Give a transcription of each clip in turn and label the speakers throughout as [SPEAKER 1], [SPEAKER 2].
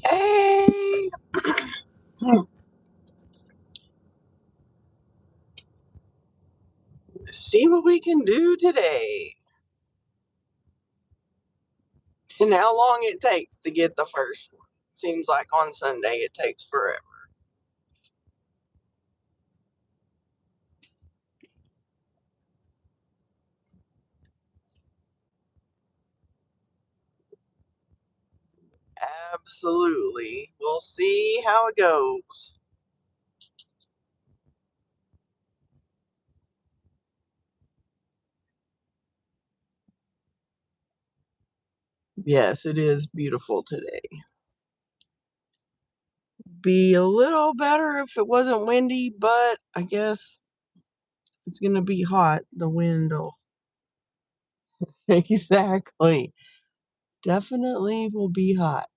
[SPEAKER 1] Hey, see what we can do today. And how long it takes to get the first one. Seems like on Sunday it takes forever. Absolutely. We'll see how it goes. Yes, it is beautiful today. Be a little better if it wasn't windy, but I guess it's going to be hot. The wind will. Exactly. Definitely will be hot.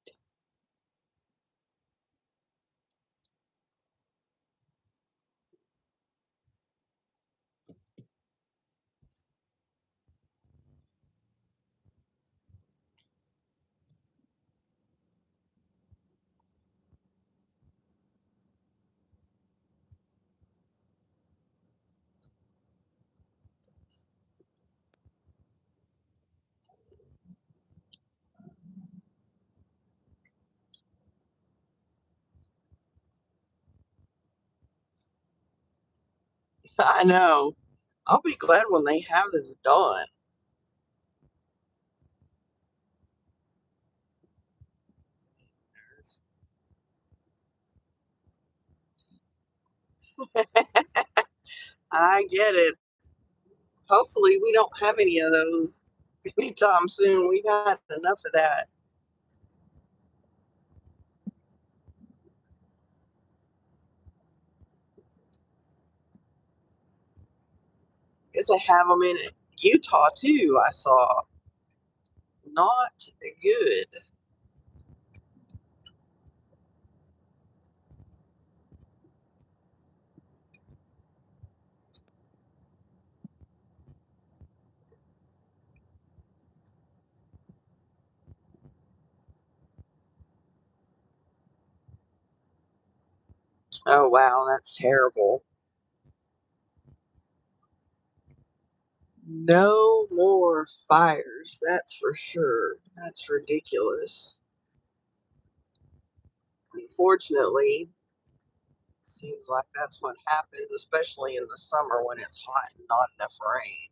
[SPEAKER 1] I know. I'll be glad when they have this done. I get it. Hopefully, we don't have any of those anytime soon. We've had enough of that. Guess I have them in Utah too. I saw not good. Oh wow, that's terrible. No more fires. That's for sure. That's ridiculous. Unfortunately, it seems like that's what happens, especially in the summer when it's hot and not enough rain.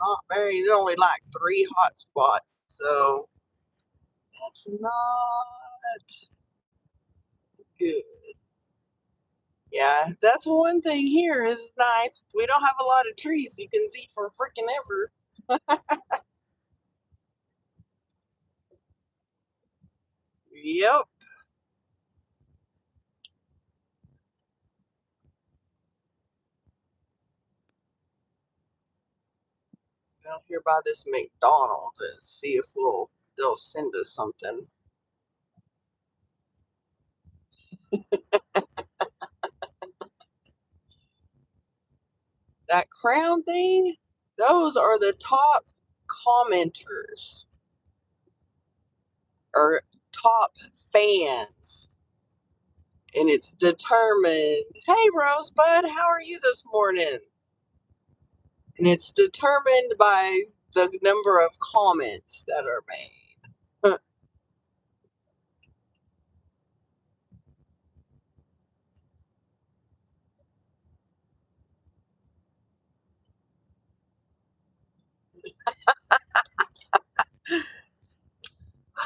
[SPEAKER 1] Not very. There's only like three hot spots, so that's not good. Yeah, that's one thing here is nice. We don't have a lot of trees you can see for freaking ever. Yep. Down here by this McDonald's and see if they'll send us something. That crown thing, those are the top commenters. Or top fans. And it's determined, hey, Rosebud, how are you this morning? And it's determined by the number of comments that are made.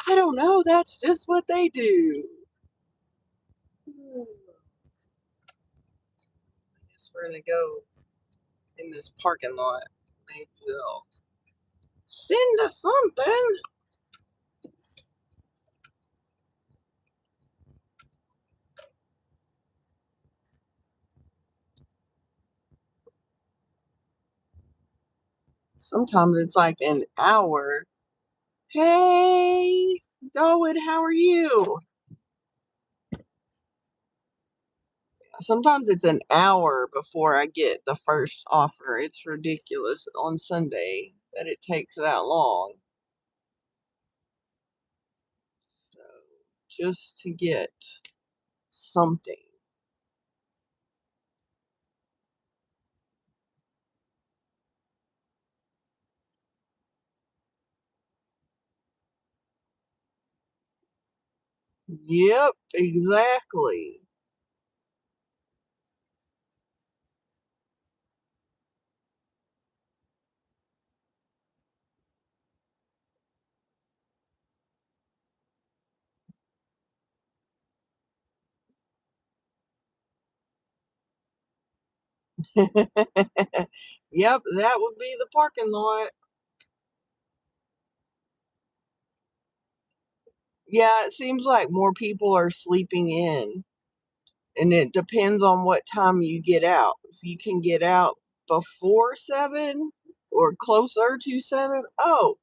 [SPEAKER 1] I don't know. That's just what they do. I guess we're going to go in this parking lot. Maybe they'll send us something. Sometimes it's like an hour. Hey, Dawood, how are you? Sometimes it's an hour before I get the first offer. It's ridiculous on Sunday that it takes that long. So just to get something. Yep, exactly. Yep, that would be the parking lot. Yeah, it seems like more people are sleeping in, and it depends on what time you get out. If you can get out before 7 or closer to 7, oh,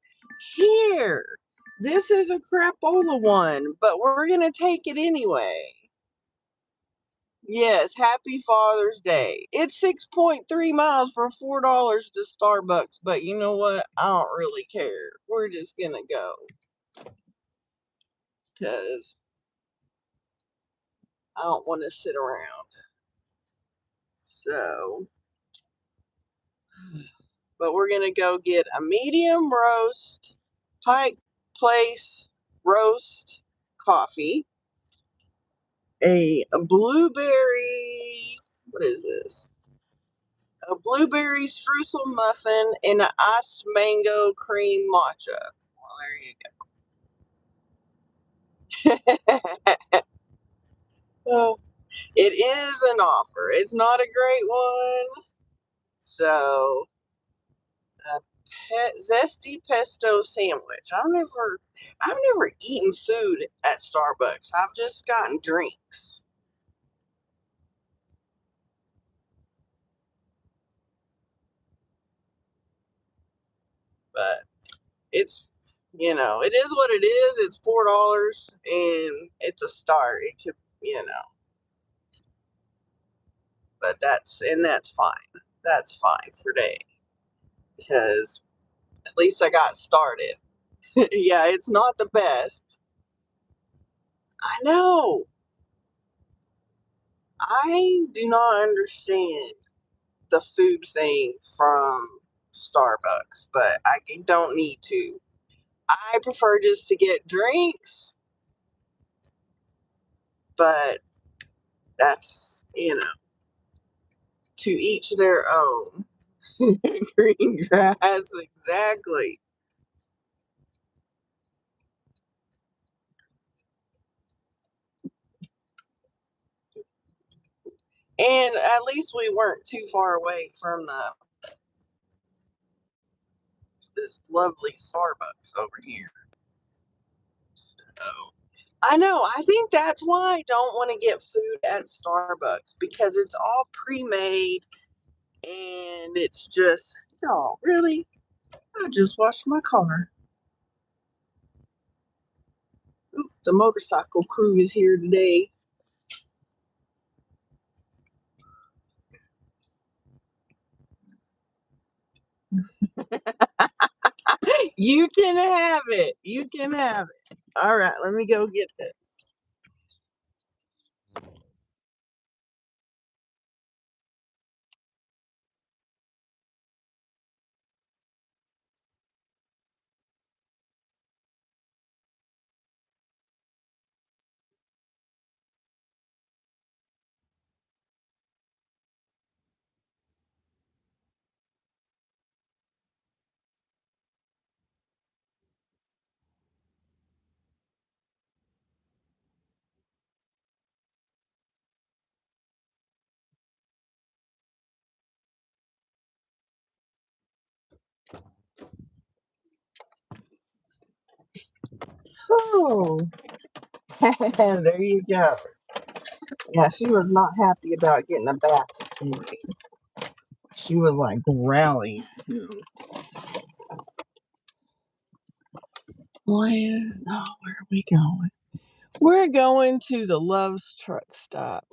[SPEAKER 1] here, this is a crapola one, but we're going to take it anyway. Yes, happy Father's Day. It's 6.3 miles for $4 to Starbucks, but you know what? I don't really care. We're just going to go because I don't want to sit around. So, but we're going to go get a medium roast, Pike Place roast coffee, a blueberry, what is this? A blueberry streusel muffin, and an iced mango cream matcha. Well, there you go. Uh, it is an offer. It's not a great one. So, a zesty pesto sandwich. I've never eaten food at Starbucks. I've just gotten drinks. But it's, it is what it is. It's $4 and it's a start. It could, but that's fine. That's fine for day because at least I got started. Yeah, it's not the best. I know. I do not understand the food thing from Starbucks, but I don't need to. I prefer just to get drinks, but that's, to each their own. Green grass, exactly. And at least we weren't too far away from this lovely Starbucks over here. So I know. I think that's why I don't want to get food at Starbucks because it's all pre-made and it's just, no, really? I just washed my car. Ooh, the motorcycle crew is here today. You can have it. You can have it. All right, let me go get this. Oh, there you go. Yeah, she was not happy about getting a bath this morning. She was like growling. Where are we going? We're going to the Love's truck stop.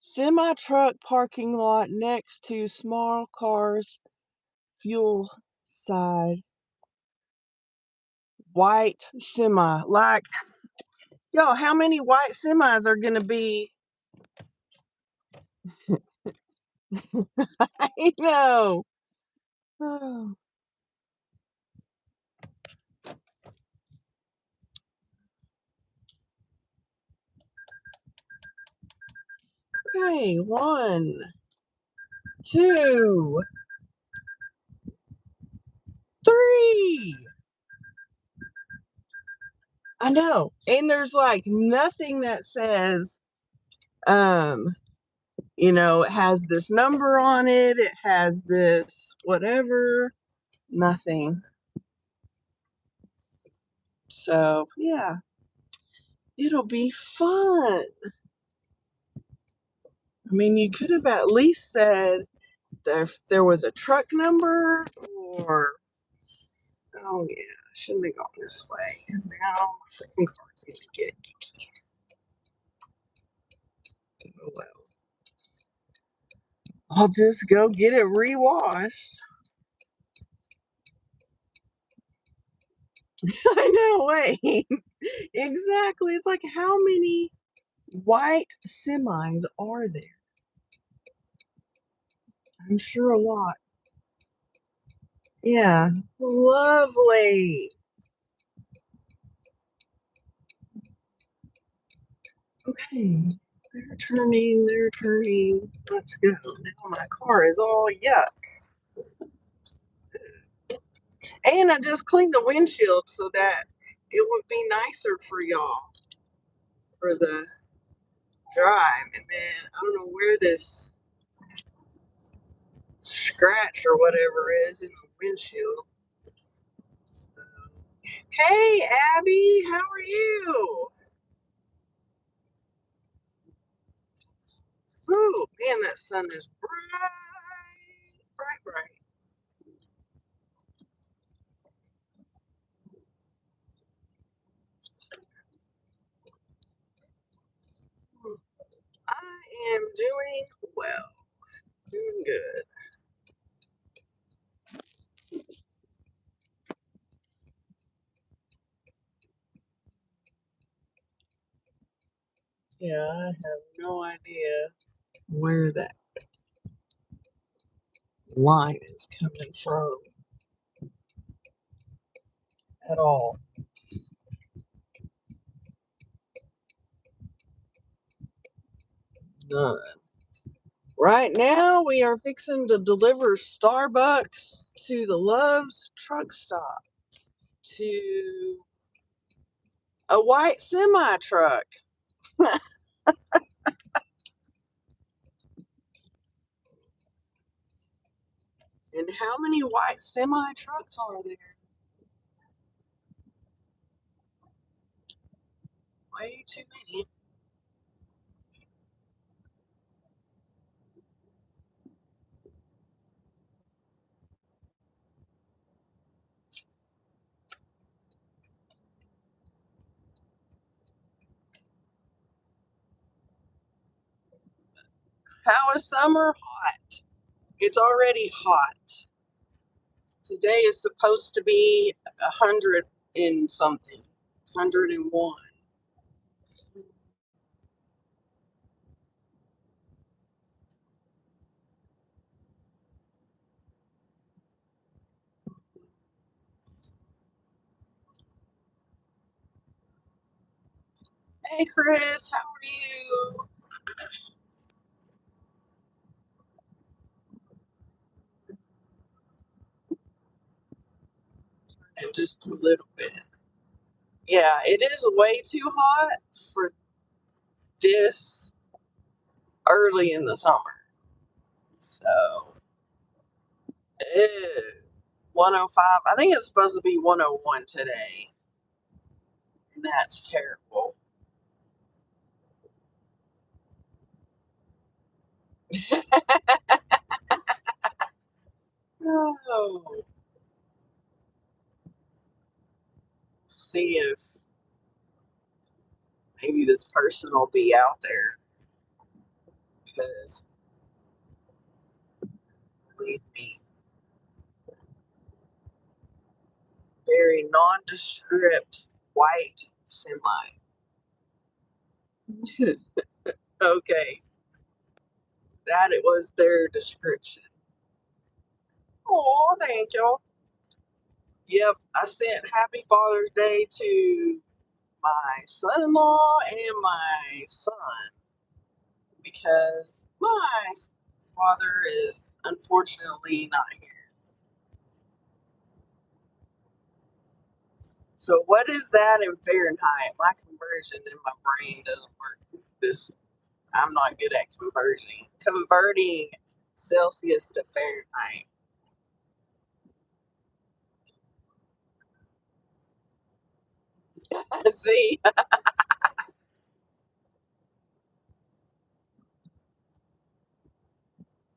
[SPEAKER 1] Semi truck parking lot next to small cars, fuel side, white semi. Like, yo, how many white semis are gonna be? I know. Oh, okay, 1, 2, 3. I know. And there's like nothing that says, it has this number on it, it has this whatever, nothing. So, yeah, it'll be fun. I mean, you could have at least said if there was a truck number or, oh, yeah, I shouldn't have gone this way. And now my freaking car's going to get geeky. Oh, well. I'll just go get it rewashed. I know, wait. Exactly. It's like, how many white semis are there? I'm sure a lot. Yeah. Lovely. Okay. They're turning. Let's go. Now my car is all yuck. And I just cleaned the windshield so that it would be nicer for y'all for the drive. And then I don't know where this scratch or whatever is in the windshield. So, hey, Abby, how are you? Ooh, man, that sun is bright, bright, bright. I am doing well, doing good. Yeah, I have no idea where that line is coming from at all. None. Right now, we are fixing to deliver Starbucks to the Love's truck stop to a white semi truck. And how many white semi trucks are there? Way too many. How is summer hot? It's already hot. Today is supposed to be 100 and something. 101. Hey Chris, how are you? Just a little bit. Yeah, it is way too hot for this early in the summer. So, ew, 105. I think it's supposed to be 101 today. And that's terrible. Oh, see if maybe this person will be out there because believe me, very nondescript white semi. Okay, that it was their description. Oh, thank you. Yep, I sent Happy Father's Day to my son-in-law and my son because my father is unfortunately not here. So what is that in Fahrenheit? My conversion in my brain doesn't work. This I'm not good at converting Celsius to Fahrenheit. See,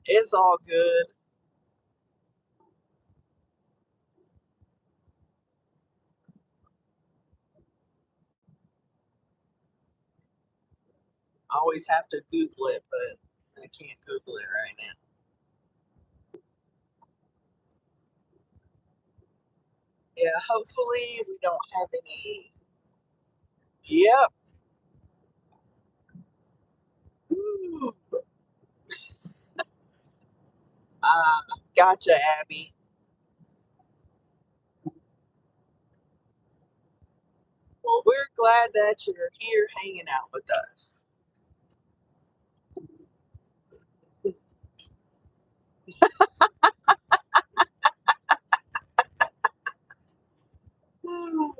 [SPEAKER 1] it's all good. I always have to Google it, but I can't Google it right now. Yeah, hopefully we don't have any. Yep. Ooh. Gotcha, Abby. Well, we're glad that you're here hanging out with us. Ooh.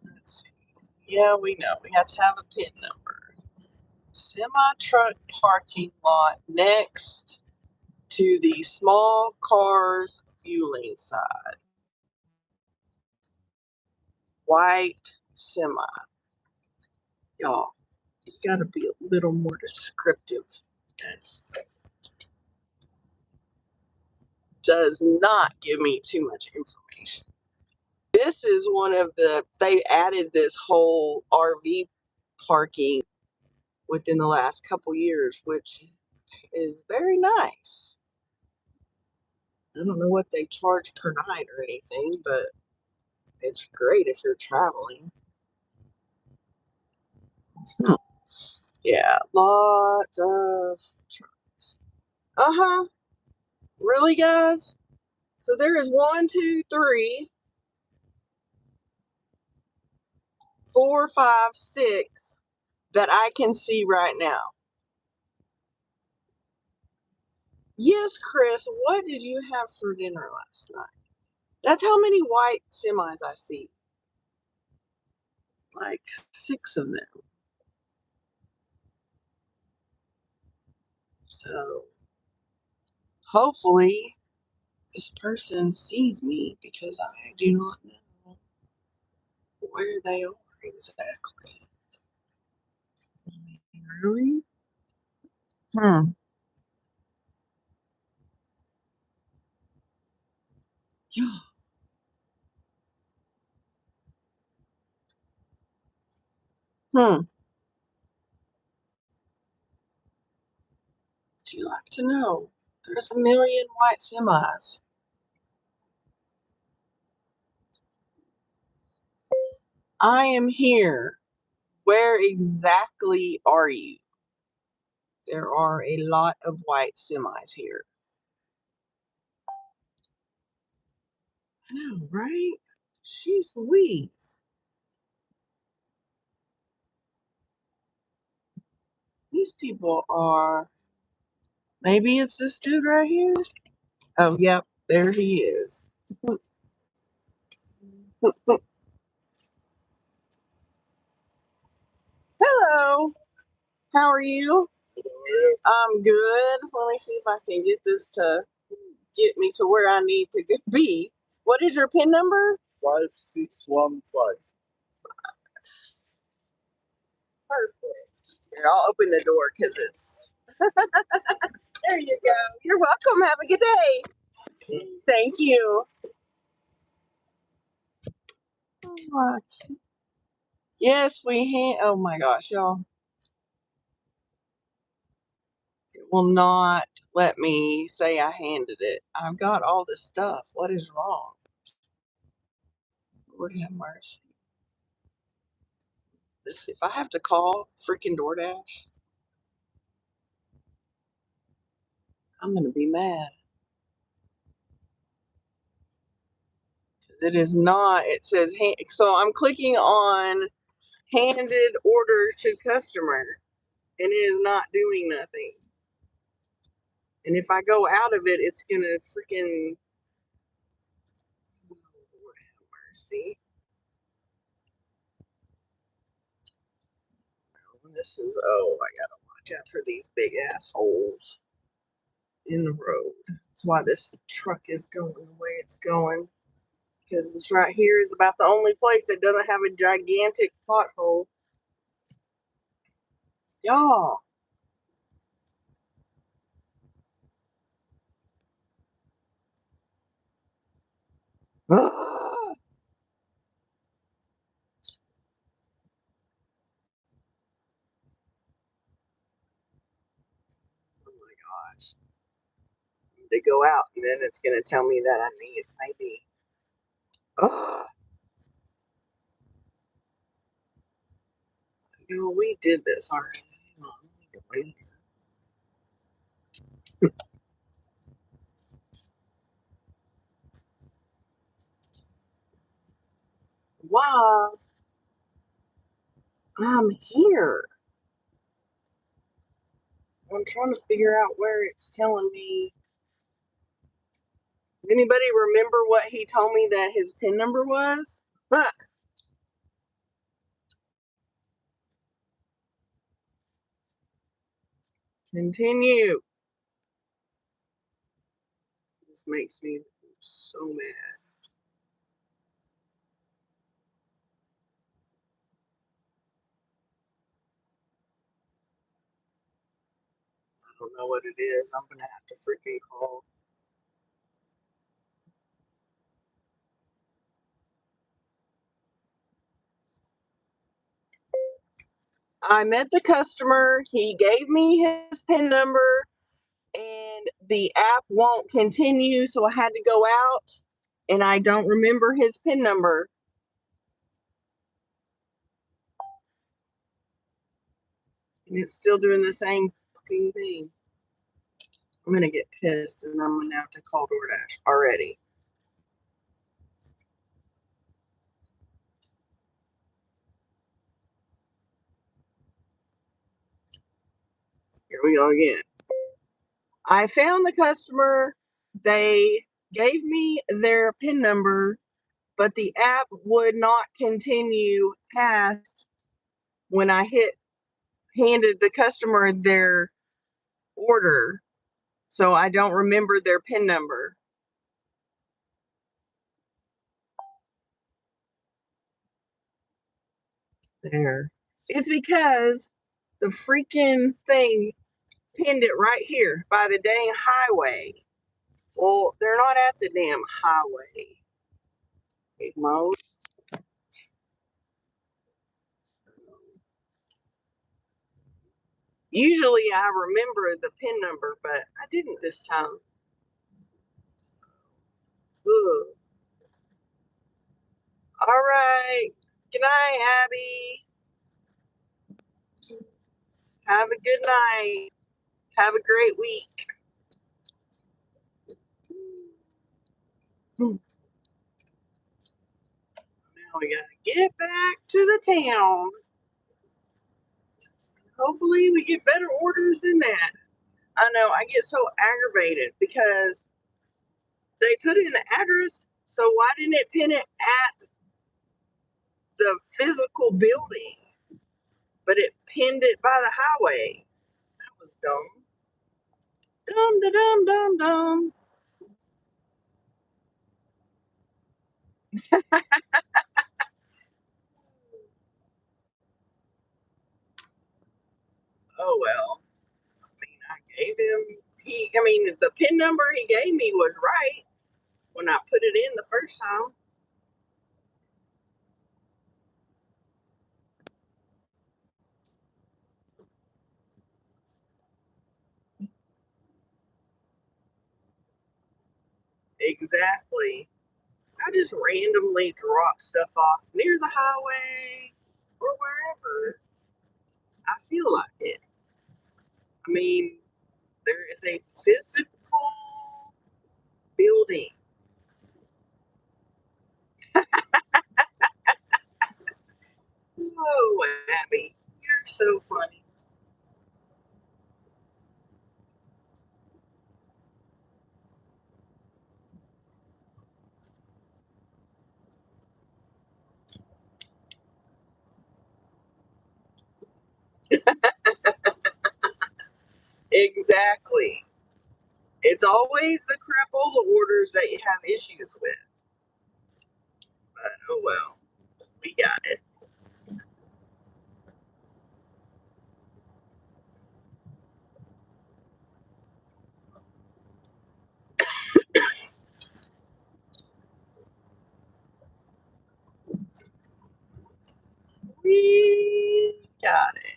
[SPEAKER 1] Let's see. Yeah, we know. We have to have a PIN number. Semi truck parking lot next to the small cars fueling side. White semi. Y'all, you gotta be a little more descriptive. That's does not give me too much information. This is one of they added this whole RV parking within the last couple years, which is very nice. I don't know what they charge per night or anything, but it's great if you're traveling. Hmm. Yeah, lots of trucks. Uh huh. Really, guys? So there is one, two, three, four, five, six that I can see right now. Yes, Chris, what did you have for dinner last night? That's how many white semis I see. Like six of them. So hopefully this person sees me because I do not know where they are exactly. Really? Hmm. Yeah. Hmm. Would you like to know? There's a million white semis. I am here. Where exactly are you? There are a lot of white semis here. I know, right? She's Louise. These people are. Maybe it's this dude right here. Oh, yep, there he is. Hello. How are you? I'm good. Let me see if I can get this to get me to where I need to be. What is your PIN number?
[SPEAKER 2] 5615.
[SPEAKER 1] Perfect. Here, I'll open the door because it's. There you go. You're welcome. Have a good day. Thank you. Oh, yes, oh my gosh, y'all. It will not let me say I handed it. I've got all this stuff. What is wrong? Lord have mercy. If I have to call freaking DoorDash, I'm gonna be mad. It is not. It says so. I'm clicking on handed order to customer, and it is not doing nothing. And if I go out of it, it's gonna freaking. Lord have mercy. This is. Oh, I gotta watch out for these big ass holes in the road. That's why this truck is going the way it's going. Because this right here is about the only place that doesn't have a gigantic pothole. Y'all. Oh my gosh. To go out and then it's going to tell me that I need maybe. Oh, we did this already. Wow, I'm here. I'm trying to figure out where it's telling me. Does anybody remember what he told me that his PIN number was? Continue. This makes me so mad. I don't know what it is. I'm gonna have to freaking call. I met the customer. He gave me his PIN number, and the app won't continue, so I had to go out, and I don't remember his PIN number. And it's still doing the same fucking thing. I'm gonna get pissed, and I'm gonna have to call DoorDash already. Here we go again. I found the customer. They gave me their PIN number, but the app would not continue past when I handed the customer their order. So I don't remember their PIN number. There. It's because the freaking thing pinned it right here by the dang highway. Well, they're not at the damn highway. Most. Usually I remember the PIN number, but I didn't this time. Ugh. All right. Good night, Abby. Have a good night. Have a great week. Now we gotta get back to the town. Hopefully we get better orders than that. I know, I get so aggravated because they put in the address, so why didn't it pin it at the physical building? But it pinned it by the highway. That was dumb. Dumb, da, dumb, dumb, dumb. Oh well. I mean, I gave him the PIN number he gave me was right when I put it in the first time. Exactly. I just randomly drop stuff off near the highway or wherever I feel like it. I mean, there is a physical building. Oh, Abby, you're so funny. Exactly. It's always the crapola orders that you have issues with. But oh well, we got it. We got it.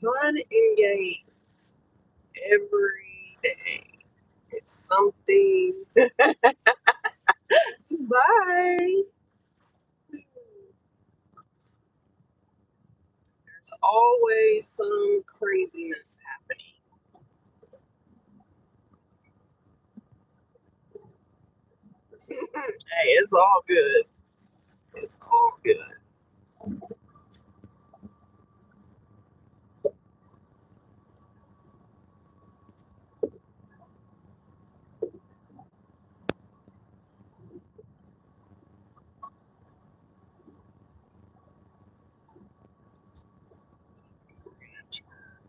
[SPEAKER 1] Fun and games every day. It's something. Bye. There's always some craziness happening. Hey, it's all good. It's all good.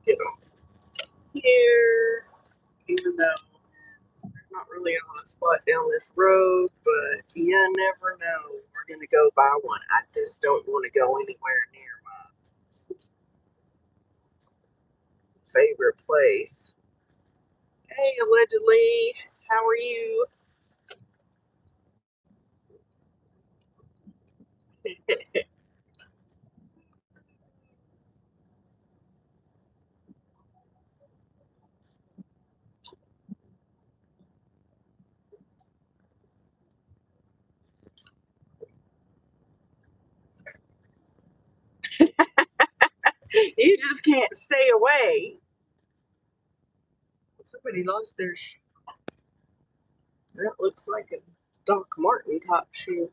[SPEAKER 1] Get over here, even though there's not really a hot spot down this road, but you never know. We're gonna go by one. I just don't want to go anywhere near my favorite place. Hey, allegedly, how are you? You just can't stay away. Somebody lost their shoe. That looks like a Doc Martin top shoe.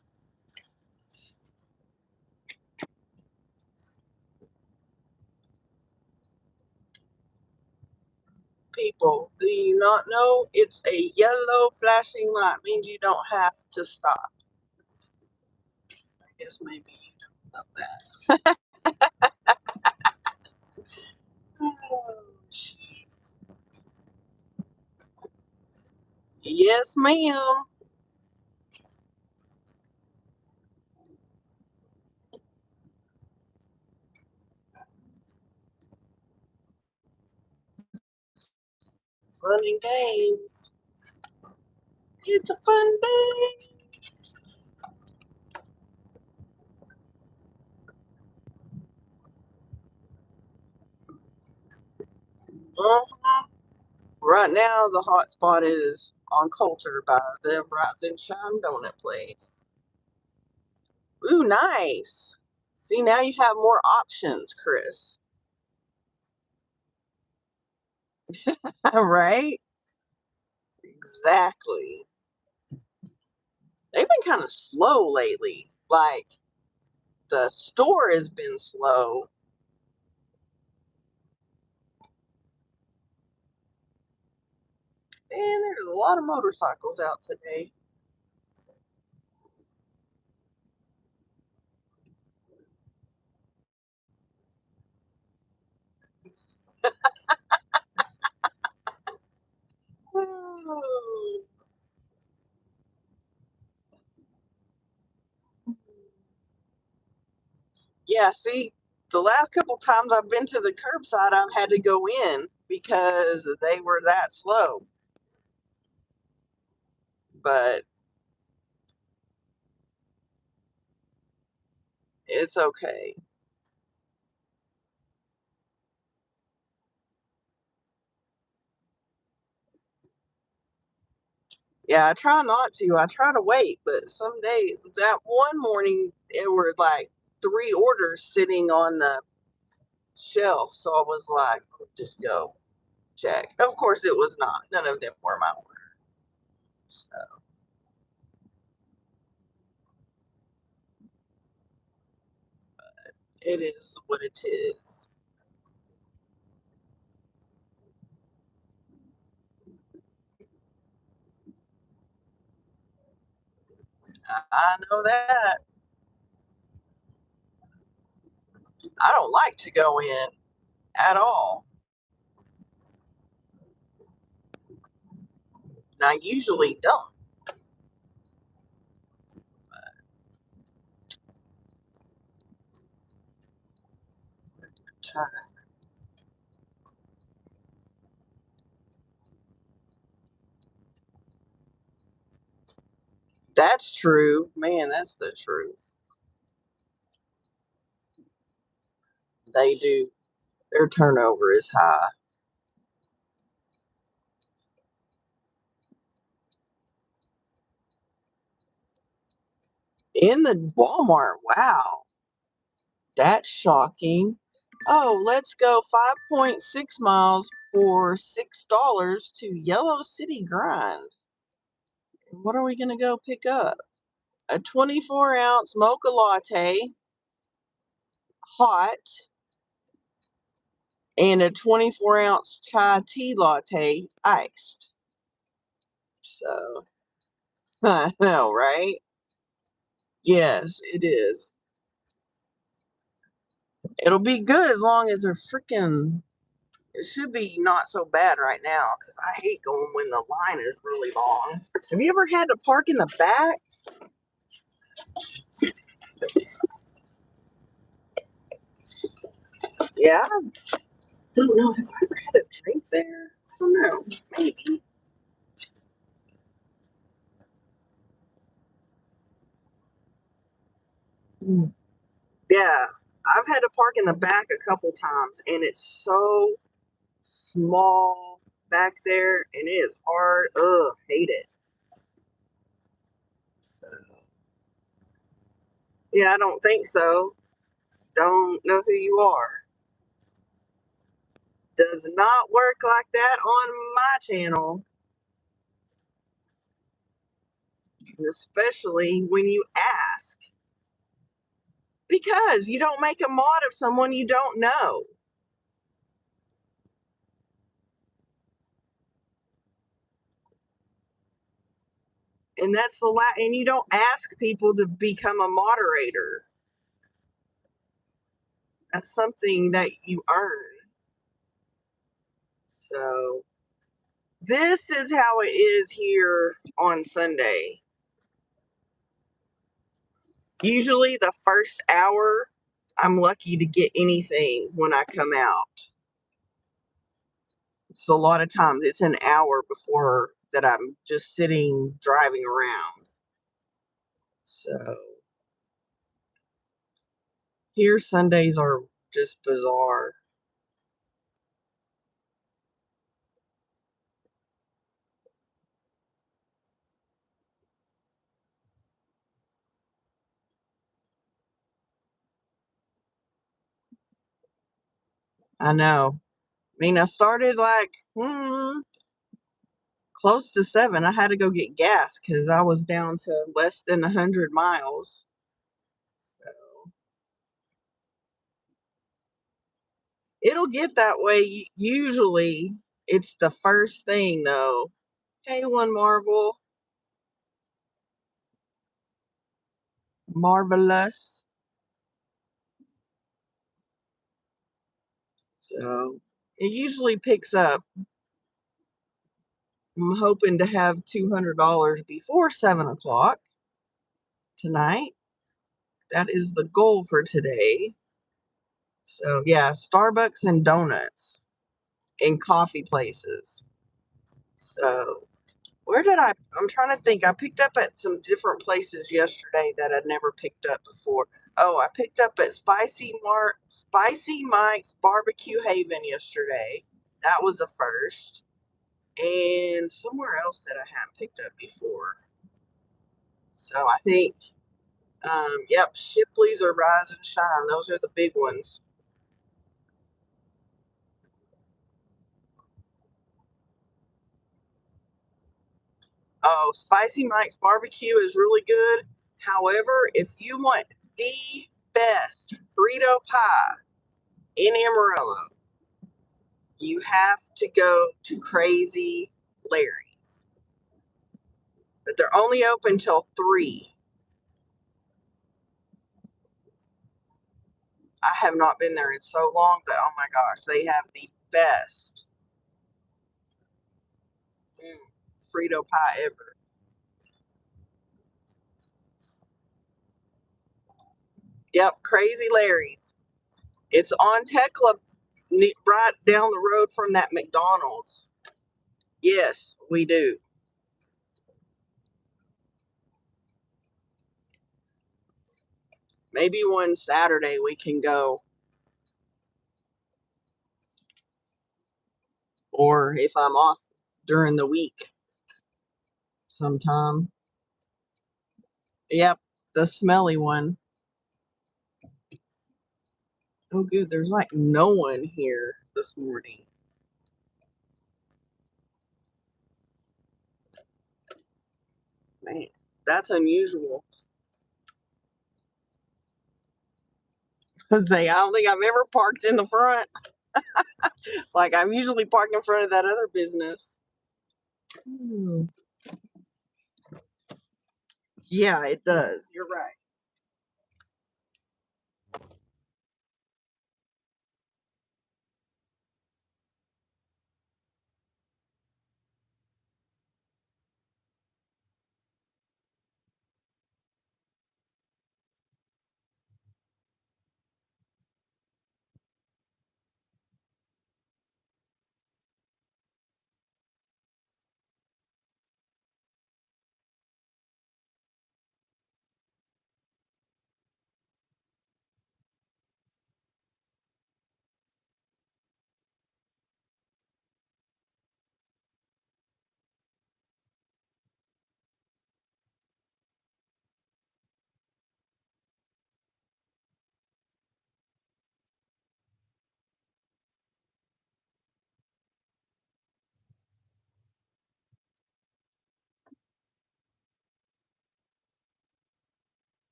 [SPEAKER 1] People, do you not know it's a yellow flashing light means you don't have to stop? I guess maybe you don't know that. Oh, jeez. Yes, ma'am. Fun and games. It's a fun day. Uh-huh. Right now, the hot spot is on Coulter by the Rise and Shine Donut place. Ooh, nice. See, now you have more options, Chris. Right? Exactly. They've been kind of slow lately. Like, the store has been slow. And there's a lot of motorcycles out today. Yeah, see, the last couple times I've been to the curbside, I've had to go in because they were that slow. But it's okay. Yeah, I try not to. I try to wait, but some days, that one morning, there were like 3 orders sitting on the shelf. So I was like, just go check. Of course, it was not. None of them were my order. So it is what it is. I know that. I don't like to go in at all. And I usually don't. That's true. Man, that's the truth. They do. Their turnover is high. In the Walmart, wow. That's shocking. Oh, let's go 5.6 miles for $6 to Yellow City Grind. What are we going to go pick up? A 24-ounce mocha latte, hot, and a 24-ounce chai tea latte, iced. So, I know, right? Yes, it is. It'll be good as long as they're freaking. It should be not so bad right now because I hate going when the line is really long. Have you ever had to park in the back? Yeah, I don't know. Have I ever had a drink there? I don't know. Maybe. Mm. Yeah, I've had to park in the back a couple times, and it's so small back there, and it is hard. Ugh, hate it. So, yeah, I don't think so. Don't know who you are. Does not work like that on my channel, especially when you ask. Because you don't make a mod of someone you don't know. And that's and you don't ask people to become a moderator. That's something that you earn. So this is how it is here on Sunday. Usually the first hour, I'm lucky to get anything when I come out. So a lot of times it's an hour before that I'm just sitting driving around. So here Sundays are just bizarre. I know. I mean, I started like close to 7. I had to go get gas because I was down to less than 100 miles. So it'll get that way. Usually, it's the first thing, though. Hey, One Marvel. Marvelous. So it usually picks up. I'm hoping to have $200 before 7 o'clock tonight. That is the goal for today. So yeah, Starbucks and donuts and coffee places. So where did I'm trying to think. I picked up at some different places yesterday that I'd never picked up before. Oh, I picked up at Spicy Mike's Barbecue Haven yesterday. That was a first. And somewhere else that I hadn't picked up before. So I think, yep, Shipley's or Rise and Shine. Those are the big ones. Oh, Spicy Mike's Barbecue is really good. However, if you want the best Frito pie in Amarillo, you have to go to Crazy Larry's. But they're only open till 3. I have not been there in so long, but oh my gosh, they have the best Frito pie ever. Yep, Crazy Larry's. It's on Tekla, right down the road from that McDonald's. Yes, we do. Maybe one Saturday we can go. Or if I'm off during the week sometime. Yep, the smelly one. Oh, good. There's like no one here this morning. Man, that's unusual. Because I don't think I've ever parked in the front. Like I'm usually parked in front of that other business. Yeah, it does. You're right.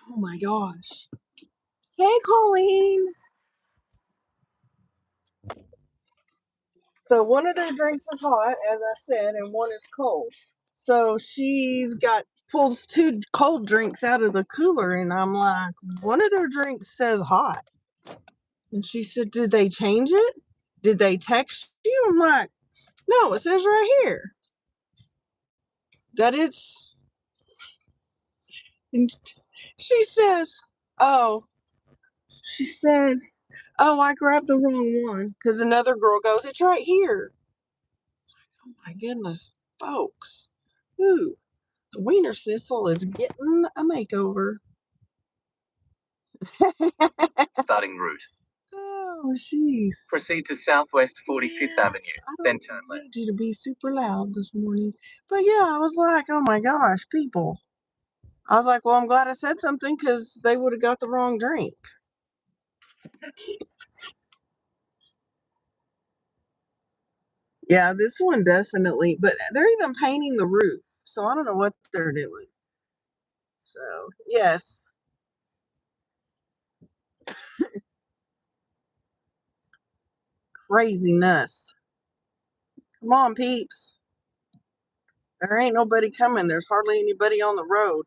[SPEAKER 1] Oh my gosh. Hey, Colleen. So one of their drinks is hot, as I said, and one is cold. So she's got pulls 2 cold drinks out of the cooler, and I'm like, one of their drinks says hot. And she said, "Did they change it? Did they text you?" I'm like, "No, it says right here that it's." And she says, oh, she said, oh, I grabbed the wrong one. Because another girl goes, it's right here. Oh my goodness, folks. Ooh, the Wiener Schnitzel is getting a makeover.
[SPEAKER 3] Starting route.
[SPEAKER 1] Oh, jeez.
[SPEAKER 3] Proceed to Southwest 45th
[SPEAKER 1] Yes,
[SPEAKER 3] Avenue,
[SPEAKER 1] I
[SPEAKER 3] then
[SPEAKER 1] don't
[SPEAKER 3] turn left.
[SPEAKER 1] need you to be super loud this morning. But yeah, I was like, oh my gosh, people. I was like, well, I'm glad I said something because they would have got the wrong drink. Yeah, this one definitely, but they're even painting the roof, so I don't know what they're doing. So, yes. Craziness. Come on, peeps. There ain't nobody coming. There's hardly anybody on the road.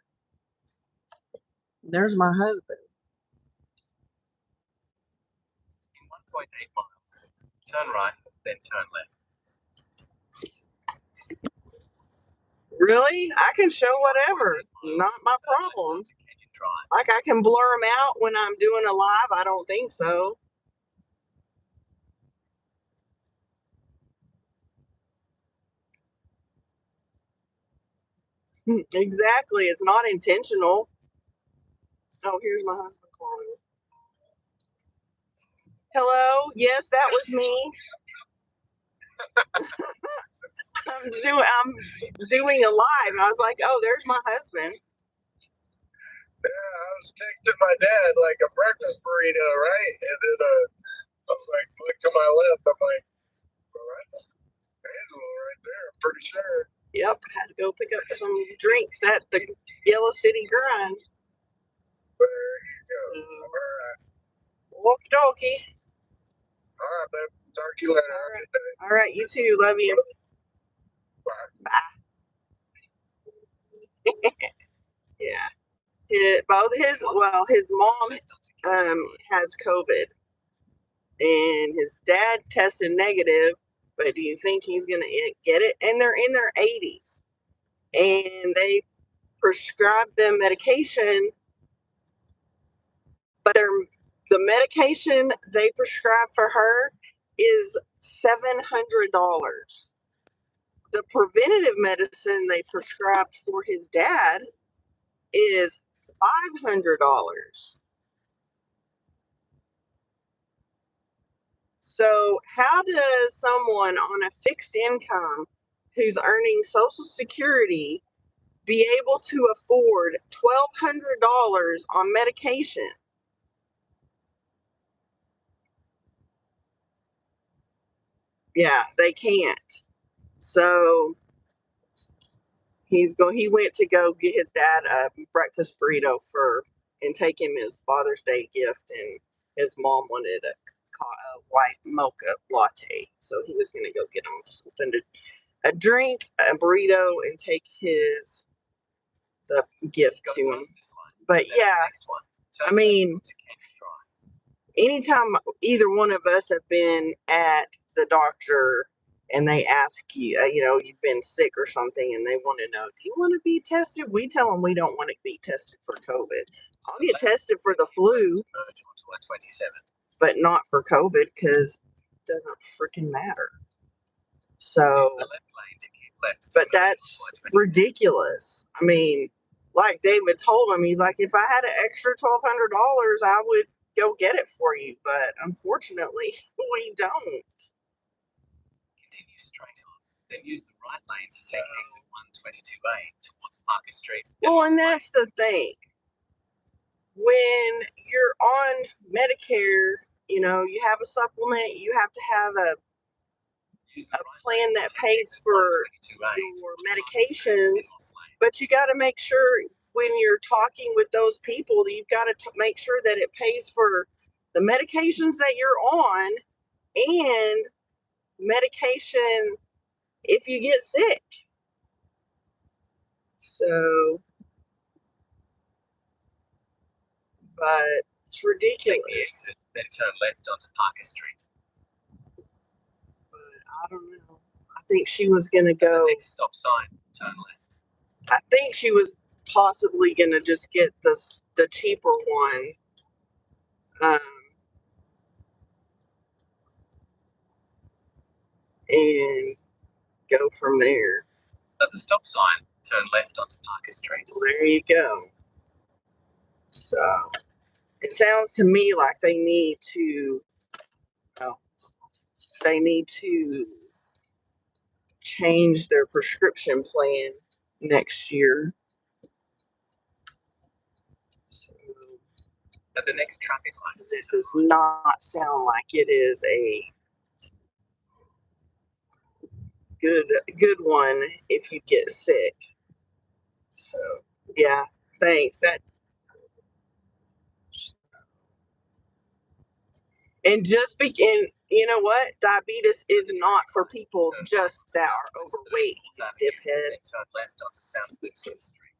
[SPEAKER 1] There's my husband.
[SPEAKER 3] In 1.8 miles, turn right, then turn left.
[SPEAKER 1] Really? I can show whatever. Not my problem. Like I can blur them out when I'm doing a live? I don't think so. Exactly. It's not intentional. Oh, here's my husband calling. Hello? Yes, that was me. I'm doing a live, and I was like, oh, there's my husband.
[SPEAKER 2] Yeah, I was texting my dad like a breakfast burrito, right? And then I was like, look to my left. I'm like, well, that's Angela right there. I'm pretty sure.
[SPEAKER 1] Yep, had to go pick up some drinks at the Yellow City Grind.
[SPEAKER 2] There you go. All right.
[SPEAKER 1] Okie dokie.
[SPEAKER 2] All right, man. Talk to you later.
[SPEAKER 1] All
[SPEAKER 2] Have a
[SPEAKER 1] right.
[SPEAKER 2] good day.
[SPEAKER 1] All right, you too. Love you.
[SPEAKER 2] Bye.
[SPEAKER 1] Yeah. His mom has COVID, and his dad tested negative. But do you think he's gonna get it? And they're in their 80s, and they prescribed them medication, but the medication they prescribed for her is $700. The preventative medicine they prescribed for his dad is $500. So, how does someone on a fixed income who's earning Social Security be able to afford $1,200 on medication? Yeah, they can't. So he went to go get his dad a breakfast burrito and take him his Father's Day gift, and his mom wanted a white mocha latte, so he was going to go get him something a drink, a burrito, and take the gift to him. But yeah, I mean, anytime either one of us have been at the doctor and they ask you, you've been sick or something, and they want to know, do you want to be tested? We tell them we don't want to be tested for COVID. I'll get tested for the flu, but not for COVID because it doesn't freaking matter. So, but that's ridiculous. I mean, like David told him, he's like, if I had an extra $1,200, I would go get it for you. But unfortunately, we don't.
[SPEAKER 3] Continue straight on, then use the right lane to take exit 122A towards Parker Street.
[SPEAKER 1] Well, and that's the thing. When you're on Medicare, you have a supplement, you have to have a plan that pays for your medications, but you got to make sure when you're talking with those people, you've got to make sure that it pays for the medications that you're on and medication if you get sick. So, but it's ridiculous.
[SPEAKER 3] Take the exit, then turn left onto Parker Street.
[SPEAKER 1] But I don't know. I think she was going to go.
[SPEAKER 3] The next stop sign, turn left.
[SPEAKER 1] I think she was possibly gonna just get the cheaper one. And go from there.
[SPEAKER 3] At the stop sign, turn left onto Parker Street.
[SPEAKER 1] Well, there you go. So it sounds to me like they need to change their prescription plan next year. So
[SPEAKER 3] At the next traffic light,
[SPEAKER 1] it does not sound like it is a good one if you get sick. So yeah, thanks. And you know what? Diabetes is not for people just that are overweight, you diphead.
[SPEAKER 3] Turn left onto South Luxon Street.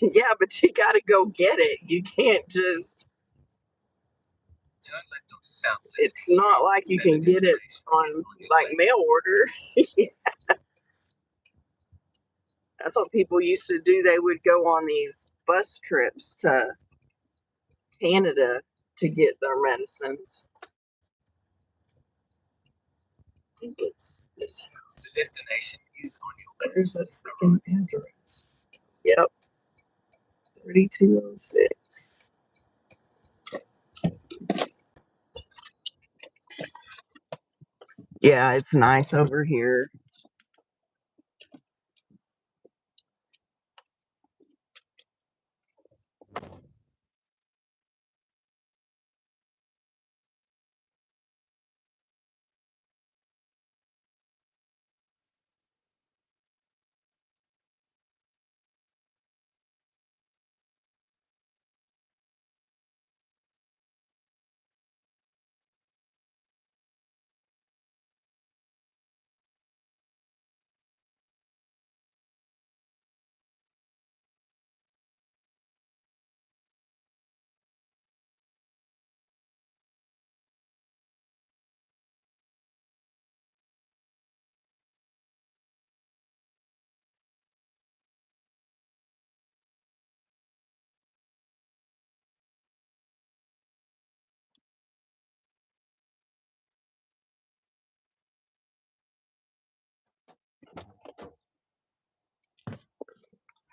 [SPEAKER 1] Yeah, but you got to go get it. You can't just.
[SPEAKER 3] Turn left onto South Luxon
[SPEAKER 1] It's not like you can get it on like mail order. That's what people used to do. They would go on these bus trips to Canada to get their medicines. I think it's this house.
[SPEAKER 3] The destination is on your left.
[SPEAKER 1] There's a freaking address. Yep. 3206. Yeah, it's nice over here.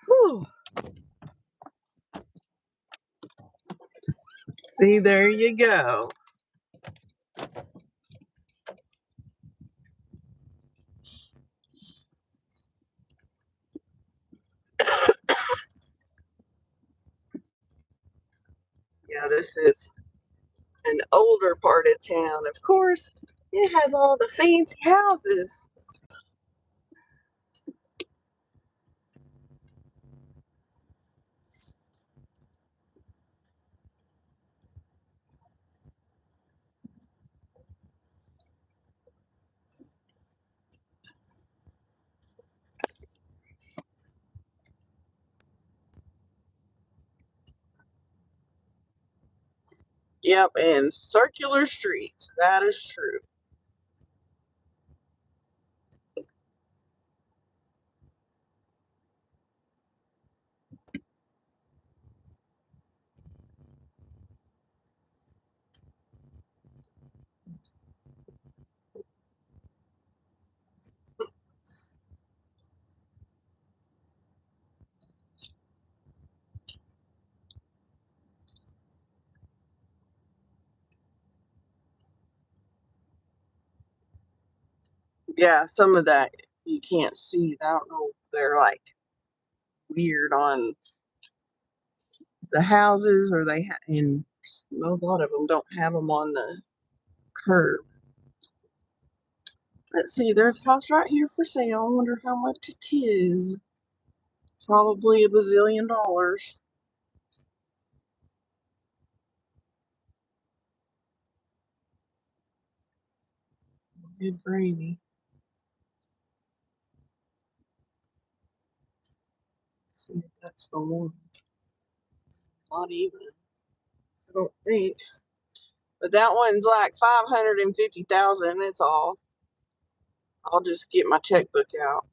[SPEAKER 1] Whew. See, there you go. Yeah, this is an older part of town. Of course, it has all the fancy houses. Yep, and circular streets. That is true. Yeah, some of that you can't see. I don't know. They're like weird on the houses, or and a lot of them don't have them on the curb. Let's see. There's a house right here for sale. I wonder how much it is. Probably $1 bazillion. Good gravy. Let's see if that's the one. Not even. I don't think. But that one's like 550,000. It's all. I'll just get my checkbook out.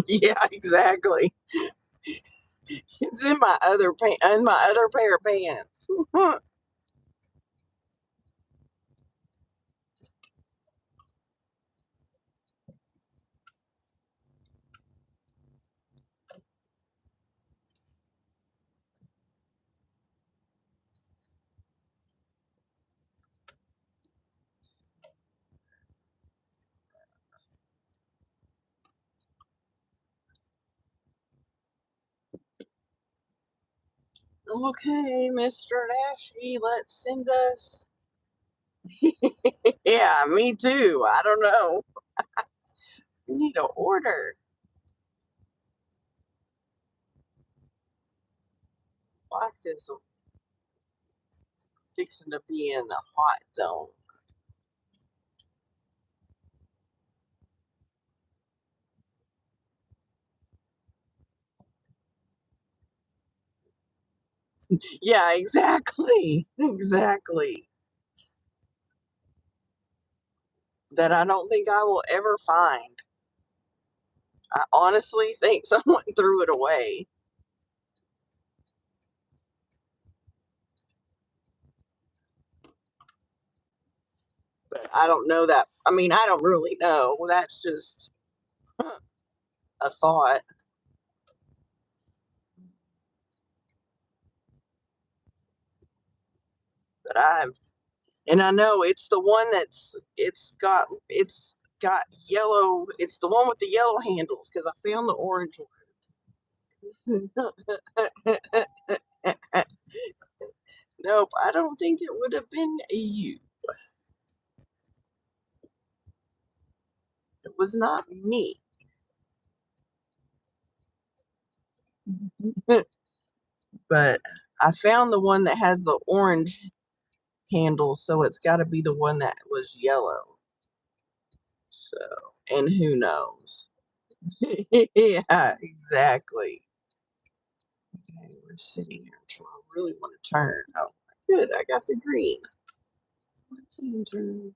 [SPEAKER 1] Yeah, exactly. It's in my other pair of pants. Okay, Mr. Dashy, let's send us. Yeah, me too. I don't know. We need to order. Like this fixing to be in the hot zone. Yeah, exactly. Exactly. That I don't think I will ever find. I honestly think someone threw it away. But I don't know that. I mean, I don't really know. That's just a thought. But I know it's the one it's got yellow. It's the one with the yellow handles because I found the orange one. Nope, I don't think it would have been you. It was not me. But I found the one that has the orange handle, so it's got to be the one that was yellow. So, and who knows? Yeah, exactly. Okay, we're sitting here. So I really want to turn. Oh, good. I got the green. Turn.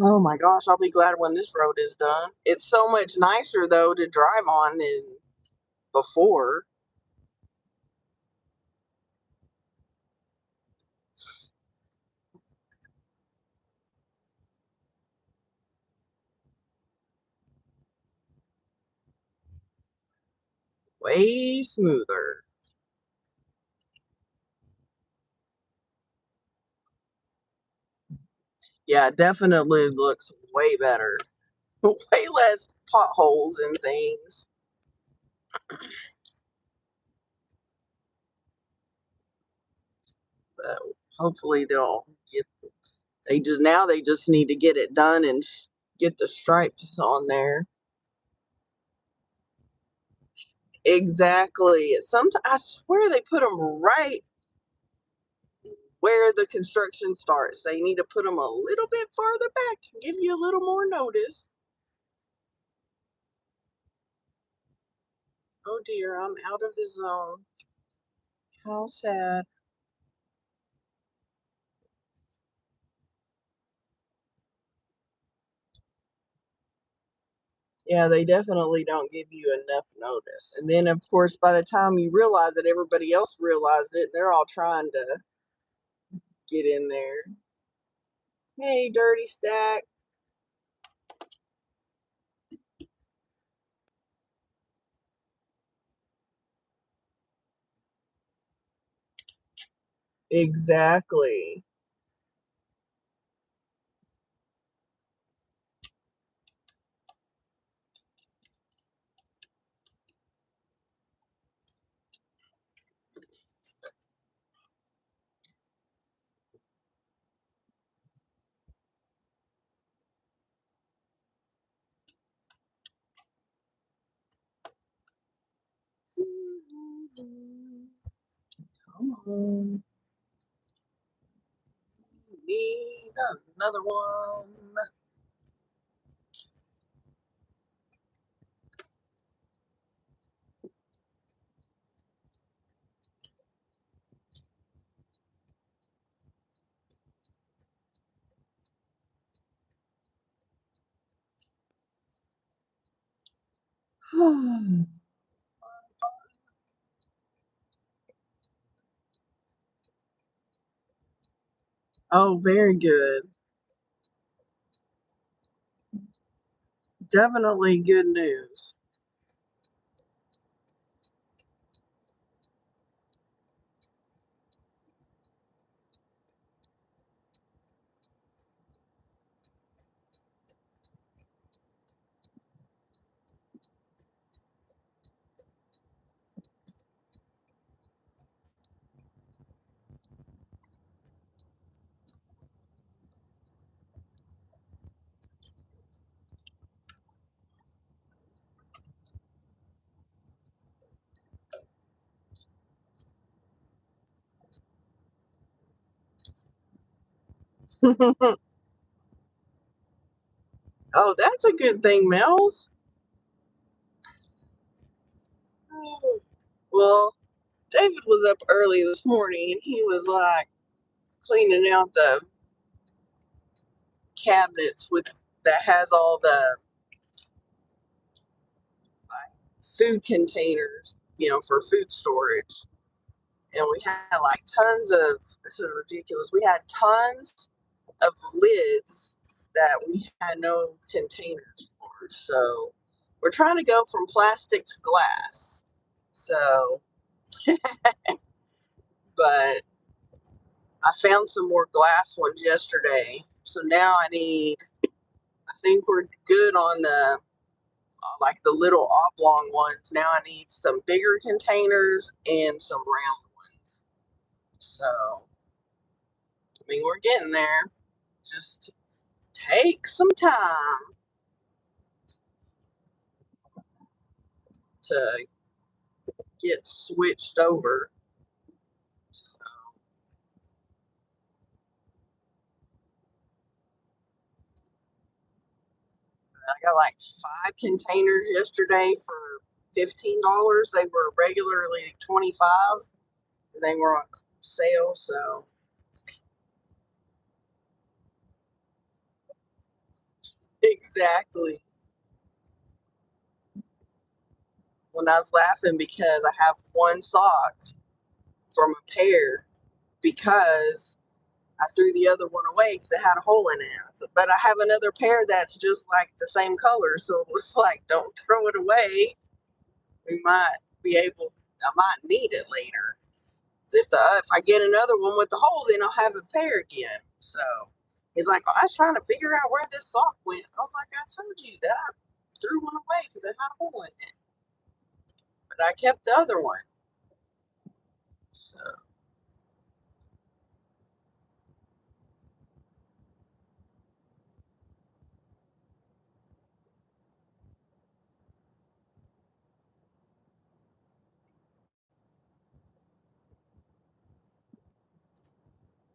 [SPEAKER 1] Oh my gosh, I'll be glad when this road is done. It's so much nicer though to drive on than before. Way smoother. Yeah, it definitely looks way better. Way less potholes and things. But hopefully they just need to get it done and get the stripes on there. Exactly. Sometimes I swear they put them right where the construction starts. They need to put them a little bit farther back, give you a little more notice. Oh dear, I'm out of the zone. How sad. Yeah, they definitely don't give you enough notice. And then, of course, by the time you realize it, everybody else realized it. They're all trying to get in there. Hey, dirty stack. Exactly. Come on. Need another one. Oh, very good. Definitely good news. Oh, that's a good thing, Mel's. Oh, well, David was up early this morning and he was like cleaning out the cabinets with that has all the like food containers, for food storage. And we had like tons of this is ridiculous. We had tons of lids that we had no containers for. So we're trying to go from plastic to glass. So, but I found some more glass ones yesterday. So now I think we're good on the like the little oblong ones. Now I need some bigger containers and some round ones. So, I mean, we're getting there. Just take some time to get switched over. So, I got like 5 containers yesterday for $15. They were regularly 25, and they were on sale. So exactly. When I was laughing because I have one sock from a pair because I threw the other one away because it had a hole in it. So, but I have another pair that's just like the same color, so it was like, don't throw it away. We might be able. I might need it later. So if I get another one with the hole, then I'll have a pair again. So he's like, I was trying to figure out where this sock went. I was like, I told you that I threw one away because it had a hole in it, but I kept the other one. So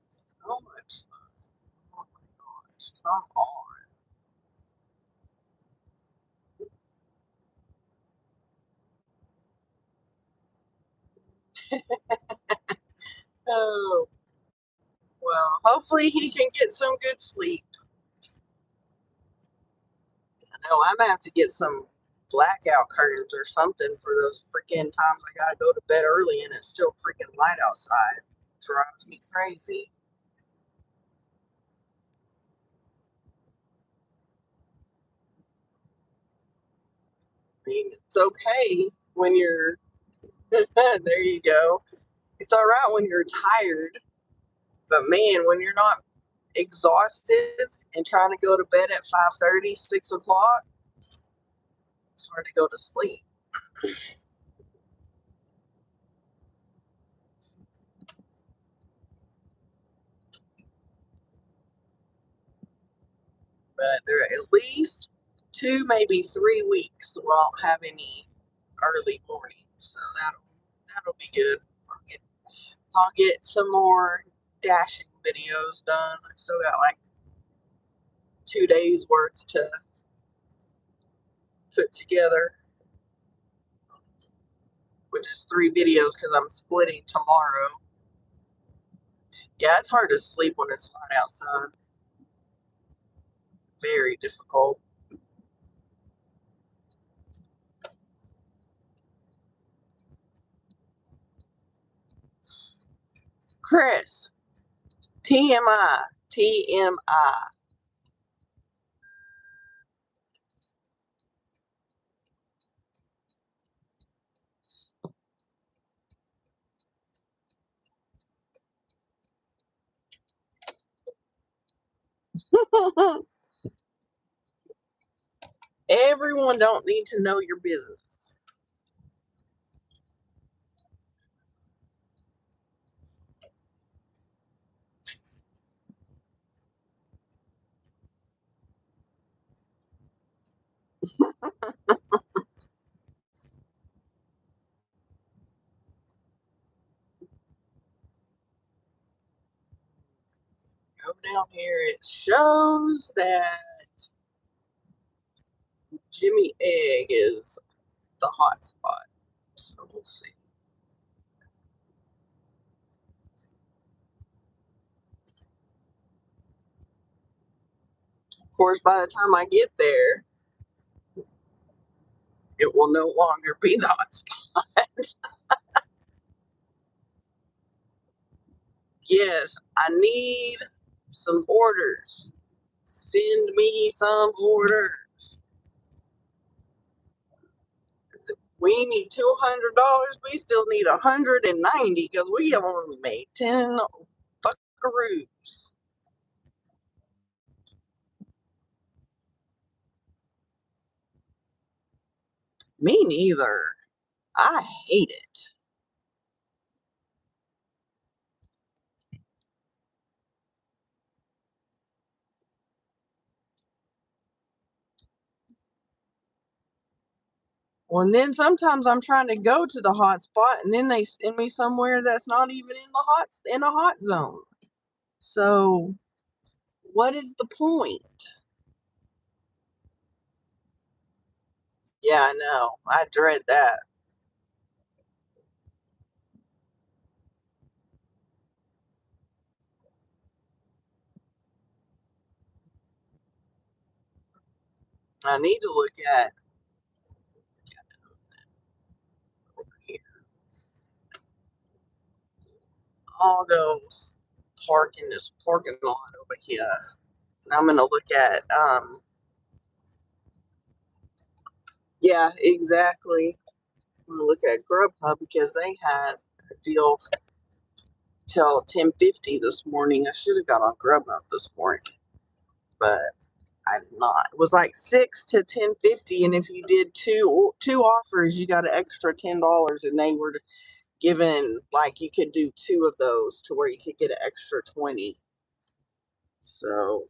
[SPEAKER 1] so much fun. Oh my gosh, come on. Oh, well, hopefully he can get some good sleep. I know I might have to get some blackout curtains or something for those freaking times I gotta go to bed early and it's still freaking light outside. Drives me crazy. I mean, it's okay when you're there you go. It's all right when you're tired, but man, when you're not exhausted and trying to go to bed at 5:30, 6 o'clock, it's hard to go to sleep. But there are at least 2, maybe 3 weeks that we won't have any early mornings, so that'll be good. I'll I'll get some more dashing videos done. I still got like 2 days worth to put together, which is 3 videos because I'm splitting tomorrow. Yeah, it's hard to sleep when it's hot outside. Very difficult. Chris, TMI, TMI. Everyone don't need to know your business. Go down here. It shows that Jimmy Egg is the hot spot. So we'll see. Of course, by the time I get there, it will no longer be the hot spot. Yes, I need some orders. Send me some orders. We need $200. We still need $190 because we only made 10 buckaroos. Me neither. I hate it. Well, and then sometimes I'm trying to go to the hot spot, and then they send me somewhere that's not even in a hot zone. So, what is the point? Yeah, I know. I dread that. I need to look at over here. I'll go park in this parking lot over here. And I'm gonna look at yeah, exactly. I'm gonna look at Grubhub because they had a deal till 10:50 this morning. I should have got on Grubhub this morning, but I did not. It was like 6 to 10:50, and if you did two offers, you got an extra $10, and they were given like you could do 2 of those to where you could get an extra 20. So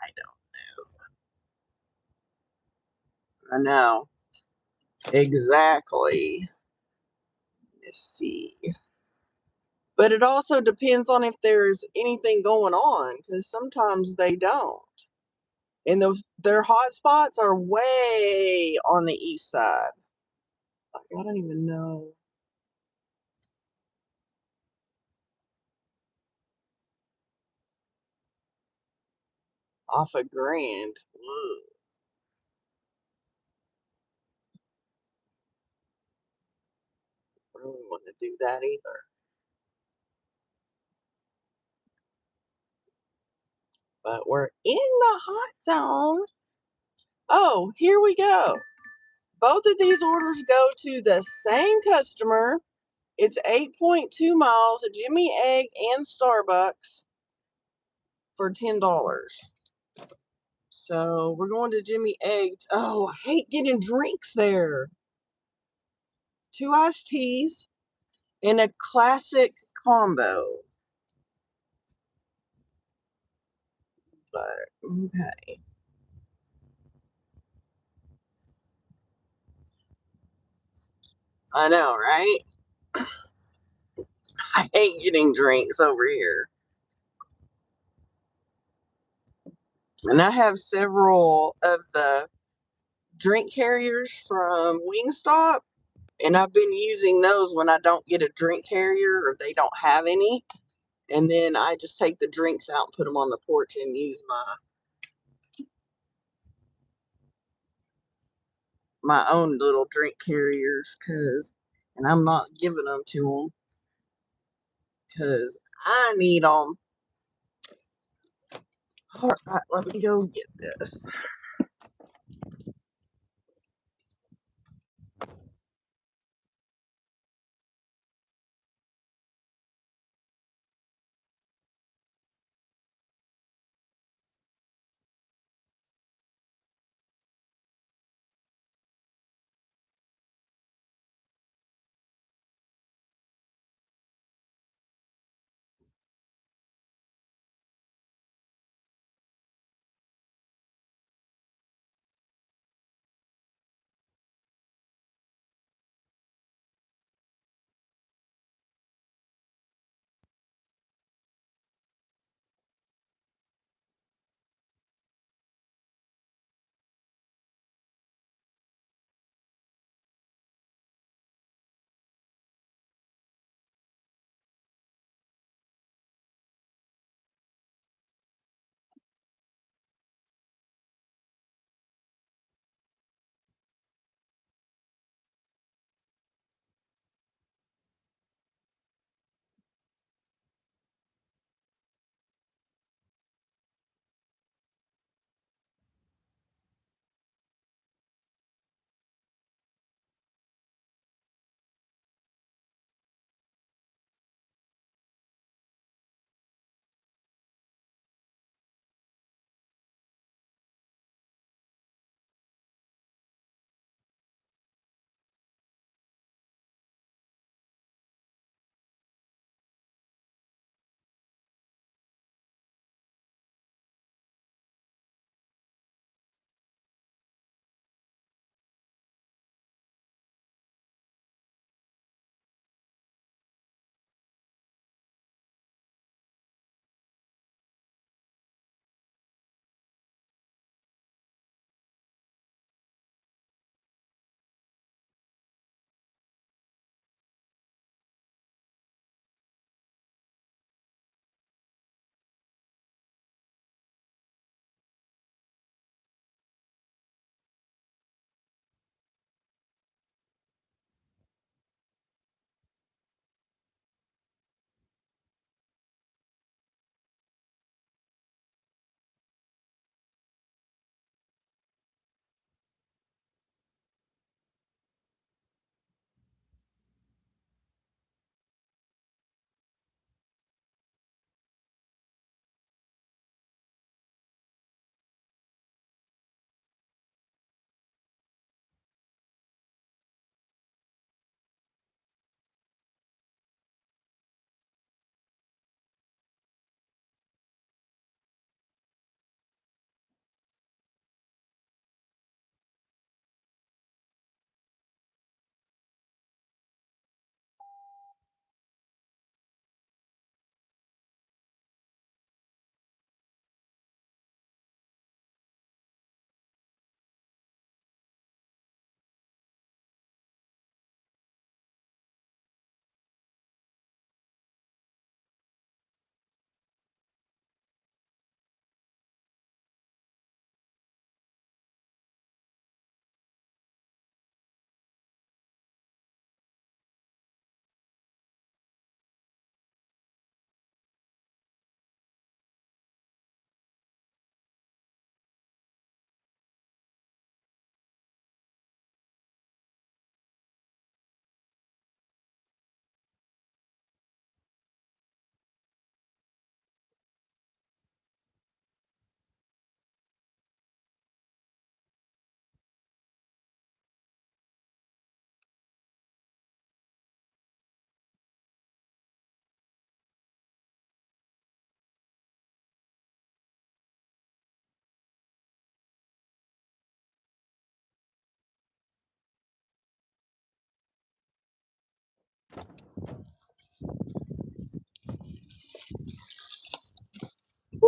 [SPEAKER 1] I don't. I know exactly. Let's see. But it also depends on if there's anything going on, because sometimes they don't. And their hot spots are way on the east side. Like, I don't even know. Off a Grand. Ugh. I don't want to do that either. But we're in the hot zone. Oh, here we go. Both of these orders go to the same customer. It's 8.2 miles, a Jimmy Egg and Starbucks for $10. So we're going to Jimmy Egg. Oh, I hate getting drinks there. 2 iced teas and a classic combo. But okay. I know, right? I hate getting drinks over here. And I have several of the drink carriers from Wingstop, and I've been using those when I don't get a drink carrier or they don't have any. And then I just take the drinks out and put them on the porch and use my own little drink carriers, and I'm not giving them to them because I need them. All right, let me go get this.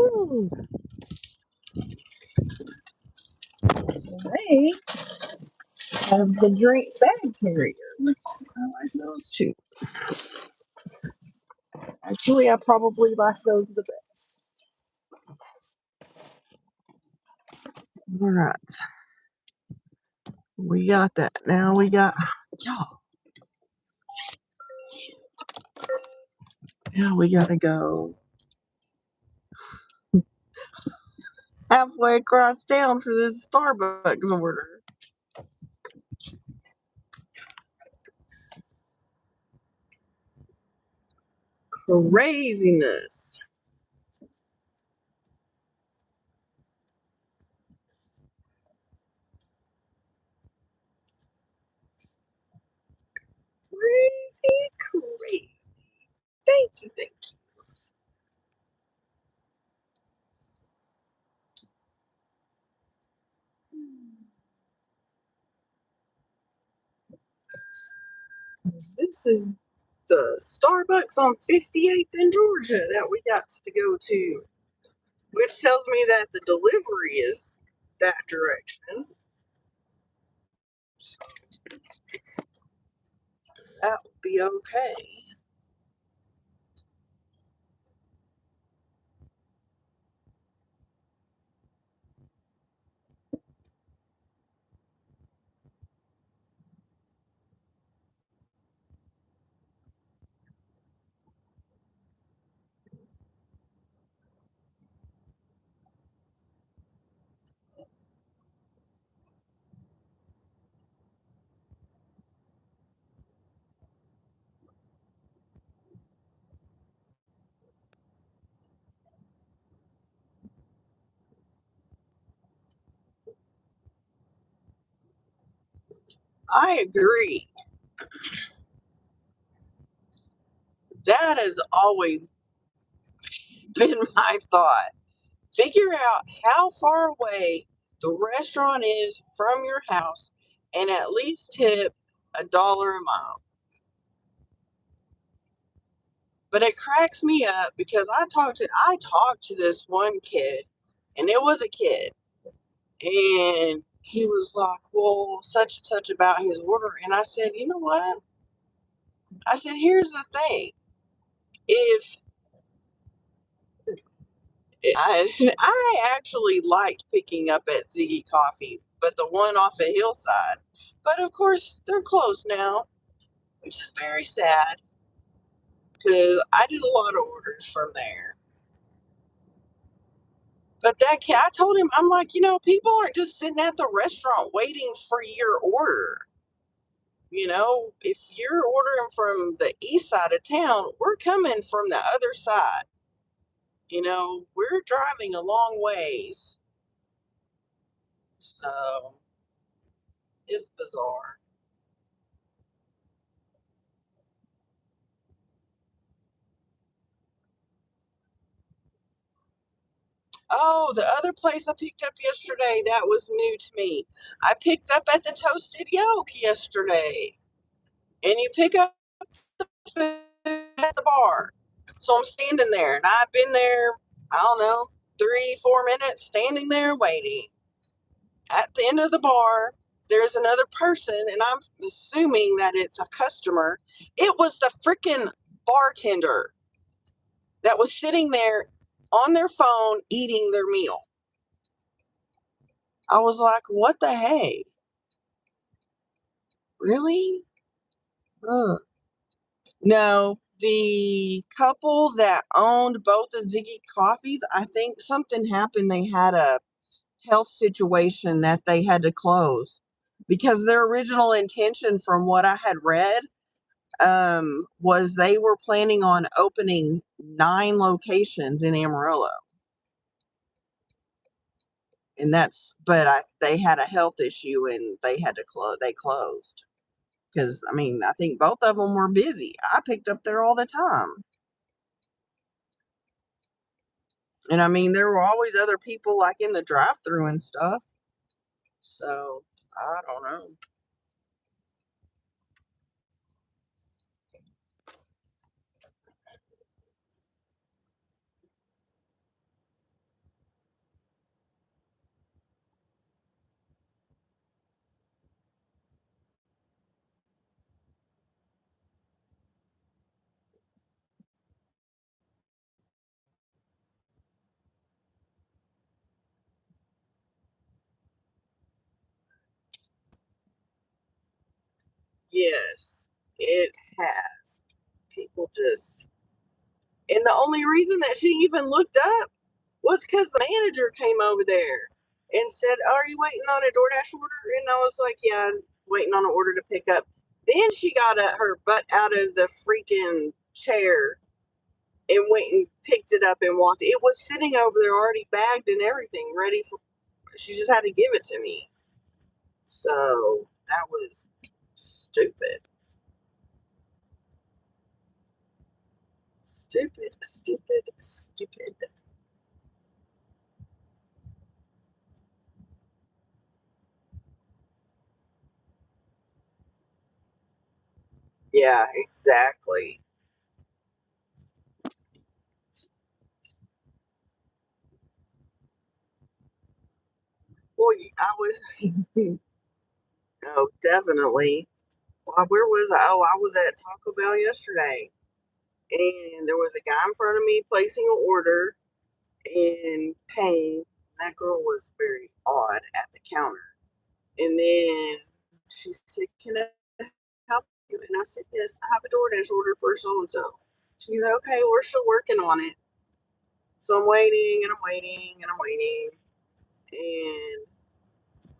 [SPEAKER 1] Ooh. They have the drink bag carrier. I like those too. Actually, I probably like those the best. All right. We got that. Now we got, y'all. Now we gotta go halfway across town for this Starbucks order. Craziness. Crazy. Thank you. This is the Starbucks on 58th in Georgia that we got to go to, which tells me that the delivery is that direction. So that would be okay. I agree. That has always been my thought. Figure out how far away the restaurant is from your house and at least tip $1 a mile. But it cracks me up because I talked to this one kid, and it was a kid, and he was like, well, such and such about his order. And I said, you know what? I said, here's the thing. If I actually liked picking up at Ziggy Coffee, but the one off of Hillside. But of course, they're closed now, which is very sad because I did a lot of orders from there. But that kid, I told him, I'm like, people aren't just sitting at the restaurant waiting for your order. If you're ordering from the east side of town, we're coming from the other side. We're driving a long ways. So it's bizarre. Oh, the other place I picked up yesterday, that was new to me. I picked up at the Toasted Yolk yesterday. And you pick up the food at the bar. So I'm standing there, and I've been there, I don't know, 3-4 minutes standing there waiting. At the end of the bar, there's another person, and I'm assuming that it's a customer. It was the freaking bartender that was sitting there on their phone eating their meal. I was like, what the heck? Really? Ugh. No, the couple that owned both the Ziggy Coffees, I think something happened. They had a health situation that they had to close because their original intention, from what I had read, was they were planning on opening 9 locations in Amarillo. And they had a health issue and they had to they closed. Because, I think both of them were busy. I picked up there all the time. And there were always other people like in the drive-through and stuff. So, I don't know. Yes, it has. People just, and the only reason that she even looked up was because the manager came over there and said, "Are you waiting on a DoorDash order?" And I was like, "Yeah, I'm waiting on an order to pick up." Then she got her butt out of the freaking chair and went and picked it up and walked. It was sitting over there already bagged and everything, ready for. She just had to give it to me. So that was stupid. Stupid, stupid, stupid. Yeah, exactly. Well, I was, oh, definitely. Where was I? Oh, I was at Taco Bell yesterday, and there was a guy in front of me placing an order and paying. That girl was very odd at the counter. And then she said, "Can I help you?" And I said, "Yes, I have a DoorDash order for so and so." She's like, "Okay, we're still working on it." So I'm waiting and I'm waiting and I'm waiting. And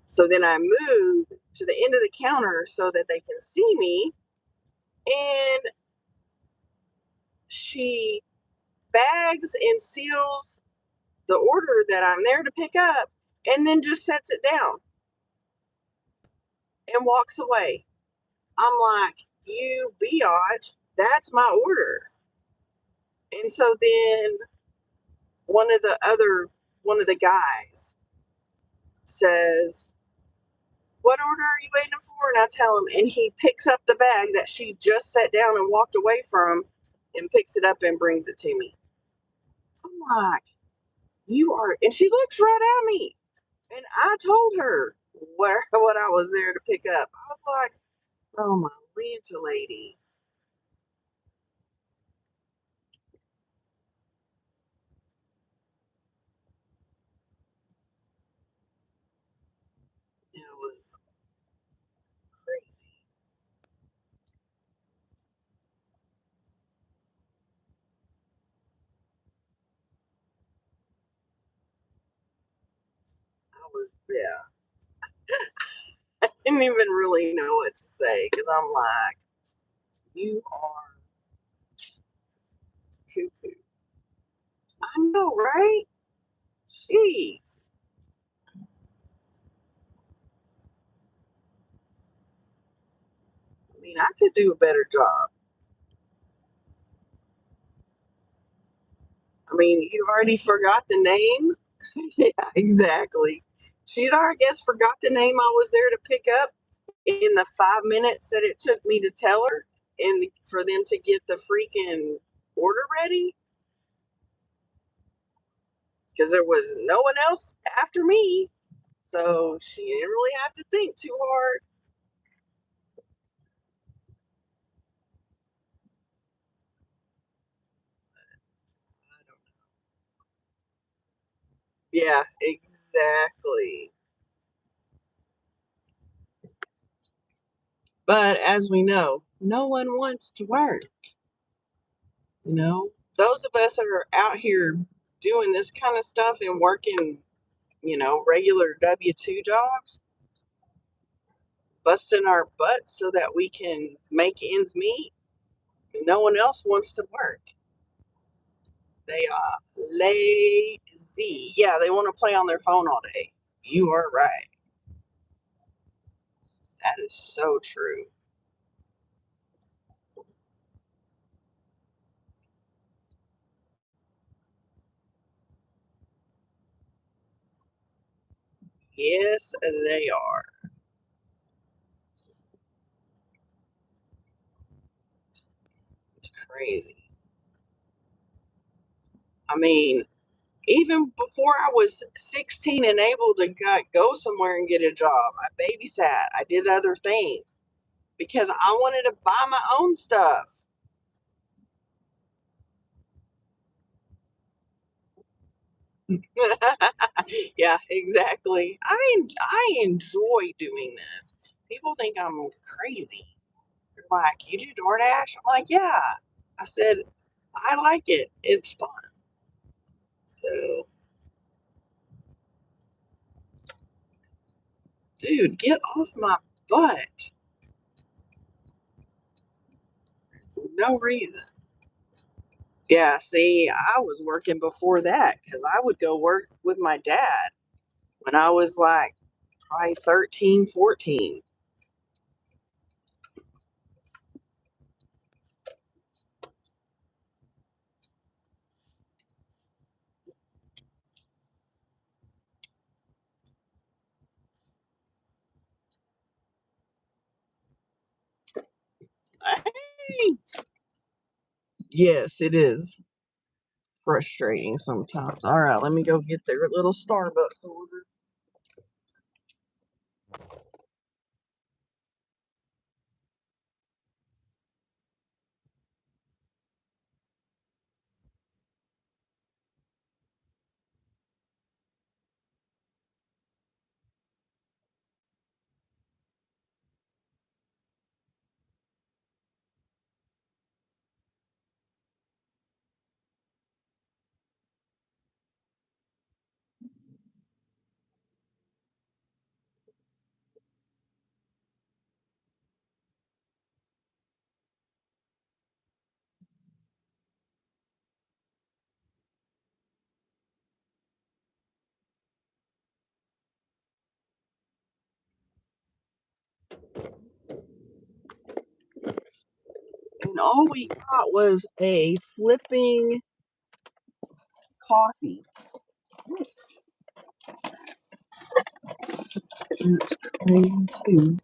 [SPEAKER 1] so then I move to the end of the counter so that they can see me. And she bags and seals the order that I'm there to pick up and then just sets it down and walks away. I'm like, "You biatch, that's my order." And so then one of the other one of the guys says, "What order are you waiting for?" And I tell him, and he picks up the bag that she just sat down and walked away from and picks it up and brings it to me. I'm like, "You are," and she looks right at me. And I told her what I was there to pick up. I was like, "Oh my Lanta lady." It was crazy. I was, yeah. I didn't even really know what to say because I'm like, "You are cuckoo." I know, right? Jeez. I mean, I could do a better job. I mean, you already forgot the name? Yeah, exactly. She'd I guess forgot the name I was there to pick up in the 5 minutes that it took me to tell her and for them to get the freaking order ready because there was no one else after me. So she didn't really have to think too hard. I don't know. Yeah, exactly. But as we know, no one wants to work. You know, those of us that are out here doing this kind of stuff and working, regular W-2 jobs, busting our butts so that we can make ends meet, no one else wants to work. They are lazy. Yeah, they want to play on their phone all day. You are right. That is so true. Yes, they are. It's crazy. I mean, even before I was 16 and able to go somewhere and get a job, I babysat, I did other things because I wanted to buy my own stuff. Yeah, exactly. I enjoy doing this. People think I'm crazy. like, "You do DoorDash?" I'm like, "Yeah." I said, "I like it. It's fun." So, dude, get off my butt. There's no reason. Yeah, see, I was working before that because I would go work with my dad when I was like probably 13, 14. Hey. Yes, it is frustrating sometimes. All right, let me go get their little Starbucks order. And all we got was a flipping coffee. It's crazy too.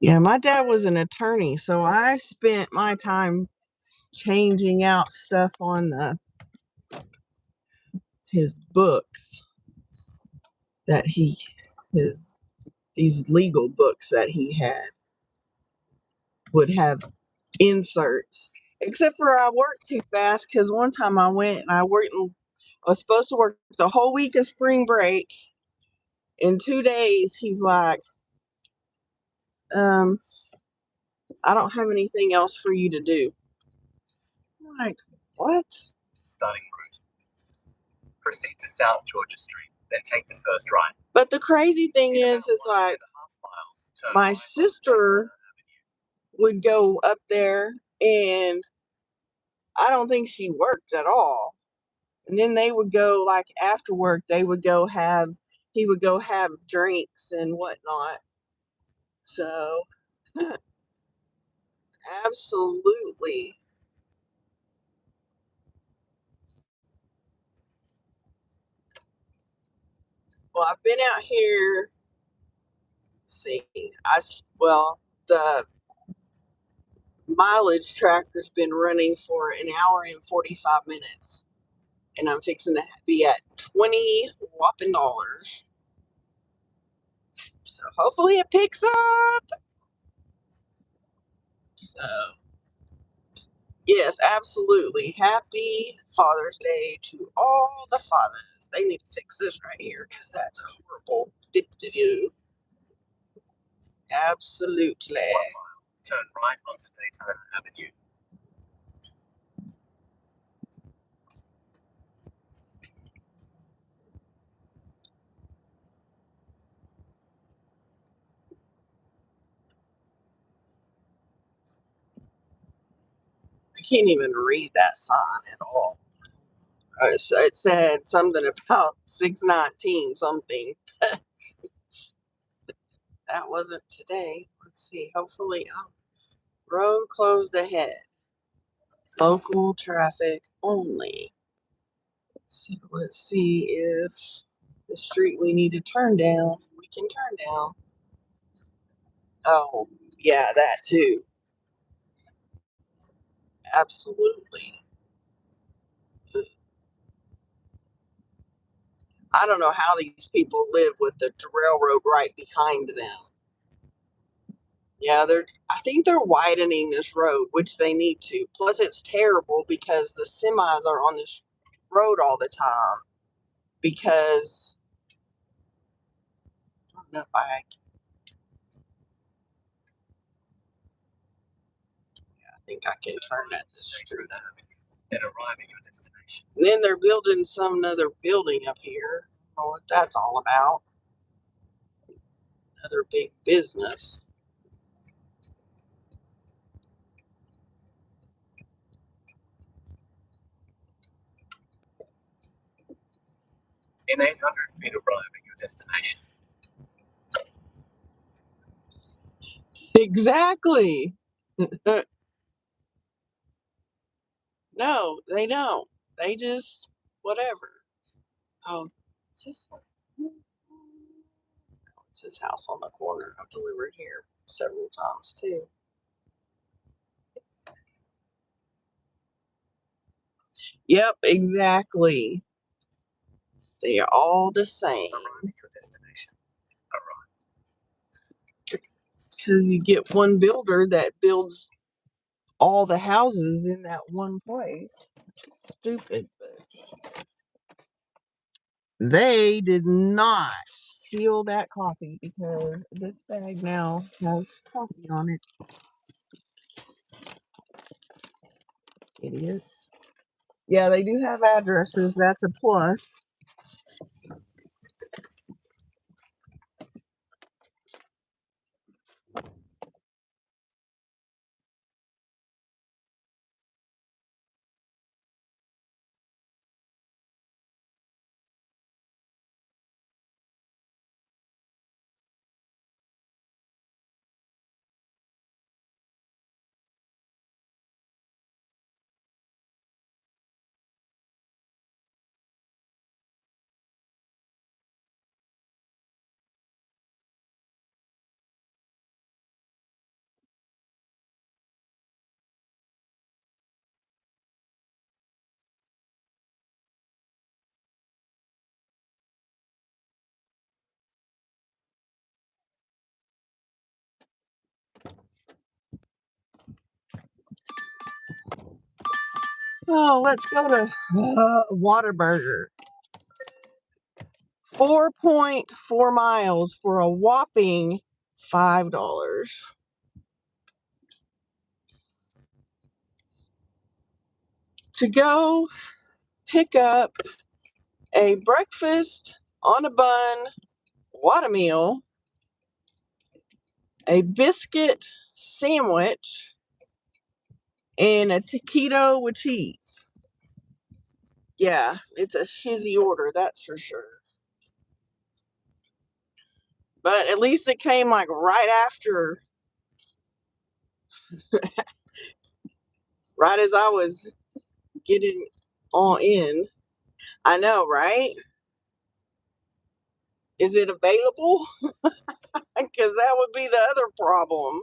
[SPEAKER 1] Yeah, my dad was an attorney, so I spent my time changing out stuff on his books that his these legal books that he had would have inserts. Except for I worked too fast because one time I went and I was supposed to work the whole week of spring break. In 2 days, he's like, I don't have anything else for you to do. I'm like, what?
[SPEAKER 3] Starting route. Proceed to South Georgia Street, then take the first right.
[SPEAKER 1] But the crazy thing is like,
[SPEAKER 3] 1.5 miles, turn
[SPEAKER 1] my
[SPEAKER 3] right onto
[SPEAKER 1] sister
[SPEAKER 3] Daytona Avenue.
[SPEAKER 1] would go up there and I don't think she worked at all. And then they would go like after work, he would go have drinks and whatnot. So absolutely. Well, I've been out here. See, the mileage tracker's been running for an hour and 45 minutes, and I'm fixing to be at 20 whopping dollars. So hopefully it picks up. So yes, absolutely. Happy Father's Day to all the fathers. They need to fix this right here because that's a horrible dip to do. Absolutely.
[SPEAKER 3] 1 mile, turn right onto Daytona Avenue.
[SPEAKER 1] I can't even read that sign at all. It said something about 619 something. That wasn't today. Let's see. Hopefully, road closed ahead. Local traffic only. So let's see if the street we need to turn down, we can turn down. Oh, yeah, that too. Absolutely. I don't know how these people live with the railroad right behind them. Yeah, I think they're widening this road, which they need to. Plus, it's terrible because the semis are on this road all the time. Because I don't know if I think I can turn that this street.
[SPEAKER 3] Then arrive at your destination.
[SPEAKER 1] And then they're building some other building up here. I don't know what that's all about. Another big business.
[SPEAKER 3] In 800 feet, arrive at your destination.
[SPEAKER 1] Exactly. No, they don't. They just whatever. Oh, it's this one. It's his house on the corner. I've delivered here several times too. Yep, exactly. They are all the same.
[SPEAKER 3] Arrive at your destination. Arrive.
[SPEAKER 1] Because you get one builder that builds all the houses in that one place. Stupid. But they did not seal that coffee because this bag now has coffee on it. Idiots. Yeah, they do have addresses. That's a plus. Oh, let's go to Whataburger. 4.4 miles for a whopping $5. To go pick up a breakfast on a bun, Whatameal, a biscuit sandwich, and a taquito with cheese. Yeah, it's a shizzy order, that's for sure. But at least it came like right after, right as I was getting on in. I know, right? Is it available? Because that would be the other problem.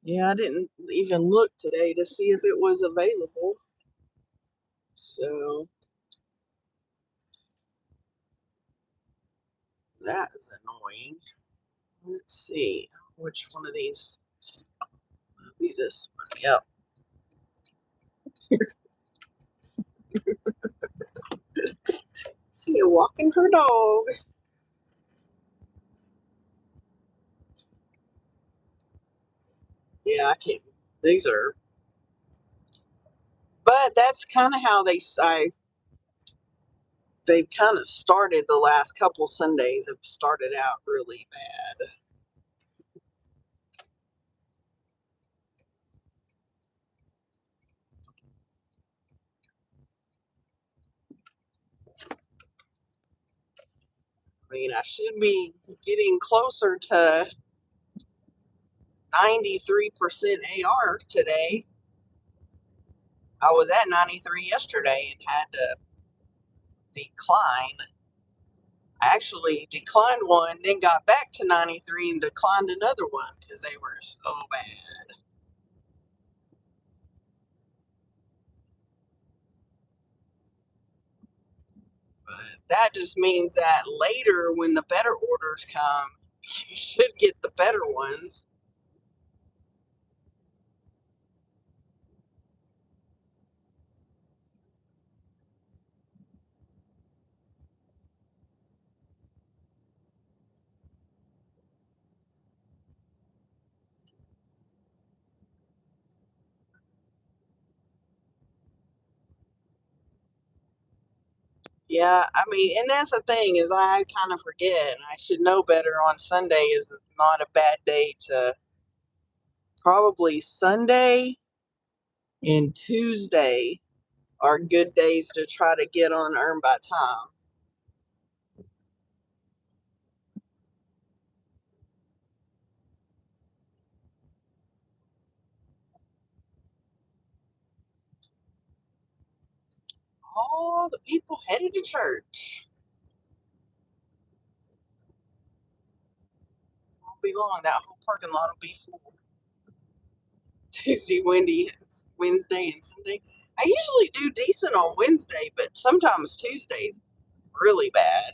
[SPEAKER 1] Yeah, I didn't even look today to see if it was available. So that is annoying. Let's see which one of these will be this one. Yep. See her walking her dog. Yeah, I can't. These are, but that's kind of how they've kind of started the last couple Sundays have started out really bad. I mean, I should be getting closer to 93% AR today. I was at 93 yesterday and had to decline. I actually declined one, then got back to 93 and declined another one because they were so bad. that just means that later, when the better orders come, you should get the better ones. Yeah, I mean, and that's the thing is I kind of forget, and I should know better. On Sunday is not a bad day to probably Sunday and Tuesday are good days to try to get on Earn by Time. All the people headed to church. Won't be long. That whole parking lot will be full. Tuesday, Wednesday, and Sunday. I usually do decent on Wednesday, but sometimes Tuesday's really bad.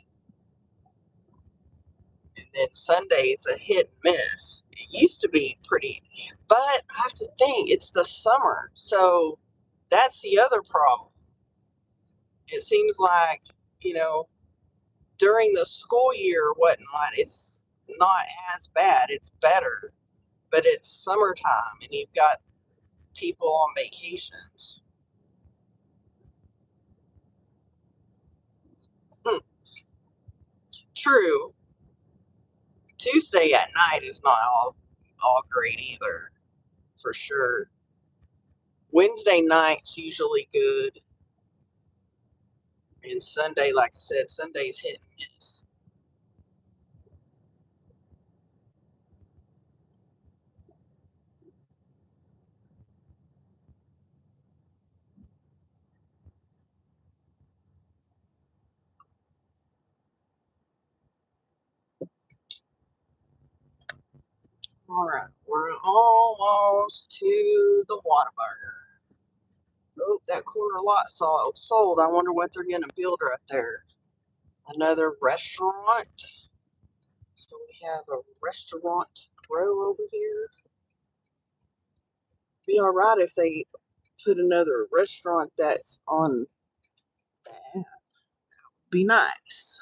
[SPEAKER 1] And then Sunday's a hit and miss. It used to be pretty, but I have to think it's the summer, so that's the other problem. It seems like, you know, during the school year or whatnot, it's not as bad. It's better, but it's summertime and you've got people on vacations. Hmm, true. Tuesday at night is not all great either, for sure. Wednesday night's usually good, and Sunday, like I said, Sunday's hit and miss. All right, we're almost to the Whataburger. Oh, that corner lot sold. I wonder what they're gonna build right there. Another restaurant. So we have a restaurant row over here. Be all right if they put another restaurant that's on that. Be nice.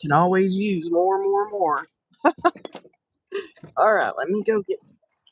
[SPEAKER 1] Can always use more, more, more. All right, let me go get this.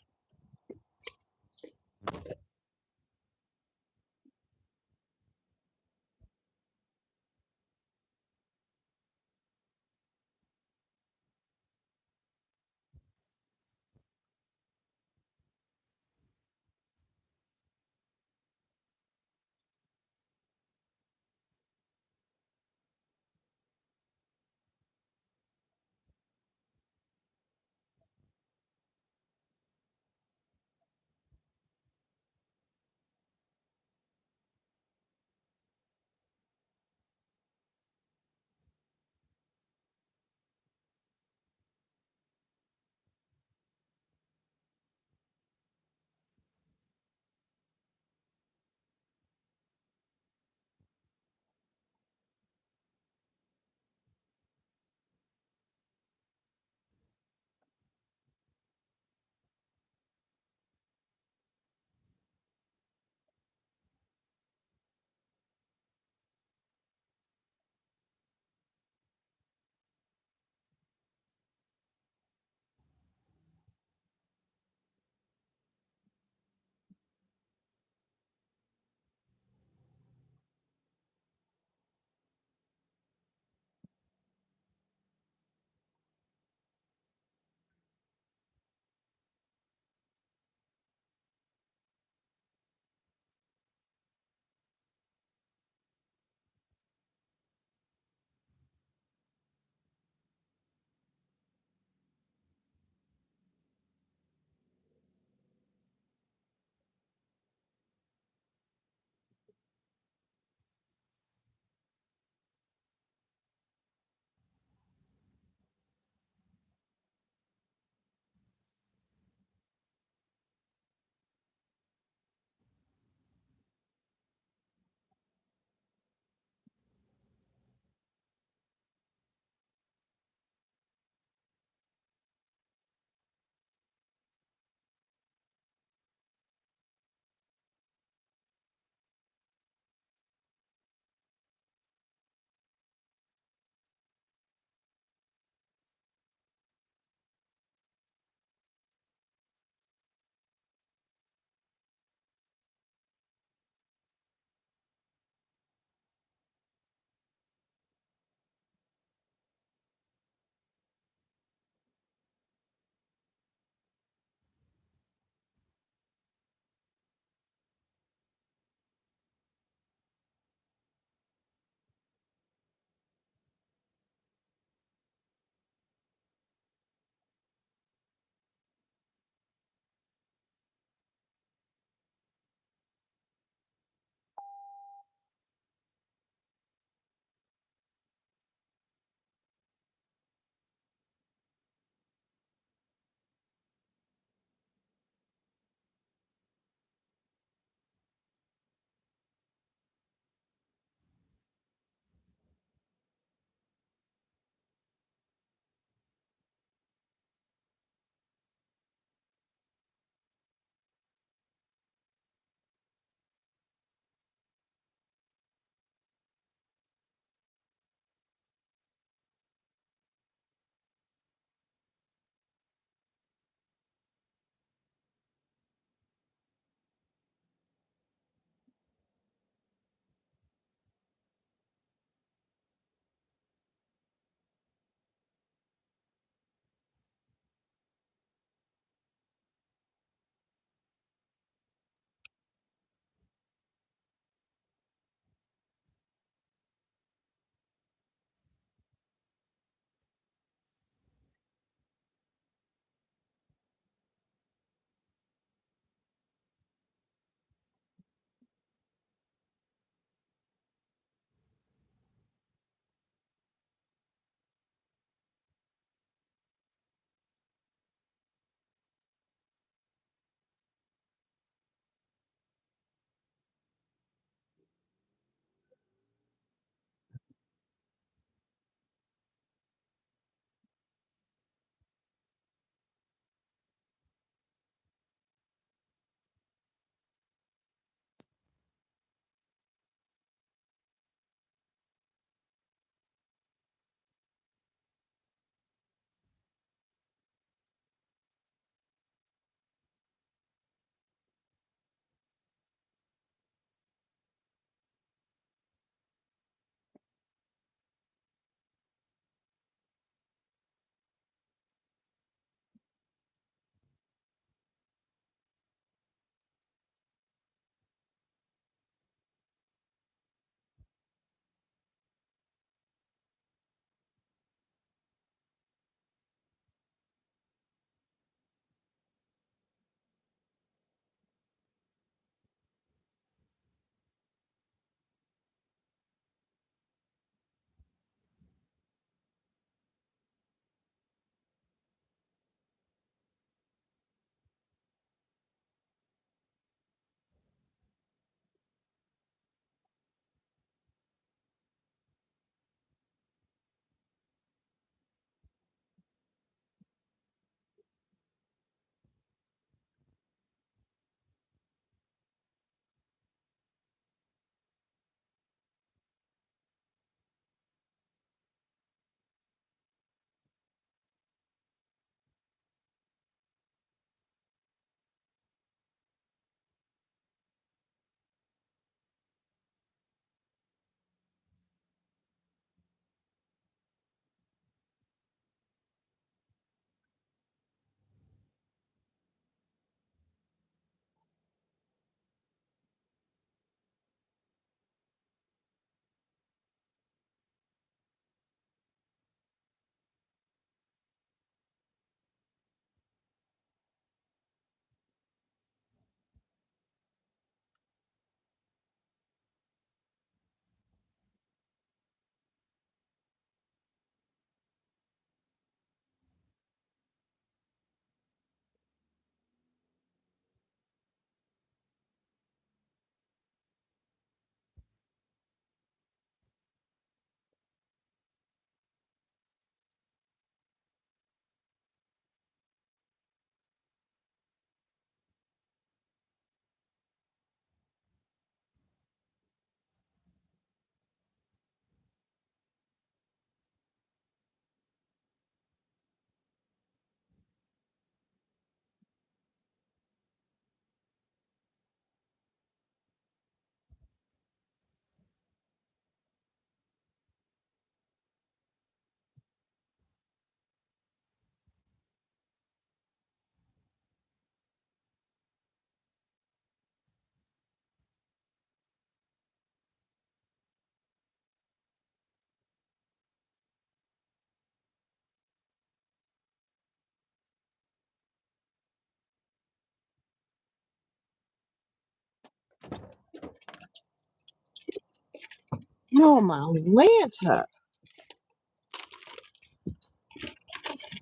[SPEAKER 1] Oh, my Lanta.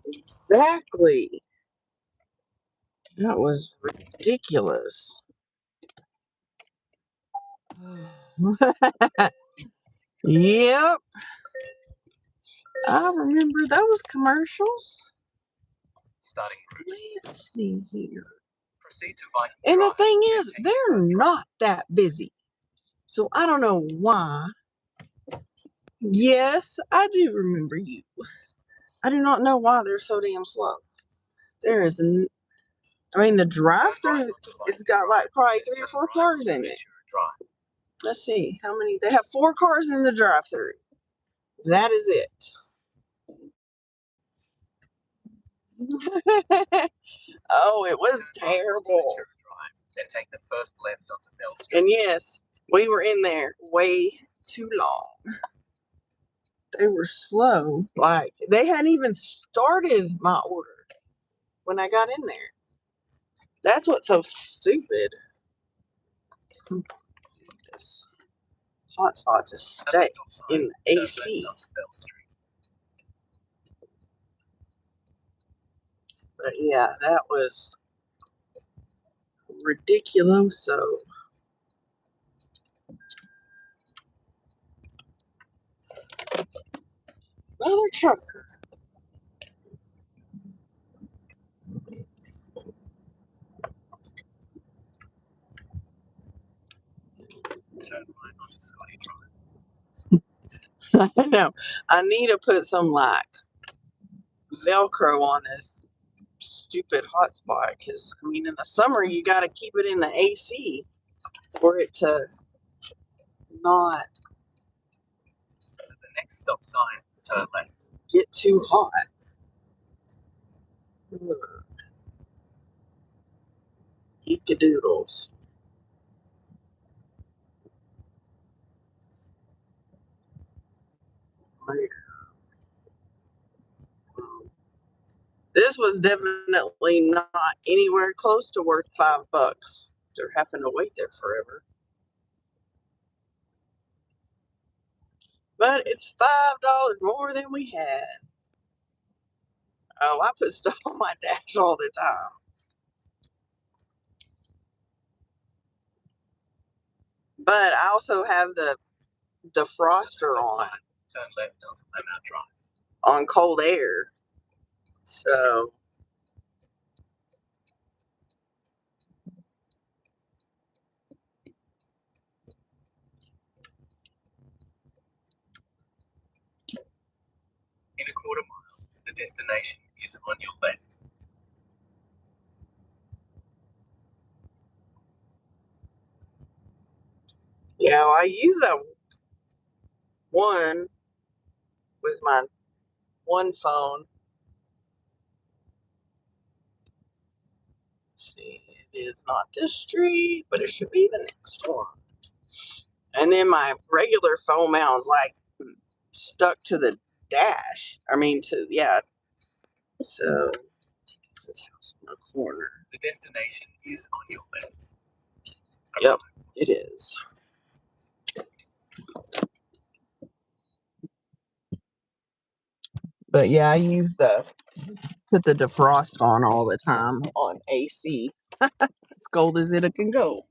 [SPEAKER 1] Exactly. That was ridiculous. Yep. I remember those commercials.
[SPEAKER 3] Starting route.
[SPEAKER 1] Let's see here.
[SPEAKER 3] Proceed to Viking
[SPEAKER 1] And the
[SPEAKER 3] Drive,
[SPEAKER 1] thing
[SPEAKER 3] then
[SPEAKER 1] is,
[SPEAKER 3] take the
[SPEAKER 1] they're
[SPEAKER 3] first right.
[SPEAKER 1] not that busy. So I don't know why. Yes, I do remember you. I do not know why they're so damn slow. There is, I mean, the drive-through, it's got like probably 3 or 4 cars in it. Let's see, how many? They have 4 cars in the drive-through. That is it. Oh, it was terrible.
[SPEAKER 3] Then take the first left onto Bell Street.
[SPEAKER 1] And yes, we were in there way too long. They were slow. Like, they hadn't even started my order when I got in there. That's what's so stupid. This hotspot to stay in the AC. But yeah, that was ridiculous. So another trucker.
[SPEAKER 3] Turn right onto Scotty Drive.
[SPEAKER 1] I know. I need to put some like Velcro on this stupid hotspot because I mean in the summer you got to keep it in the AC for it to not
[SPEAKER 3] At the next stop sign, turn left.
[SPEAKER 1] get too hot. Eekadoodles. This was definitely not anywhere close to worth $5. They're having to wait there forever. But it's $5 more than we had. Oh, I put stuff on my dash all the time. But I also have the defroster on.
[SPEAKER 3] Turn left onto Lemont Drive.
[SPEAKER 1] On cold air. So
[SPEAKER 3] In a quarter mile, the destination is on your left.
[SPEAKER 1] yeah, well, I use that one with my one phone. Let's see, it is not this street, but it should be the next one. And then my regular phone mount's like stuck to the dash. I mean, so this house on the corner.
[SPEAKER 3] The destination is on your left.
[SPEAKER 1] Yep, it is. But yeah, I use put the defrost on all the time on AC. As cold as it can go.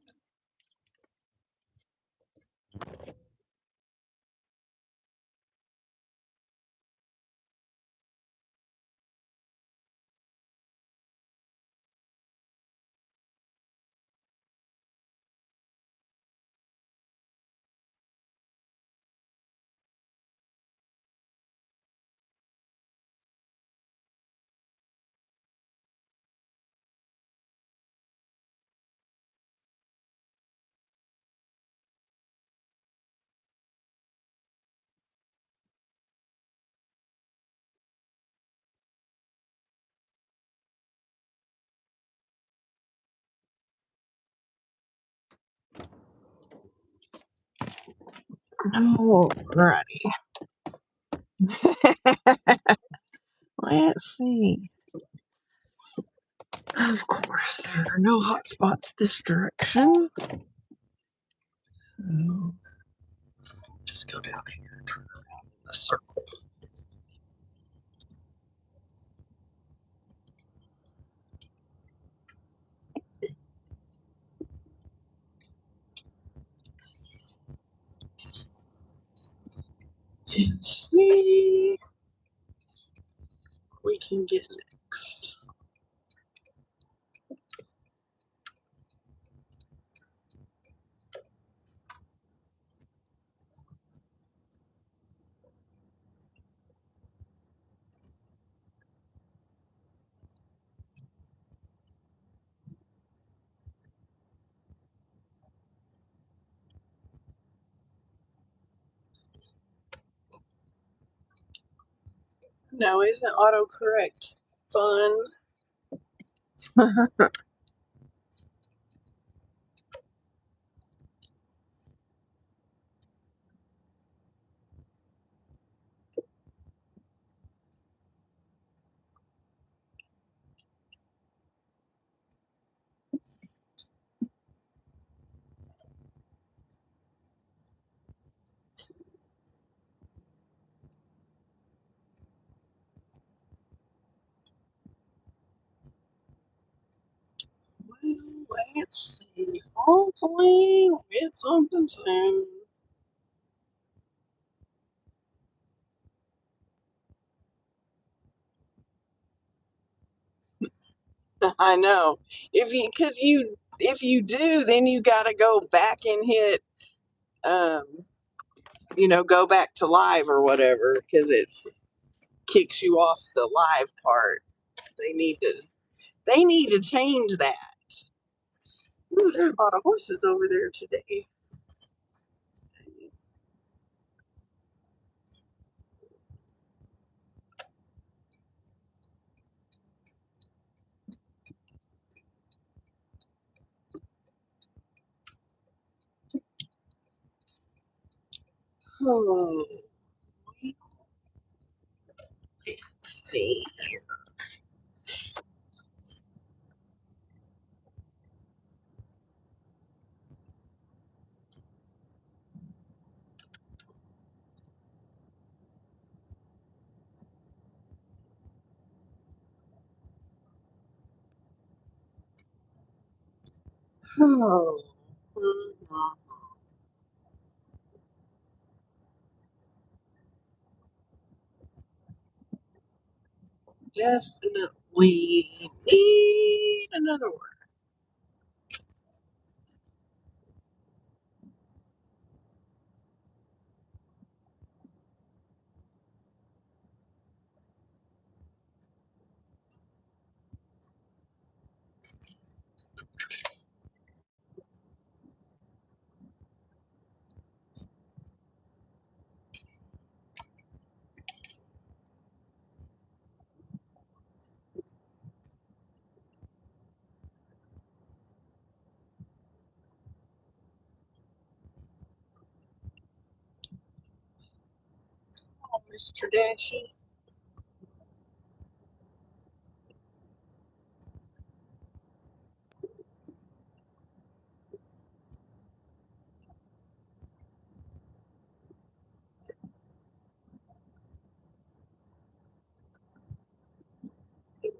[SPEAKER 1] Alrighty. Let's see. Of course, there are no hot spots this direction. So, just just go down here and turn around in the circle. See what we can get next. No, isn't autocorrect fun? Well, let's see. Hopefully we'll get something soon. I know. If you do, then you got to go back and hit, go back to live or whatever, because it kicks you off the live part. They need to change that. Ooh, there's a lot of horses over there today. Oh, let's see here. Oh, mhm. Definitely need another one. Oh, Mr. Dashy.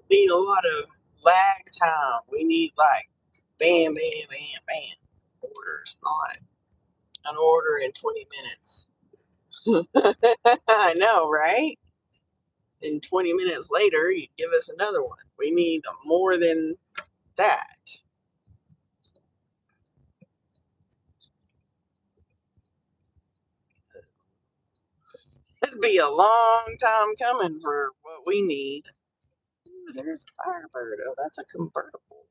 [SPEAKER 1] Need a lot of lag time. We need like bam, bam, bam, bam orders, not an order in 20 minutes. I know, right? And 20 minutes later, you give us another one. We need more than that. It'd be a long time coming for what we need. Ooh, there's a Firebird. Oh, that's a convertible.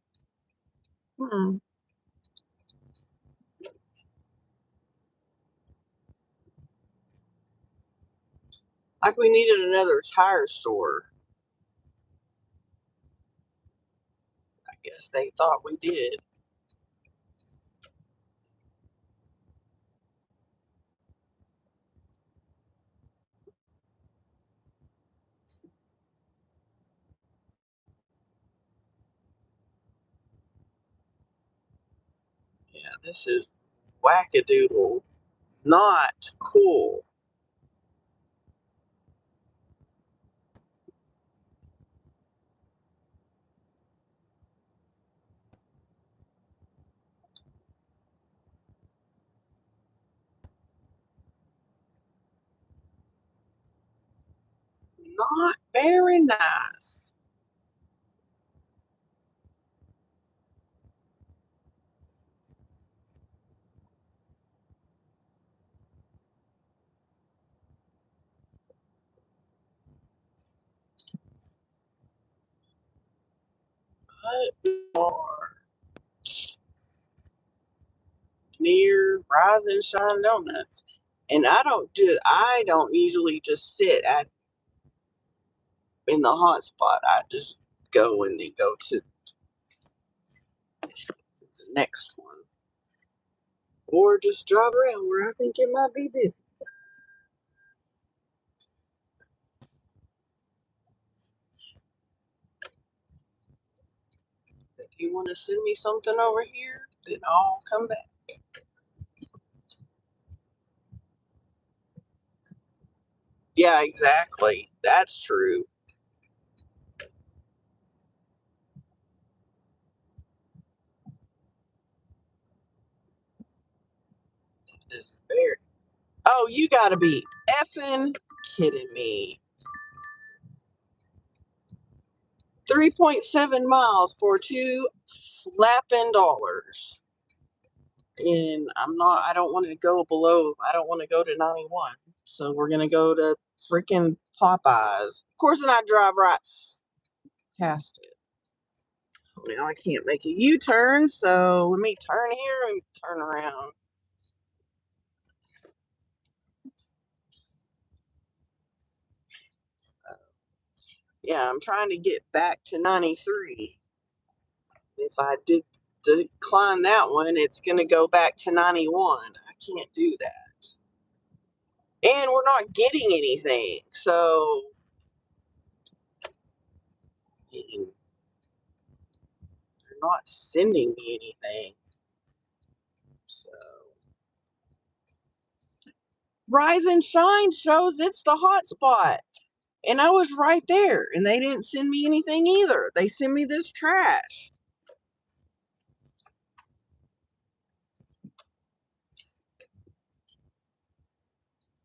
[SPEAKER 1] Hmm. Like we needed another tire store. I guess they thought we did. Yeah, this is wackadoodle. not cool. Not very nice. But are near Rise and Shine Donuts. And I don't usually just sit in the hot spot. I just go and then go to the next one. Or just drive around where I think it might be busy. If you want to send me something over here, then I'll come back. Yeah, exactly. That's true. It's very. Oh, you gotta be effing kidding me. 3.7 miles for $2 flapping dollars. And I don't want to go below, I don't want to go to 91. So we're going to go to freaking Popeyes. Of course, and I drive right past it. Now I can't make a U-turn, so let me turn here and turn around. Yeah, I'm trying to get back to 93. If I did decline that one, it's going to go back to 91. I can't do that. And we're not getting anything, so they're not sending me anything. So Rise and Shine shows it's the hot spot. And I was right there, and they didn't send me anything either. They sent me this trash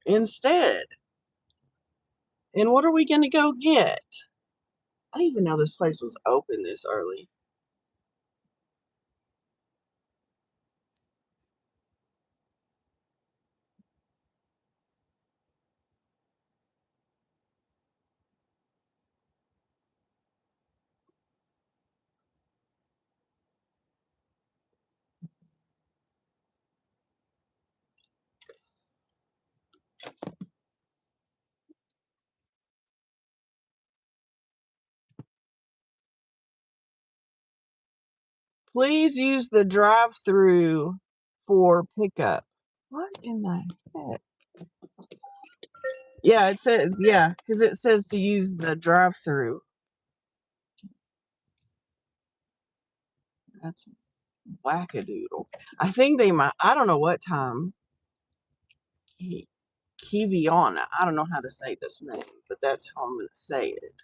[SPEAKER 1] instead. And what are we going to go get? I didn't even know this place was open this early. Please use the drive-through for pickup. What in the heck? Yeah, it says, yeah, because it says to use the drive-through. That's wackadoodle. I think they might, I don't know what time. Kiviana. I don't know how to say this name, but that's how I'm going to say it.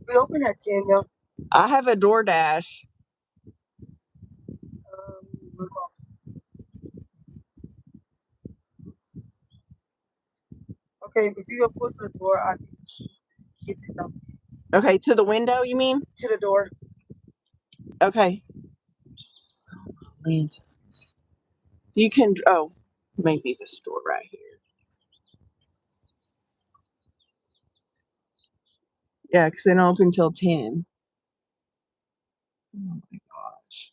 [SPEAKER 4] We open at 10, yo.
[SPEAKER 1] I have a DoorDash.
[SPEAKER 4] We're going. Okay, if you go close to the door, I can keep it down.
[SPEAKER 1] Okay, to the window, you mean?
[SPEAKER 4] To the door.
[SPEAKER 1] Okay. Lanterns. You can, oh, maybe the store right here. Yeah, because they don't open until 10. Oh my gosh.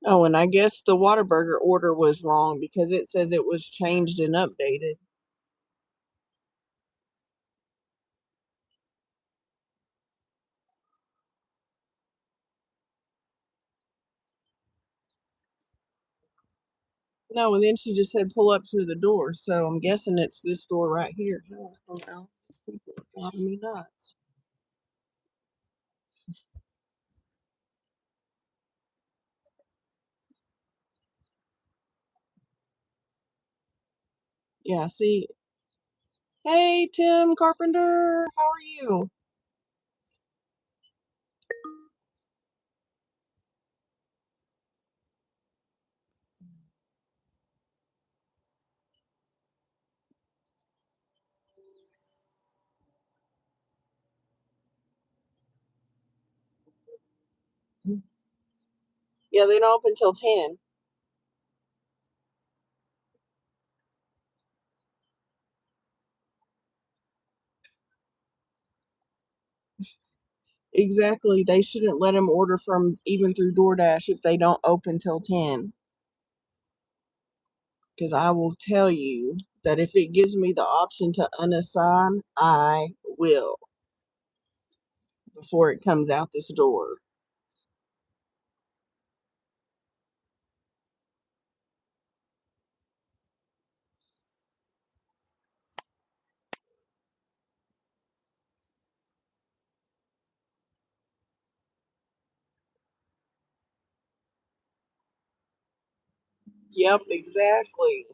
[SPEAKER 1] Oh, and I guess the Whataburger order was wrong because it says it was changed and updated. No, and then she just said pull up to the door, so I'm guessing it's this door right here. I don't know. These people are driving me nuts. Yeah, see. Hey, Tim Carpenter, how are you? Yeah, they don't open till 10. Exactly. They shouldn't let them order from even through DoorDash if they don't open till 10. Because I will tell you that if it gives me the option to unassign, I will before it comes out this door. Yep, exactly.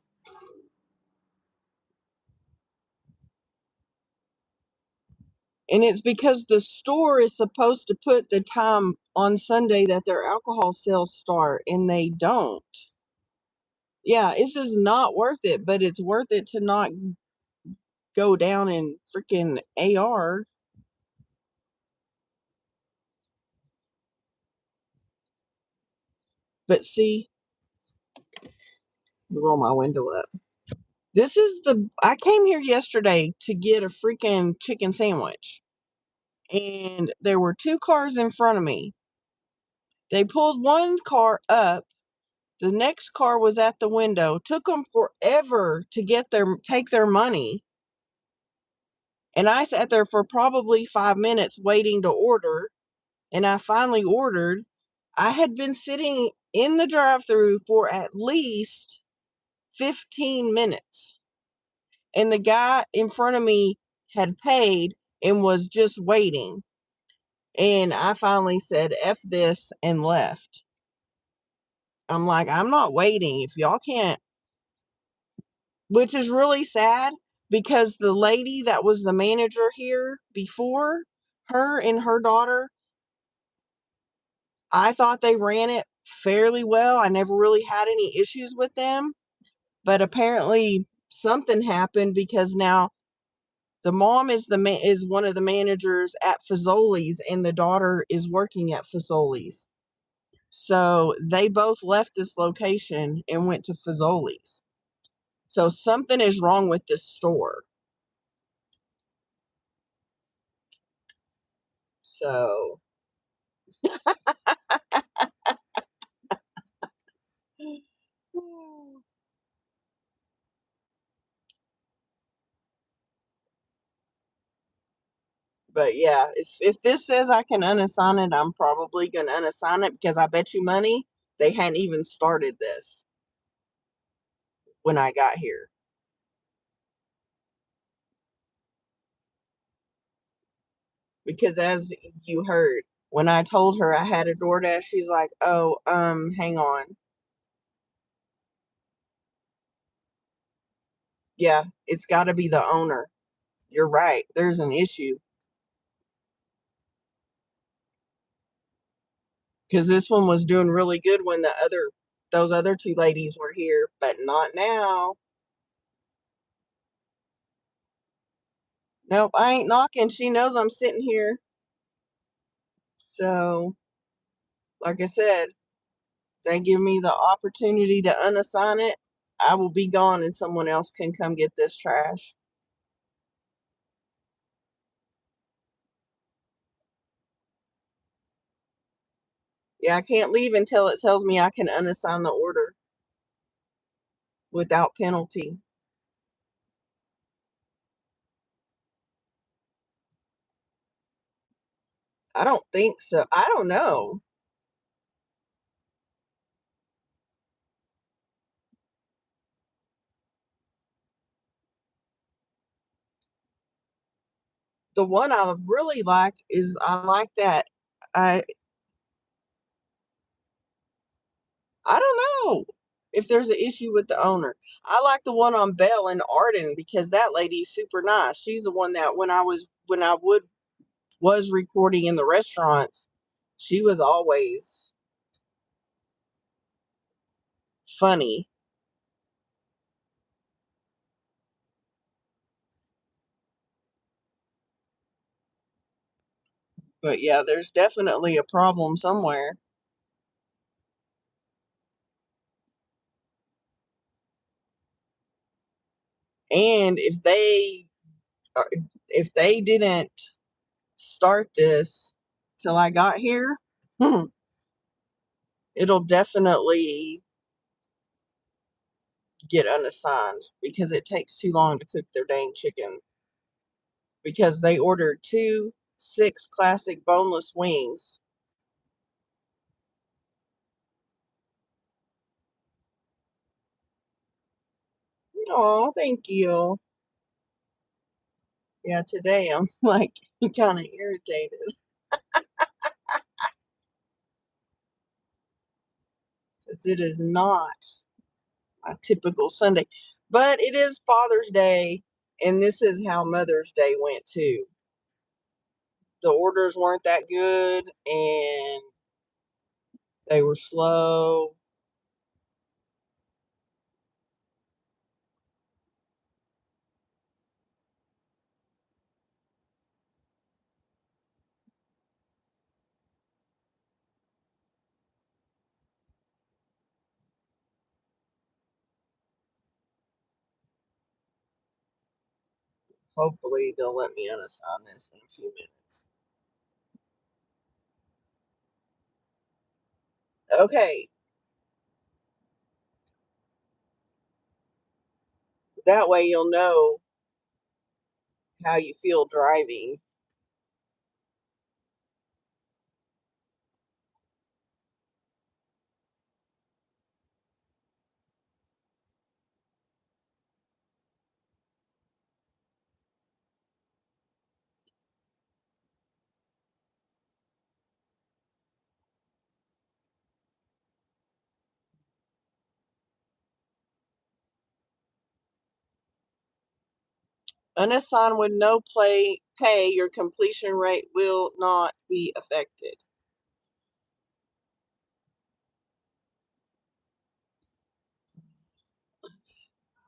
[SPEAKER 1] And it's because the store is supposed to put the time on Sunday that their alcohol sales start, and they don't. Yeah, this is not worth it, but it's worth it to not go down in freaking AR. But see, roll my window up. This is I came here yesterday to get a freaking chicken sandwich. And there were two cars in front of me. They pulled one car up. The next car was at the window. Took them forever to take their money. And I sat there for probably 5 minutes waiting to order. And I finally ordered. I had been sitting in the drive-thru for at least 15 minutes. And the guy in front of me had paid and was just waiting. And I finally said, F this, and left. I'm like, I'm not waiting. If y'all can't, which is really sad because the lady that was the manager here before, her and her daughter, I thought they ran it fairly well. I never really had any issues with them. But apparently something happened because now the mom is is one of the managers at Fazoli's and the daughter is working at Fazoli's. So they both left this location and went to Fazoli's. So something is wrong with this store. So but yeah, if this says I can unassign it, I'm probably going to unassign it because I bet you money they hadn't even started this when I got here. Because as you heard, when I told her I had a DoorDash, she's like, "Oh, hang on. Yeah, it's got to be the owner. You're right. There's an issue." Because this one was doing really good when those other two ladies were here, but not now. Nope, I ain't knocking. She knows I'm sitting here. So, like I said, they give me the opportunity to unassign it, I will be gone and someone else can come get this trash. Yeah, I can't leave until it tells me I can unassign the order without penalty. I don't think so. I don't know. The one I really like is I like that. I I don't know if there's an issue with the owner. I like the one on Bell and Arden because that lady's super nice. She's the one that when I was recording in the restaurants, she was always funny. But yeah, there's definitely a problem somewhere. And if they didn't start this till I got here, it'll definitely get unassigned because it takes too long to cook their dang chicken. Because they ordered 2 6 classic boneless wings. Oh, thank you. Yeah, today I'm like kind of irritated because it is not a typical Sunday. But it is Father's Day, and this is how Mother's Day went too. The orders weren't that good, and they were slow. Hopefully, they'll let me unassign this in a few minutes. Okay, that way you'll know how you feel driving. Unassigned with no pay, your completion rate will not be affected.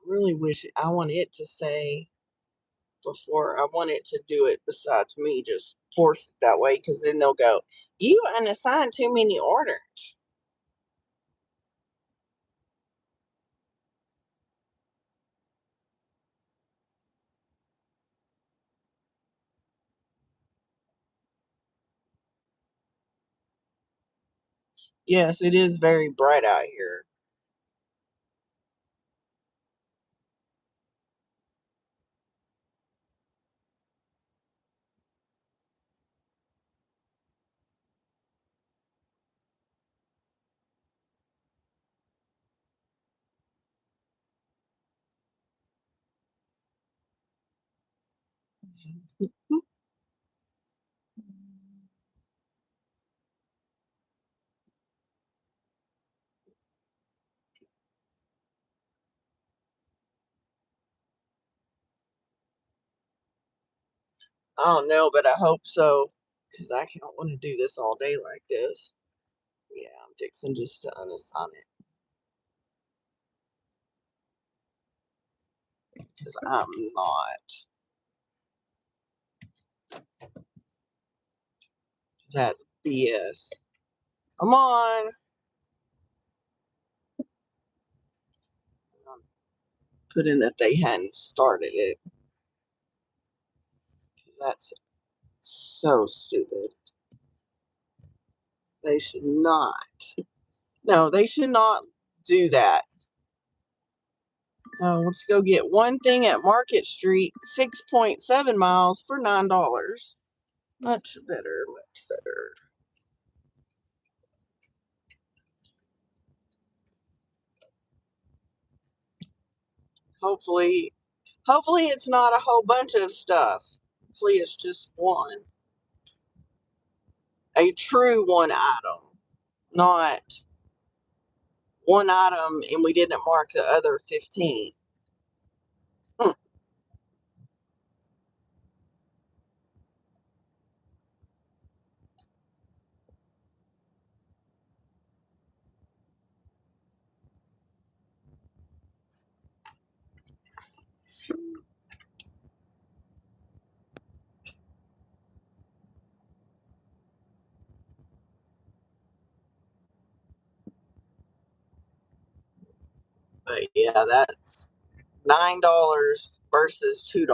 [SPEAKER 1] Really wish I want it to say before I want it to do it besides me just force it that way because then they'll go, you unassigned too many orders. Yes, it is very bright out here. I don't know, but I hope so, because I don't want to do this all day like this. Yeah, I'm fixing just to unissign it. Because I'm not. That's BS. Come on. Put in that they hadn't started it. Because that's so stupid. They should not. No, they should not do that. Let's go get one thing at Market Street, 6.7 miles for $9. Much better, much better. Hopefully it's not a whole bunch of stuff. Hopefully it's just one. A true one item, not one item and we didn't mark the other 15. But yeah, that's $9 versus $2.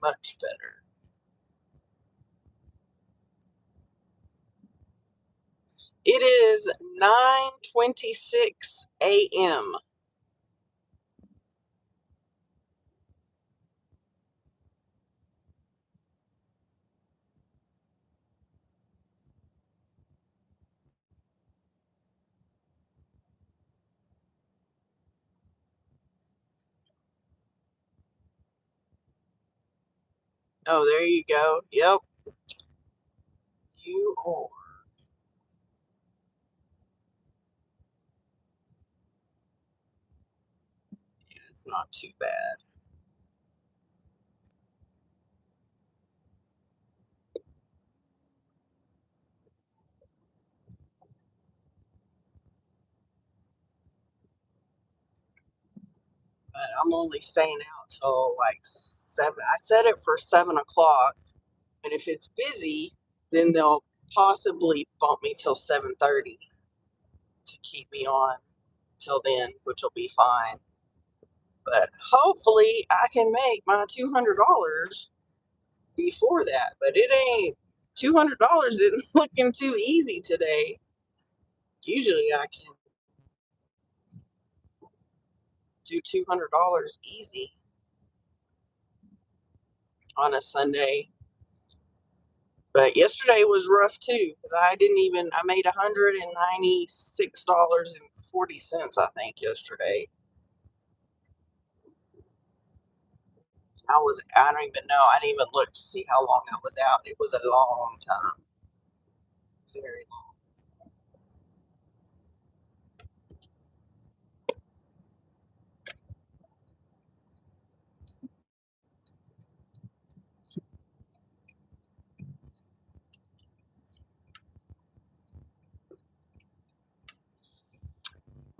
[SPEAKER 1] Much better. It is 9:26 a.m. Oh, there you go. Yep. You are. Yeah, it's not too bad. But I'm only staying out till like 7. I set it for 7 o'clock. And if it's busy, then they'll possibly bump me till 7:30 to keep me on till then, which will be fine. But hopefully I can make my $200 before that. But it ain't $200 isn't looking too easy today. Usually I can do $200 easy on a Sunday. But yesterday was rough too because I made $196.40, I think, yesterday. I don't even know. I didn't even look to see how long I was out. It was a long time. Very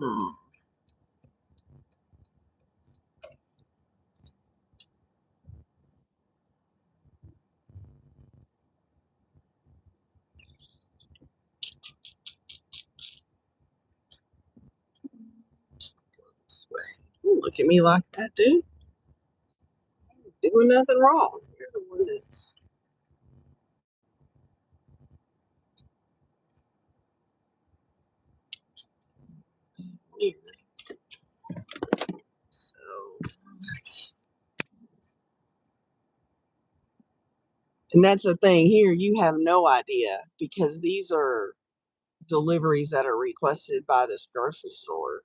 [SPEAKER 1] long. Hmm. This way. Don't look at me like that, dude. Doing nothing wrong. You're the one that's weird. So, and that's the thing here. You have no idea because these are deliveries that are requested by this grocery store.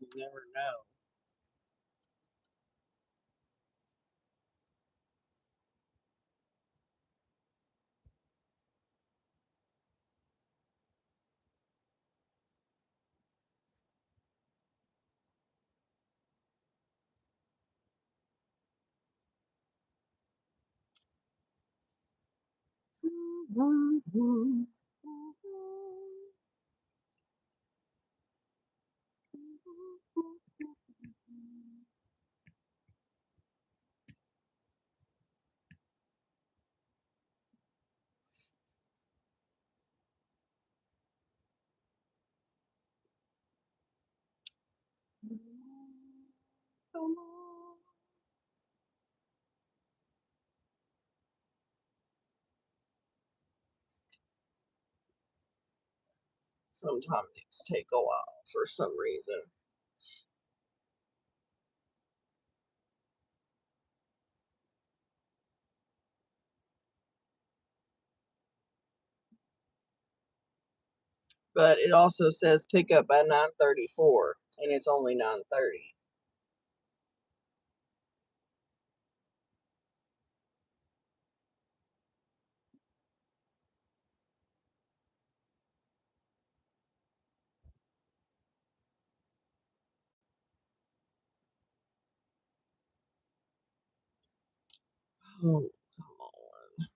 [SPEAKER 1] You never know. Come on. Sometimes these take a while for some reason. But it also says pick up by 9:34, and it's only 9:30. Oh, come on.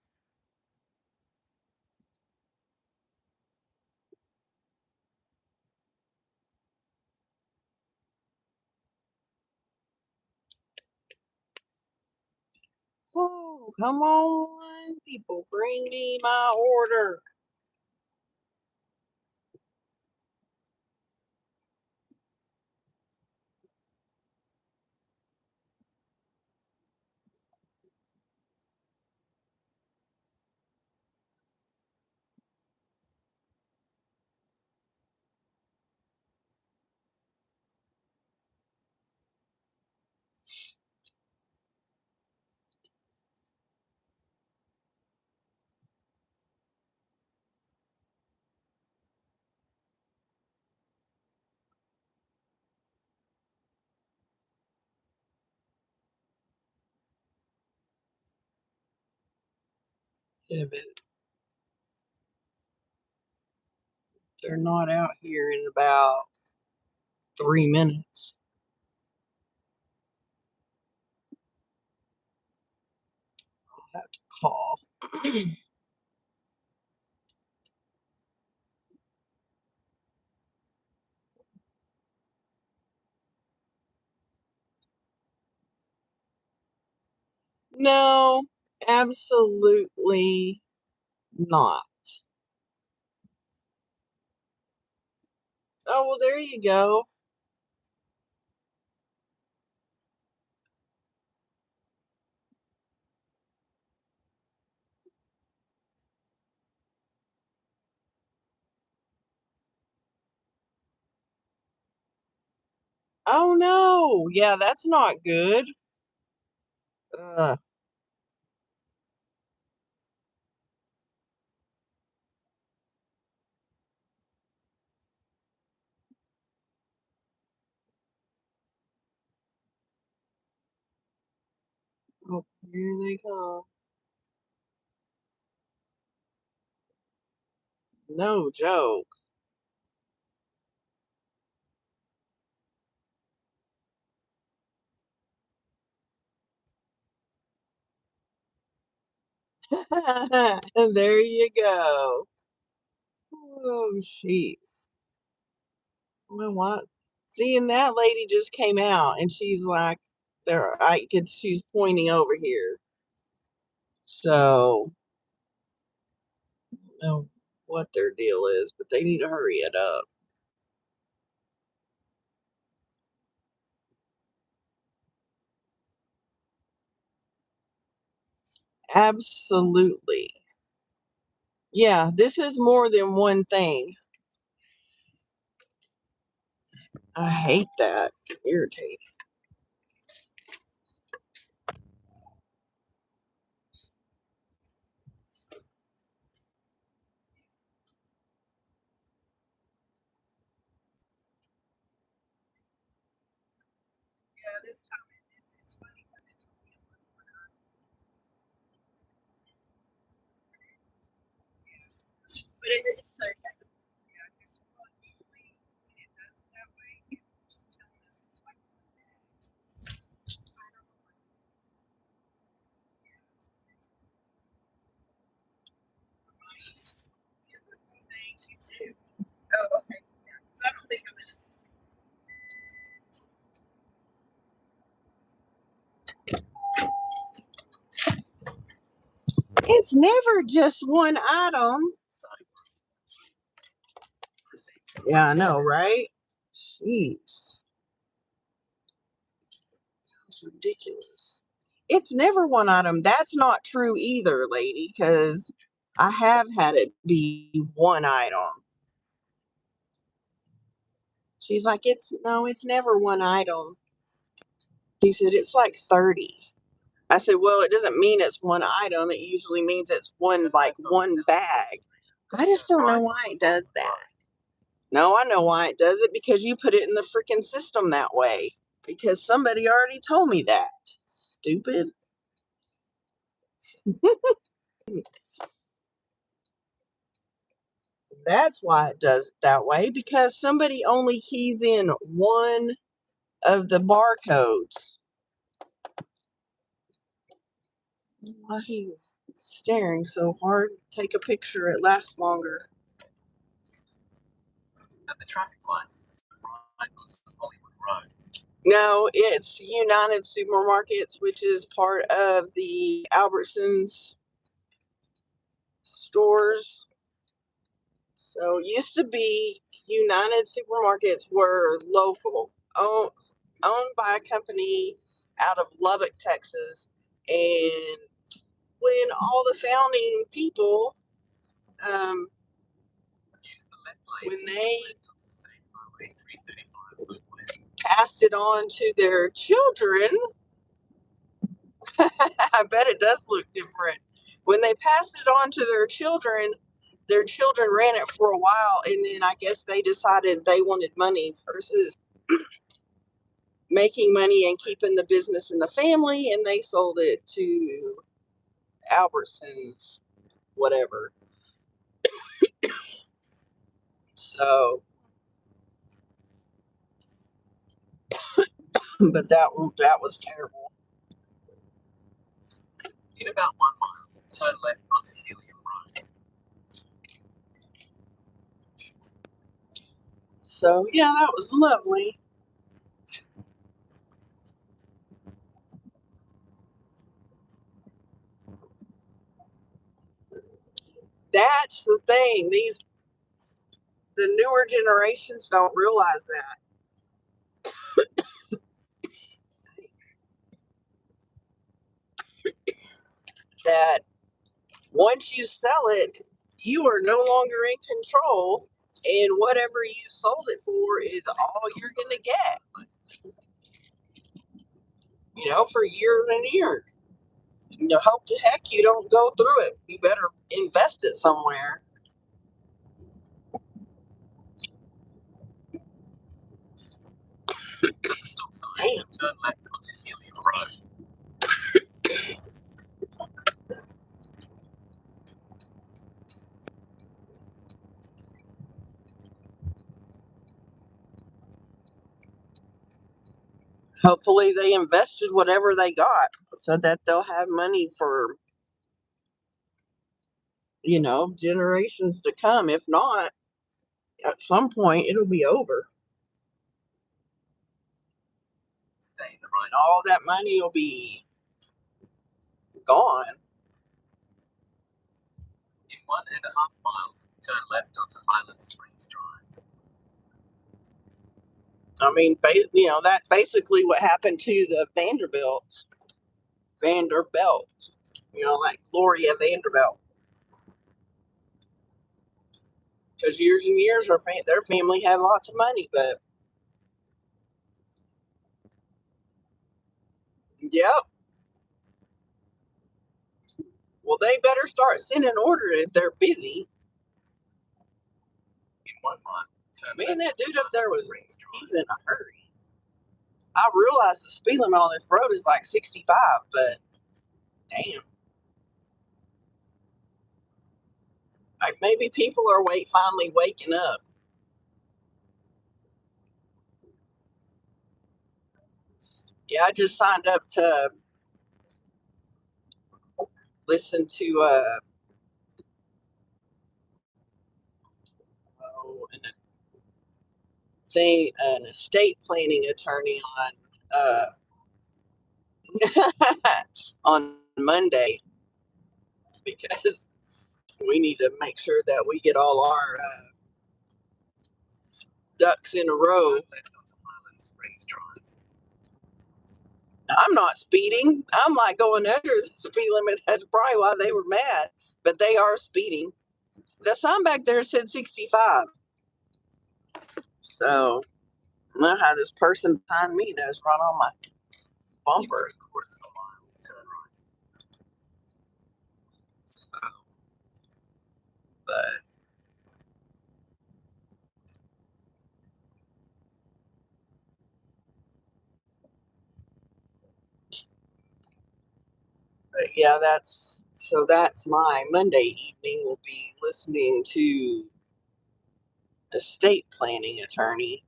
[SPEAKER 1] Oh, come on. People, bring me my order. In a minute. They're not out here in about 3 minutes. I'll have to call. No, absolutely not. Oh, well, there you go. Oh, no. Yeah, that's not good. Ugh. Oh, here they come. No joke. And there you go. Oh, jeez. Well, what? Seeing that lady just came out and she's like, there, she's pointing over here. So, I don't know what their deal is, but they need to hurry it up. Absolutely. Yeah, this is more than one thing. I hate that. Irritating. Yeah, this time it's funny because it's only in one corner.
[SPEAKER 4] But it's 30.
[SPEAKER 1] Yeah, because well, usually when it does it that way, it's telling us it's like one day. I don't know. Thank you too. Oh, okay. Yeah, 'cause I don't think I'm in. It's never just one item. Yeah, I know, right? Jeez. That's ridiculous. It's never one item. That's not true either, lady, because I have had it be one item. She's like, it's never one item. She said, it's like 30. I said, well, it doesn't mean it's one item. It usually means it's one bag. I just don't know why it does that. No, I know why it does it because you put it in the freaking system that way. Because somebody already told me that. Stupid. That's why it does it that way because somebody only keys in one of the barcodes. Why he's staring so hard, take a picture, it lasts longer.
[SPEAKER 3] At the traffic lights, right onto Hollywood Road.
[SPEAKER 1] No, it's United Supermarkets, which is part of the Albertsons stores. So it used to be United Supermarkets were local, owned by a company out of Lubbock, Texas. And when all the founding people,
[SPEAKER 3] Use the left lane
[SPEAKER 1] when
[SPEAKER 3] to
[SPEAKER 1] they
[SPEAKER 3] left onto State Highway 335 Loop West.
[SPEAKER 1] passed it on to their children, I bet it does look different. When they passed it on to their children ran it for a while, and then I guess they decided they wanted money versus making money and keeping the business in the family, and they sold it to Albertsons, whatever. So, but that was terrible.
[SPEAKER 3] In about 1 mile, turn left onto Helium Road.
[SPEAKER 1] So yeah, that was lovely. That's the thing. The newer generations don't realize that once you sell it, you are no longer in control, and whatever you sold it for is all you're going to get. For years and years. You hope to heck you don't go through it. You better invest it somewhere.
[SPEAKER 3] Stop sign.
[SPEAKER 1] Damn.
[SPEAKER 3] Turn left onto Helium Road.
[SPEAKER 1] Hopefully they invested whatever they got so that they'll have money for, generations to come. If not, at some point it'll be over.
[SPEAKER 3] Stay in the right.
[SPEAKER 1] And all that money will be gone.
[SPEAKER 3] In 1.5 miles, turn left onto Highland Springs Drive.
[SPEAKER 1] I mean, that's basically what happened to the Vanderbilt, like Gloria Vanderbilt. Because years and years, their family had lots of money, but yep. Well, they better start sending order if they're busy.
[SPEAKER 3] In 1 mile, turn
[SPEAKER 1] Man,
[SPEAKER 3] left
[SPEAKER 1] that dude up there
[SPEAKER 3] onto Springs Drive.
[SPEAKER 1] he's in a hurry. I realize the speed limit on this road is like 65, but damn. Like maybe people are finally waking up. Yeah, I just signed up to listen to an estate planning attorney on Monday because we need to make sure that we get all our ducks in a row.
[SPEAKER 3] Left onto Highland Springs Drive.
[SPEAKER 1] I'm not speeding. I'm like going under the speed limit. That's probably why they were mad. But they are speeding. The sign back there said 65. So I had this person behind me that was running on my
[SPEAKER 3] In
[SPEAKER 1] bumper.
[SPEAKER 3] 3/4 of a mile, turn right.
[SPEAKER 1] But yeah, that's my Monday evening. Will be listening to estate planning attorney.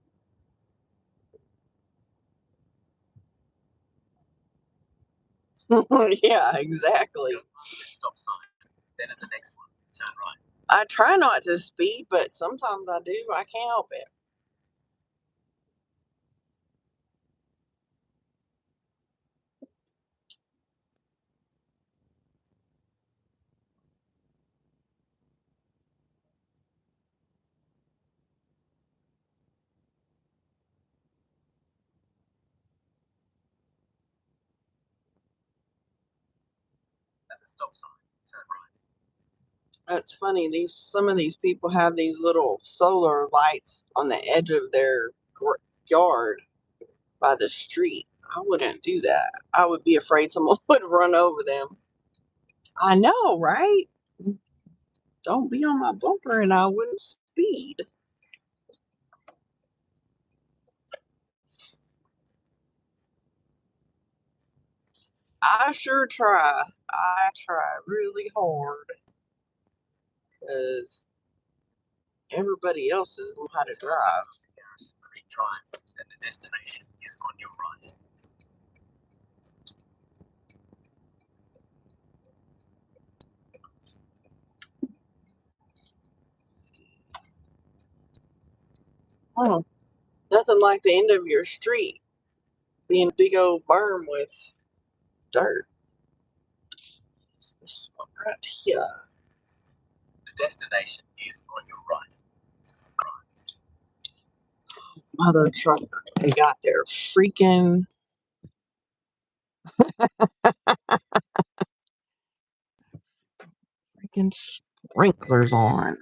[SPEAKER 1] Yeah, exactly.
[SPEAKER 3] Go past the stop sign. Then at the next one, turn right.
[SPEAKER 1] I try not to speed, but sometimes I do. I can't help it.
[SPEAKER 3] At the stop sign, turn right.
[SPEAKER 1] It's funny. Some of these people have these little solar lights on the edge of their yard by the street. I wouldn't do that. I would be afraid someone would run over them. I know, right? Don't be on my bumper, and I wouldn't speed. I sure try. I try really hard because everybody else is know how to
[SPEAKER 3] Turn
[SPEAKER 1] drive.
[SPEAKER 3] left onto Garrison Creek Drive, and the destination is on your right.
[SPEAKER 1] Oh, nothing like the end of your street being a big old berm with dirt. It's this one right here.
[SPEAKER 3] The destination is on your right.
[SPEAKER 1] Mother trucker. They got their freaking sprinklers on.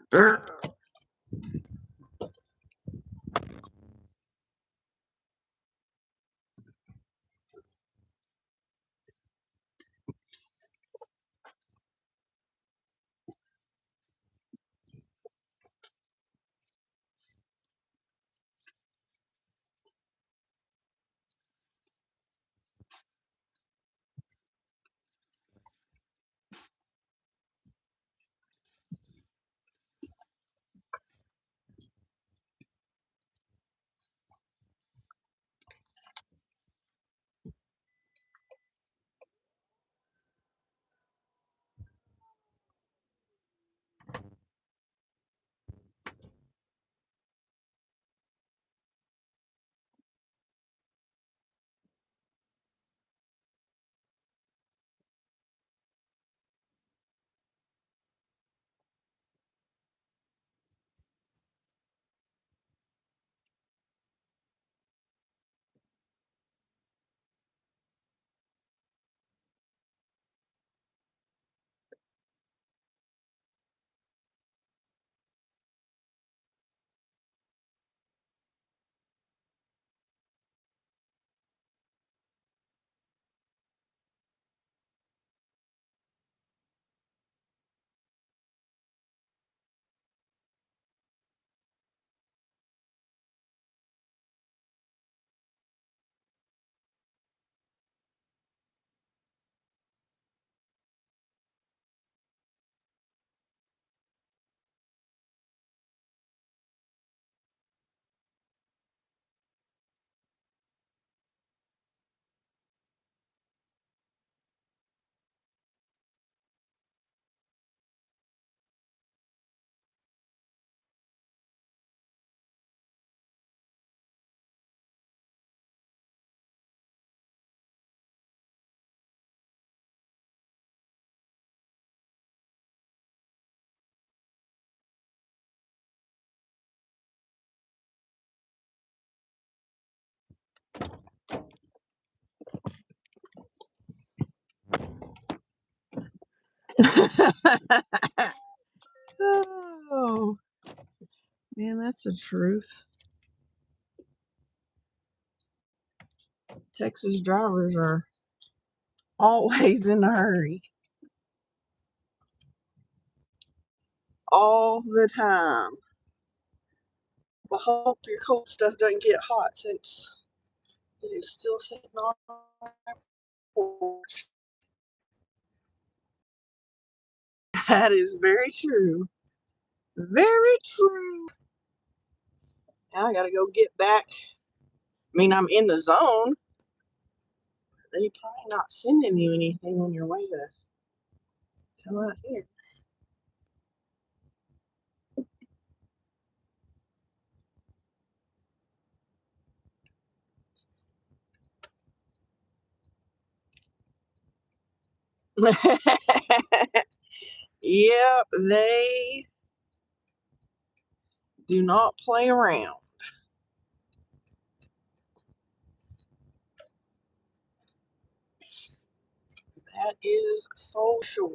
[SPEAKER 1] Oh, man, that's the truth. Texas drivers are always in a hurry. All the time. I hope your cold stuff doesn't get hot since it is still sitting on my porch. That is very true. Very true. Now I gotta go get back. I mean, I'm in the zone. They probably not sending you anything on your way to come out here. Yep, they do not play around. That is for sure.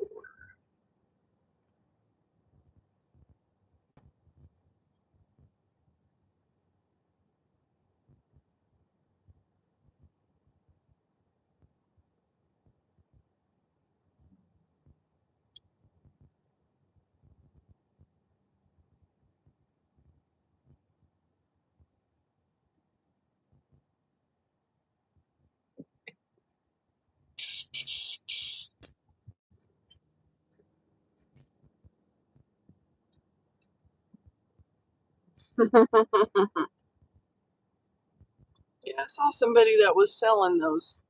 [SPEAKER 1] Yeah, I saw somebody that was selling those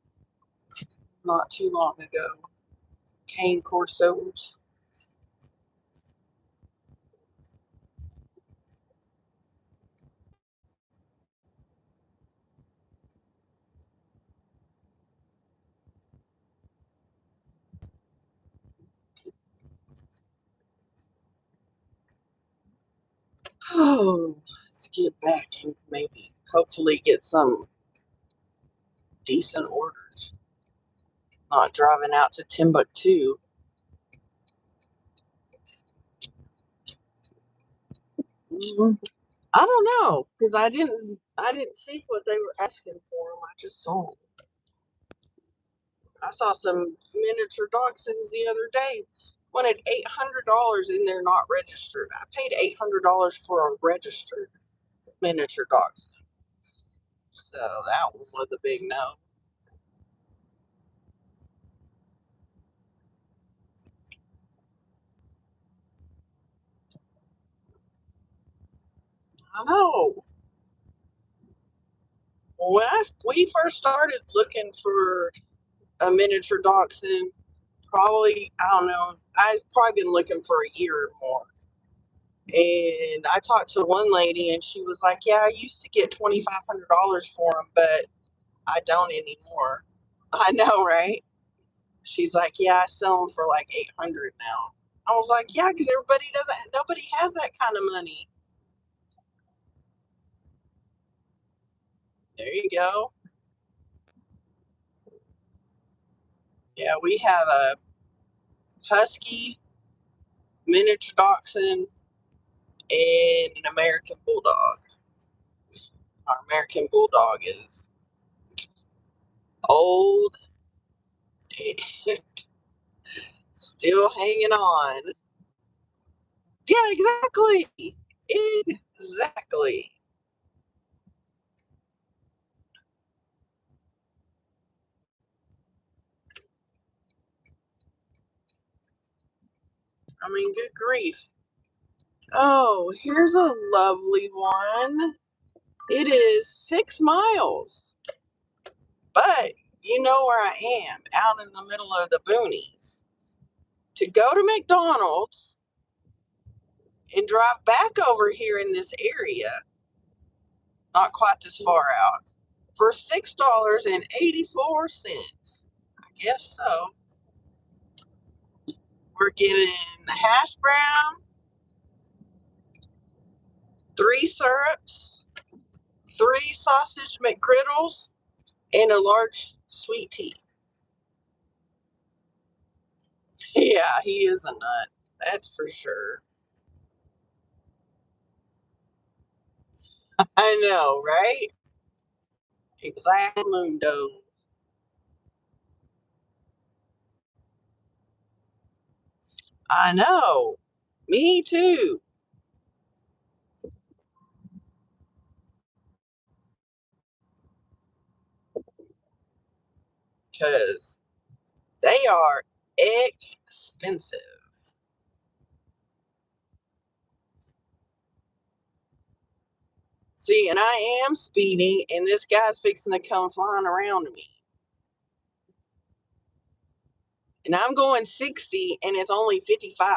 [SPEAKER 1] not too long ago. Cane Corsos. Oh, let's get back and maybe hopefully get some decent orders. Not driving out to Timbuktu. I don't know because I didn't see what they were asking for them. I just saw them. I saw some miniature dachshunds the other day. Wanted $800 and they're not registered. I paid $800 for a registered miniature dachshund. So that one was a big no. I know. When we first started looking for a miniature dachshund, probably, I don't know, I've probably been looking for a year or more. And I talked to one lady and she was like, yeah, I used to get $2,500 for them, but I don't anymore. I know, right? She's like, yeah, I sell them for like 800 now. I was like, yeah, because nobody has that kind of money. There you go. Yeah, we have a husky, miniature dachshund, and an American bulldog. Our American bulldog is old, still hanging on. Yeah, exactly. Exactly. I mean, good grief. Oh, here's a lovely one. It is 6 miles. But you know where I am, out in the middle of the boonies. To go to McDonald's and drive back over here in this area, not quite this far out, for $6.84. I guess so. We're getting hash brown, 3 syrups, 3 sausage McGriddles, and a large sweet tea. Yeah, he is a nut. That's for sure. I know, right? Exactly, Mundo. I know. Me too. Because they are expensive. See, and I am speeding, and this guy's fixing to come flying around me. And I'm going 60, and it's only 55.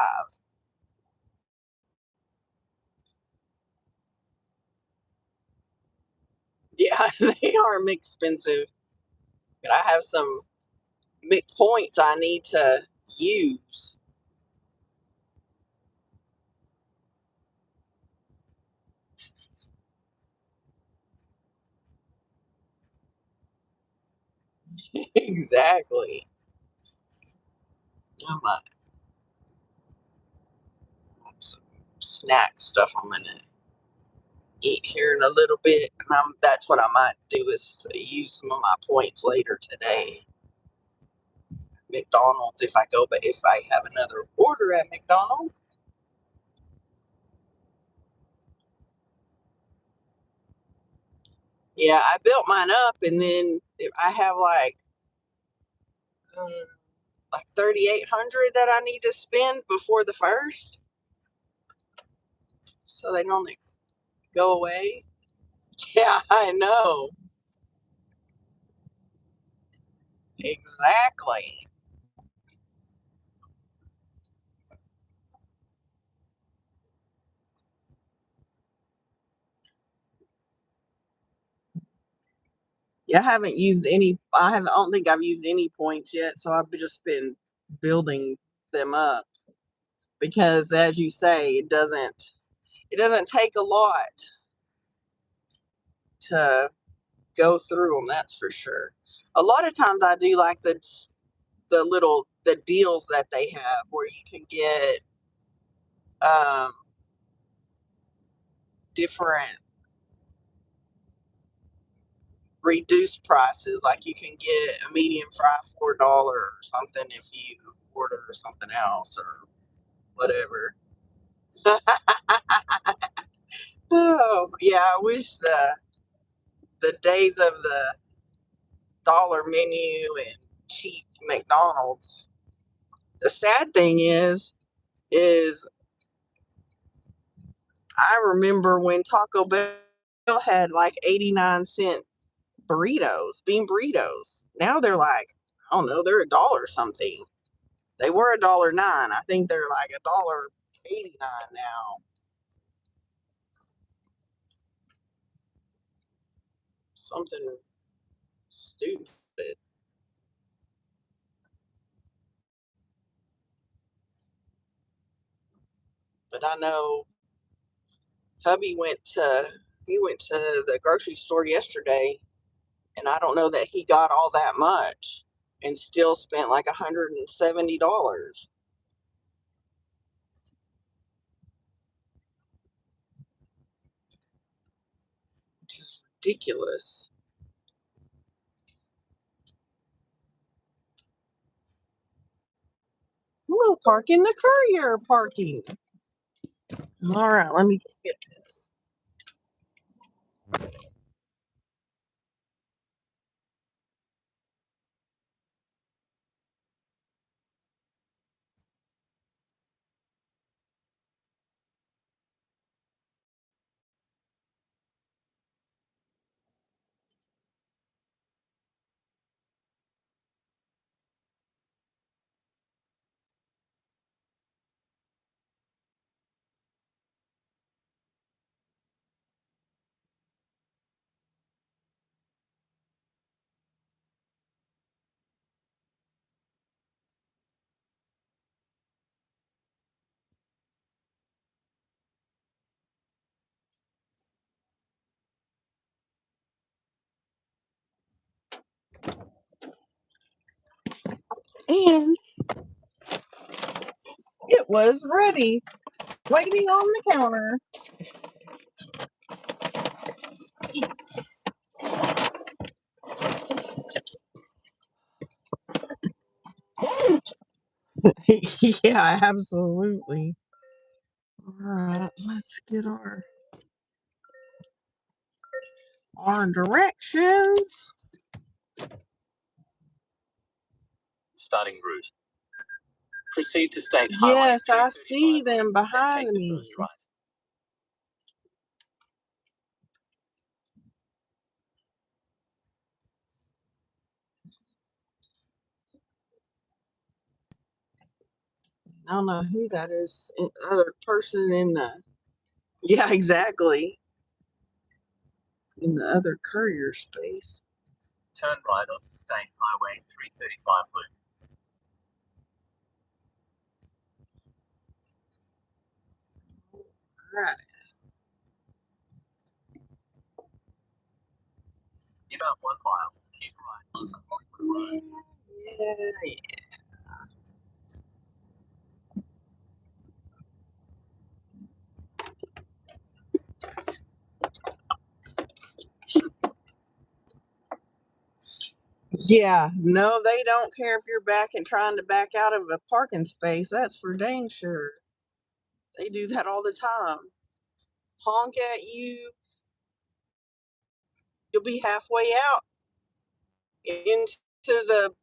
[SPEAKER 1] Yeah, they are expensive. But I have some points I need to use. Exactly. I might have some snack stuff I'm gonna eat here in a little bit, and that's what I might do is use some of my points later today. McDonald's if I go, but if I have another order at McDonald's. Yeah, I built mine up, and then I have um, like 3,800 that I need to spend before the first, so they don't go away. Yeah, I know exactly. Yeah, I haven't used any. I haven't. I don't think I've used any points yet, so I've just been building them up because, as you say, it doesn't. It doesn't take a lot to go through them. That's for sure. A lot of times, I do like the deals that they have where you can get um, different reduced prices. Like you can get a medium fry for $1 or something if you order something else or whatever. Oh yeah, I wish the days of the dollar menu and cheap McDonald's. The sad thing is I remember when Taco Bell had like 89-cent burritos, bean burritos. Now they're like, I don't know, they're $1 something. They were $1.09. I think they're like $1.89 now. Something stupid. But I know hubby went to the grocery store yesterday, and I don't know that he got all that much and still spent like $170, which is ridiculous. We'll park in the courier parking. All right, let me get this. And It was ready, waiting on the counter. Yeah, absolutely. All right, let's get our directions.
[SPEAKER 3] Starting route. Proceed to State Highway.
[SPEAKER 1] Yes, I see them behind me.
[SPEAKER 3] First right.
[SPEAKER 1] I don't know who that is. Other person in the. Yeah, exactly. In the other courier space.
[SPEAKER 3] Turn right onto State Highway 335 loop.
[SPEAKER 1] Right.
[SPEAKER 3] About 1 mile. Keep right onto Hollywood Road.
[SPEAKER 1] Yeah. Yeah, no, they don't care if you're trying to back out of a parking space. That's for dang sure. They do that all the time. Honk at you. You'll be halfway out into the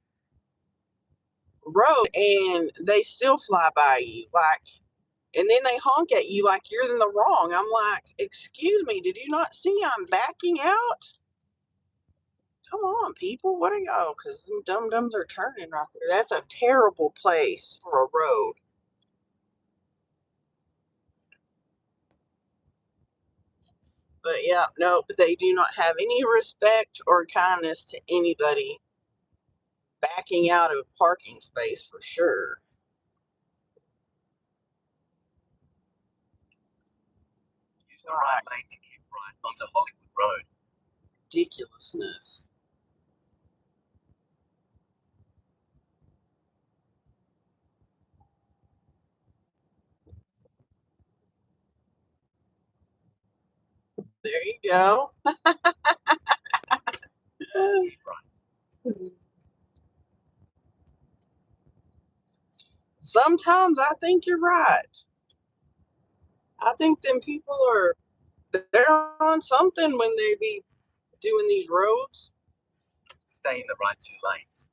[SPEAKER 1] road and they still fly by you. And then they honk at you like you're in the wrong. I'm like, excuse me, did you not see I'm backing out? Come on, people. What are y'all? Because them dum-dums are turning right there. That's a terrible place for a road. But yeah, no, they do not have any respect or kindness to anybody backing out of a parking space for sure.
[SPEAKER 3] Use the right lane to keep right onto Hollywood Road.
[SPEAKER 1] Ridiculousness. There you go.
[SPEAKER 3] Keep right.
[SPEAKER 1] Sometimes I think you're right. I think them people they're on something when they be doing these roads.
[SPEAKER 3] Stay in the right 2 lanes.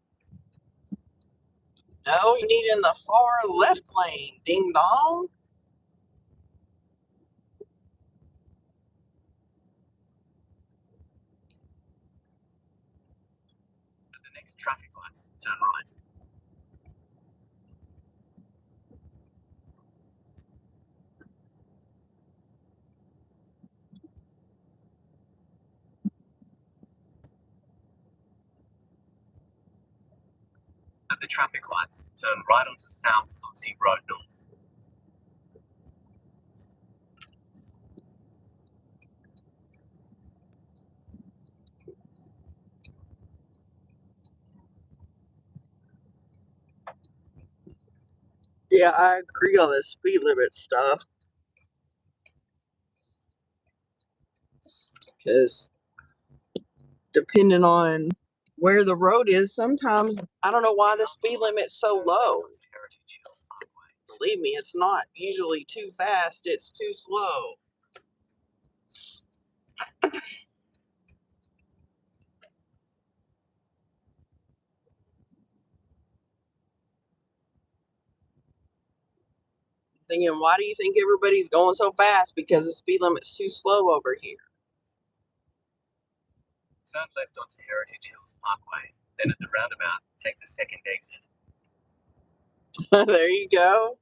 [SPEAKER 1] No, you need in the far left lane. Ding dong.
[SPEAKER 3] At the next traffic lights, turn right. At the traffic lights, turn right onto South Swansea Road North.
[SPEAKER 1] Yeah, I agree on the speed limit stuff. Because depending on where the road is, sometimes I don't know why the speed limit's so low. Believe me, it's not usually too fast, it's too slow. Thinking, why do you think everybody's going so fast? Because the speed limit's too slow over here.
[SPEAKER 3] Turn left onto Heritage Hills Parkway. Then at the roundabout, take the second exit.
[SPEAKER 1] There you go.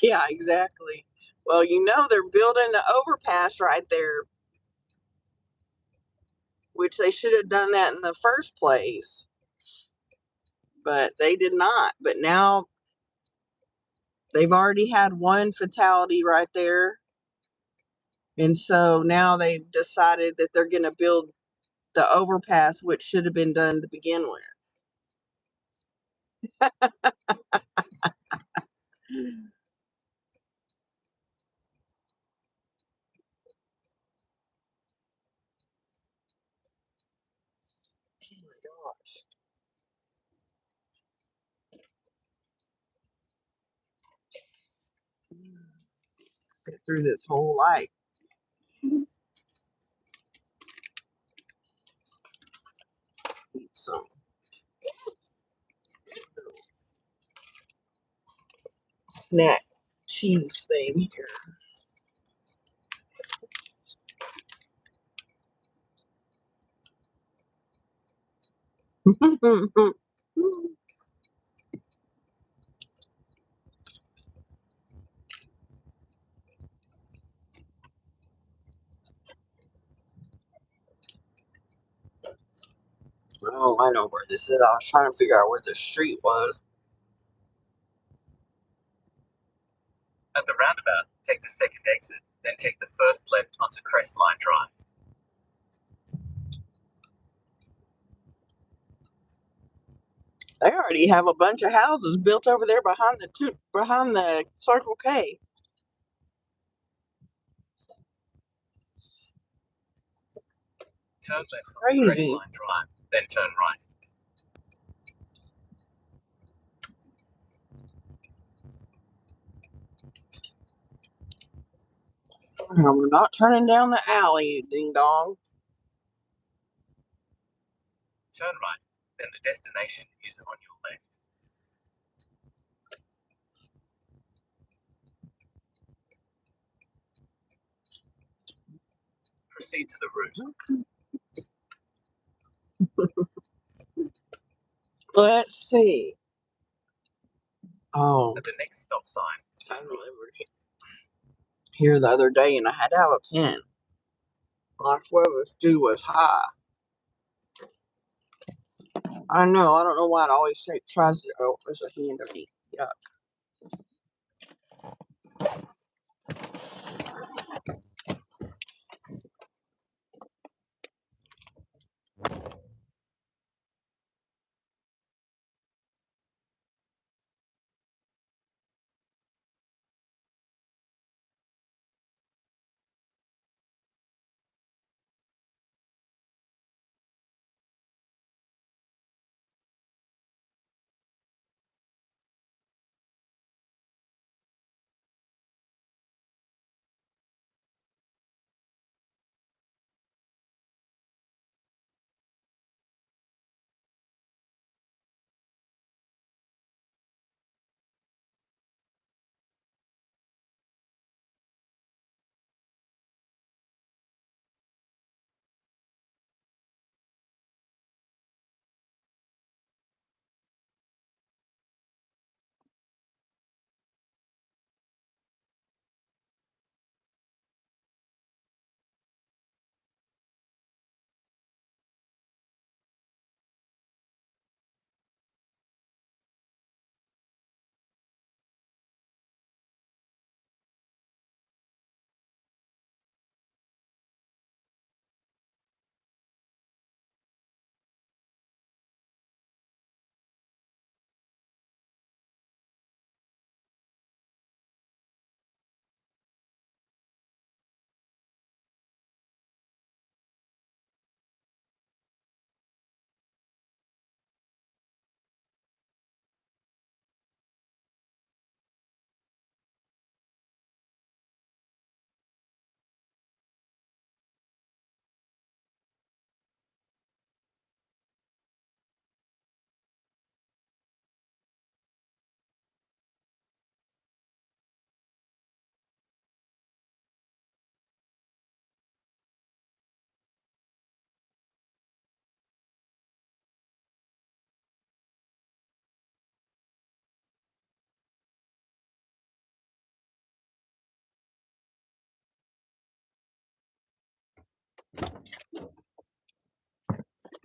[SPEAKER 1] Yeah, exactly. Well, you know they're building the overpass right there, which they should have done that in the first place. But they did not. But now they've already had one fatality right there. And so now they've decided that they're going to build the overpass, which should have been done to begin with. Oh my gosh. Sit through this whole light. Eat some snack cheese thing here. Oh, I know where this is. I was trying to figure out where the street was.
[SPEAKER 3] At the roundabout, take the second exit, then take the first left onto Crestline Drive.
[SPEAKER 1] They already have a bunch of houses built over there behind the Circle K.
[SPEAKER 3] Turn left onto
[SPEAKER 1] Crazy.
[SPEAKER 3] Crestline Drive, then turn right.
[SPEAKER 1] We're not turning down the alley, ding dong.
[SPEAKER 3] Turn right, then the destination is on your left. Proceed to the route.
[SPEAKER 1] Let's see. Oh,
[SPEAKER 3] At the next stop sign,
[SPEAKER 1] I delivered here the other day and I had to have a pen. My service due was high. I know, I don't know why it always tries to, oh, there's a hand underneath. Yuck.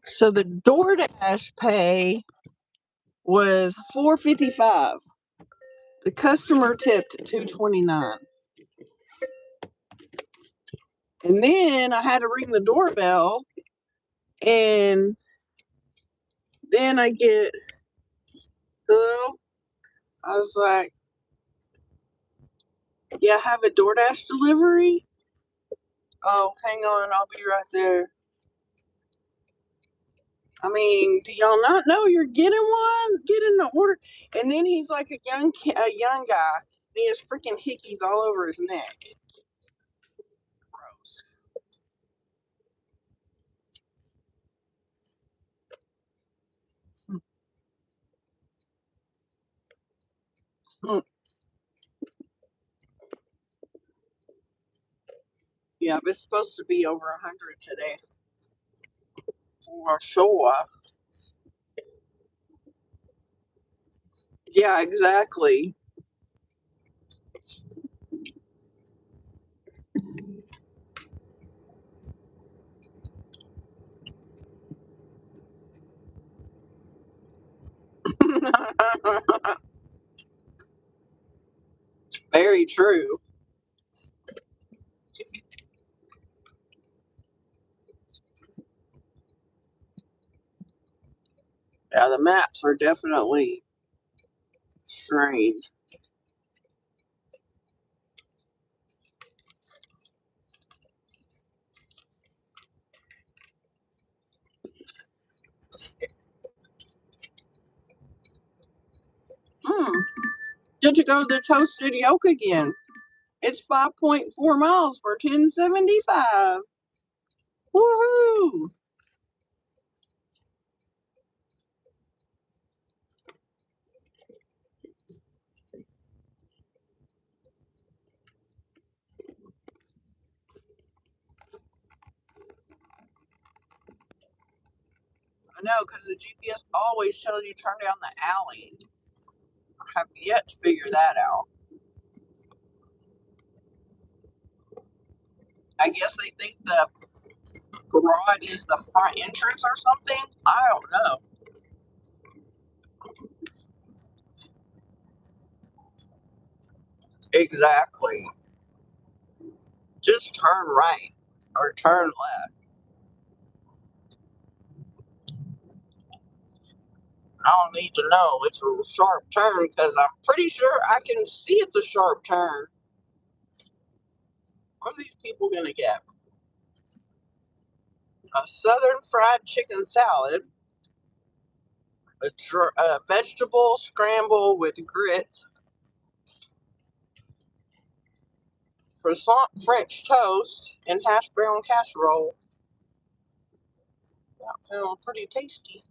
[SPEAKER 1] So the DoorDash pay was $4.55. The customer tipped $2.29. And then I had to ring the doorbell And then I get, hello? I was like, yeah, have a DoorDash delivery? Oh, hang on, I'll be right there. I mean, do y'all not know you're getting one? Getting the order. And then he's like a young guy. And he has freaking hickeys all over his neck. Gross. Yeah, but it's supposed to be over 100 today. For sure. Yeah, exactly. Very true. Yeah, the maps are definitely strange. Did you go to the Toasted Yolk again? It's 5.4 miles for 1075. Woohoo! I know, because the GPS always tells you turn down the alley. I have yet to figure that out. I guess they think the garage is the front entrance or something. I don't know. Exactly. Just turn right or turn left. I don't need to know it's a sharp turn because I'm pretty sure I can see it's a sharp turn. What are these people going to get? A southern fried chicken salad, a vegetable scramble with grits, croissant French toast, and hash brown casserole. That sounds pretty tasty.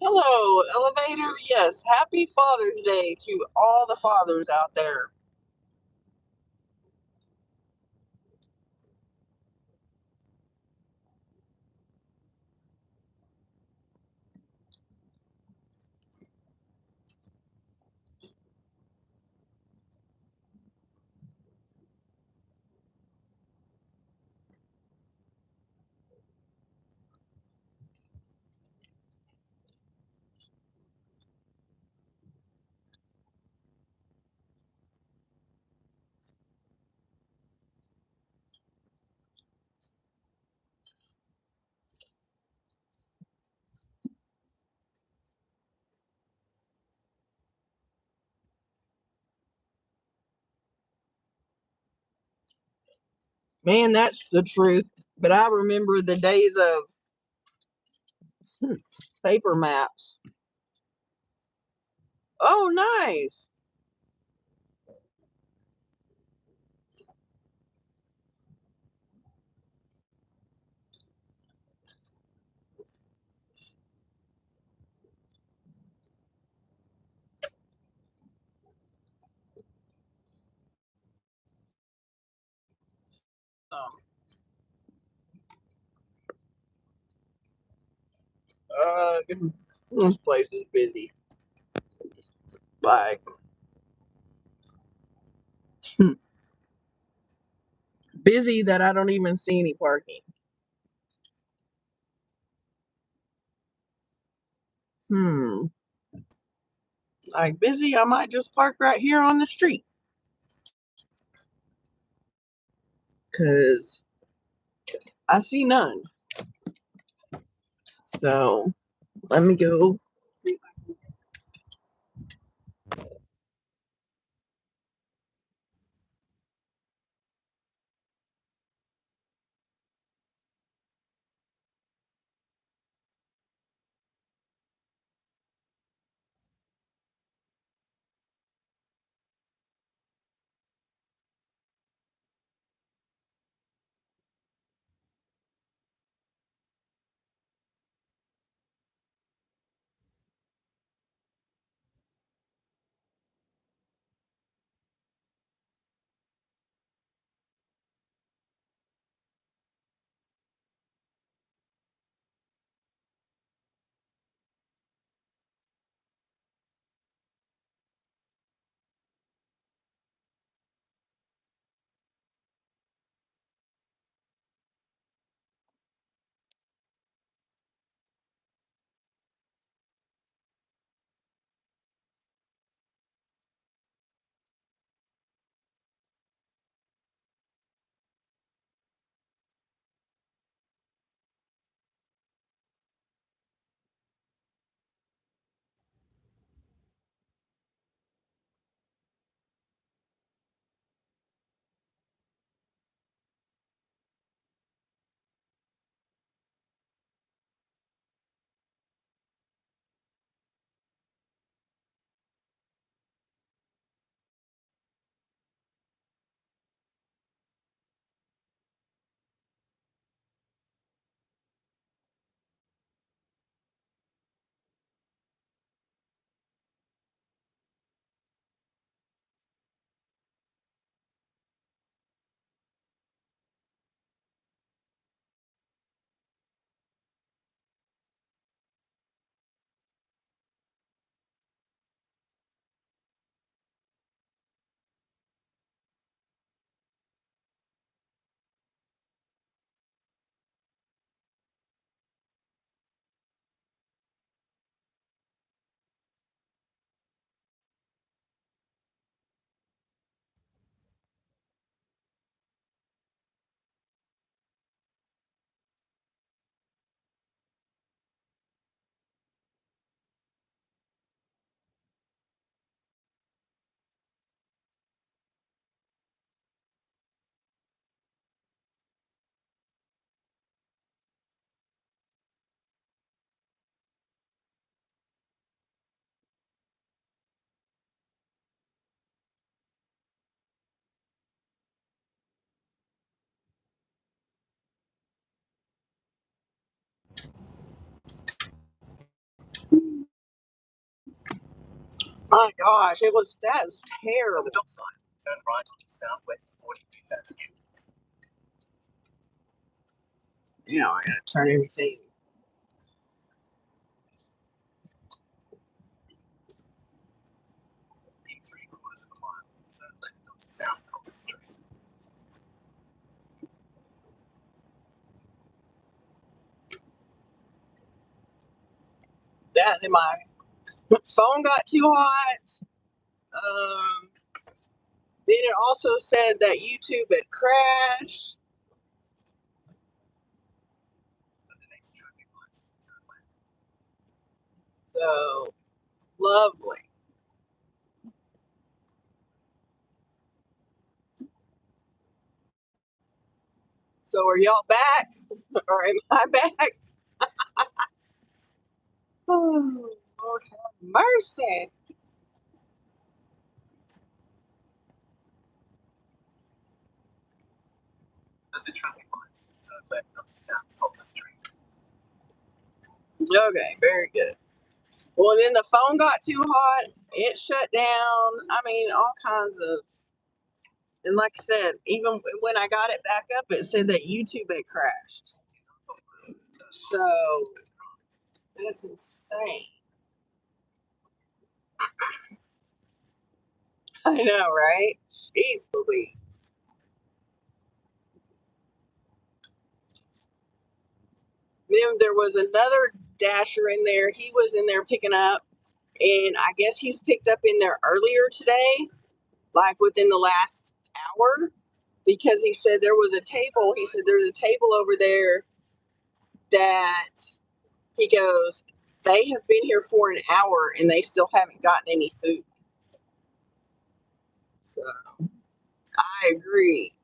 [SPEAKER 1] Hello, elevator. Yes, happy Father's Day to all the fathers out there. Man, that's the truth. But I remember the days of paper maps. Oh, nice. Um, uh, this place is busy. Like, busy that I don't even see any parking. Like busy, I might just park right here on the street. Because I see none. So let me go see if I can. My gosh, that's
[SPEAKER 3] On
[SPEAKER 1] terrible.
[SPEAKER 3] the stop sign, turn right onto Southwest 45th Avenue.
[SPEAKER 1] Now I gotta turn everything.
[SPEAKER 3] In 3/4 of a mile, turn left onto South Coulter Street.
[SPEAKER 1] That and my phone got too hot. Then it also said that YouTube had crashed.
[SPEAKER 3] At the next traffic lights, turn left.
[SPEAKER 1] So lovely. So are y'all back? Or am I back? Oh, Lord have mercy.
[SPEAKER 3] At the traffic lights, turn left onto South Coulter Street.
[SPEAKER 1] Okay, very good. Well, then the phone got too hot. It shut down. I mean, all kinds of. And like I said, even when I got it back up, it said that YouTube had crashed. So that's insane. I know, right? Jeez Louise. there was another dasher in there. He was in there picking up, and I guess he's picked up in there earlier today, like within the last hour, because he said there was a table. He said there's a table over there that he goes, they have been here for an hour and they still haven't gotten any food. So I agree.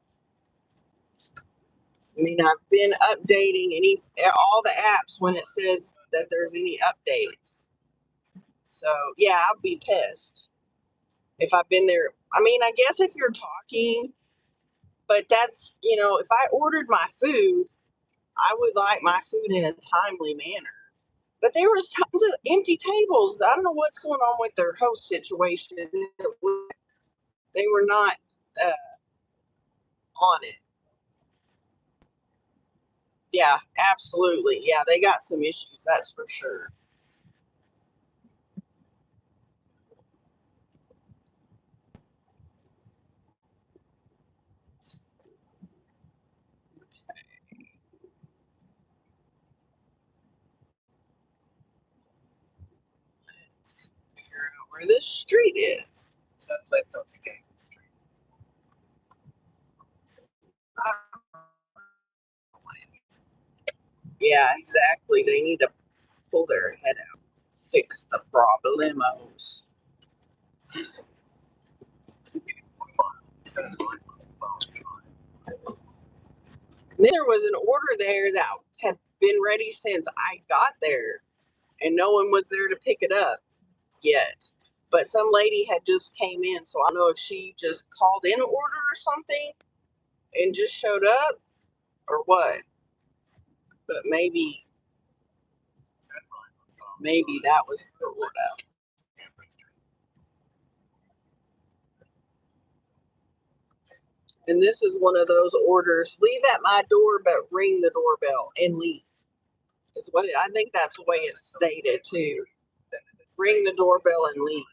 [SPEAKER 1] I mean, I've been updating all the apps when it says that there's any updates. So yeah, I'll be pissed if I've been there. I mean, I guess if you're talking, but that's, if I ordered my food, I would like my food in a timely manner. But there was tons of empty tables. I don't know what's going on with their host situation. They were not on it. Yeah, absolutely. Yeah, they got some issues, that's for sure. Let's figure out where this street is.
[SPEAKER 3] Turn left onto Gable Street.
[SPEAKER 1] Yeah, exactly. They need to pull their head out, fix the problemos.
[SPEAKER 3] Turn right onto Farm Drive.
[SPEAKER 1] Then there was an order there that had been ready since I got there, and no one was there to pick it up yet. But some lady had just came in, so I don't know if she just called in an order or something and just showed up or what. But maybe
[SPEAKER 3] Turn right on Farm
[SPEAKER 1] maybe
[SPEAKER 3] Drive.
[SPEAKER 1] that was her order.
[SPEAKER 3] Cambridge Street.
[SPEAKER 1] And this is one of those orders: leave at my door, but ring the doorbell and leave. It's what I think that's the way it's stated too. Ring the doorbell and leave.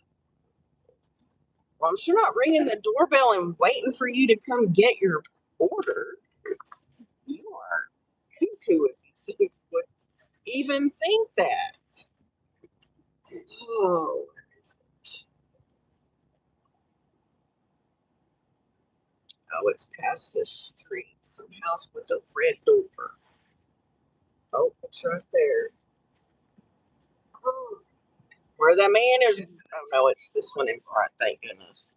[SPEAKER 1] Well, I'm sure not ringing the doorbell and waiting for you to come get your order. You are cuckoo if you would even think that. Oh. Oh, it's past this street. Some house with a red door. Oh, it's right there. Oh. Where the man is. Oh, no, it's this one in front. Thank goodness.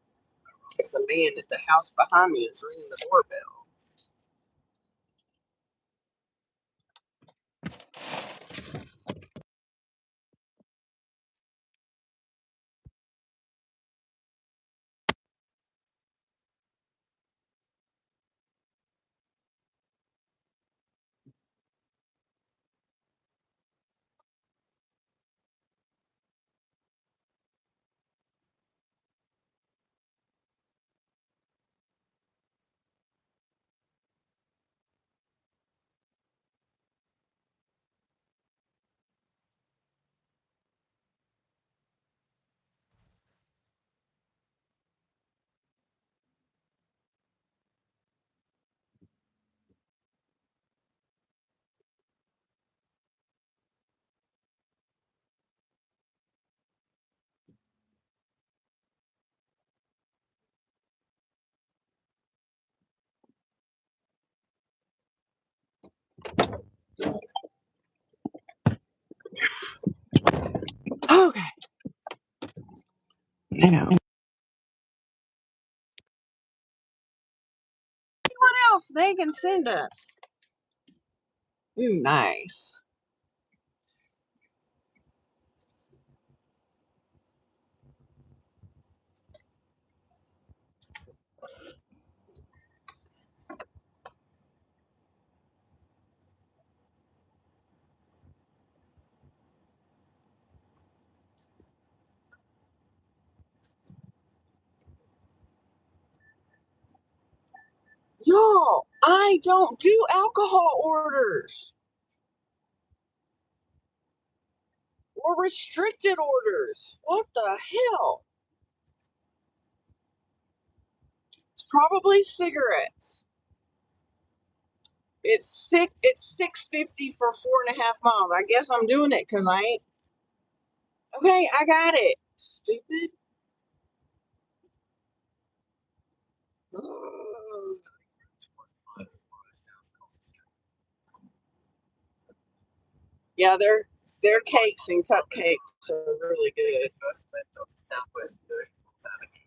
[SPEAKER 1] It's the man at the house behind me is ringing the doorbell. Okay. I know. What else they can send us? Ooh, nice. Y'all, I don't do alcohol orders or restricted orders. What the hell? It's probably cigarettes. It's 650 for 4.5 miles. I guess I'm doing it because I ain't. Okay, I got it. Stupid. Ugh. Yeah, their cakes and cupcakes are really good.
[SPEAKER 3] First left onto Southwest 34th Avenue.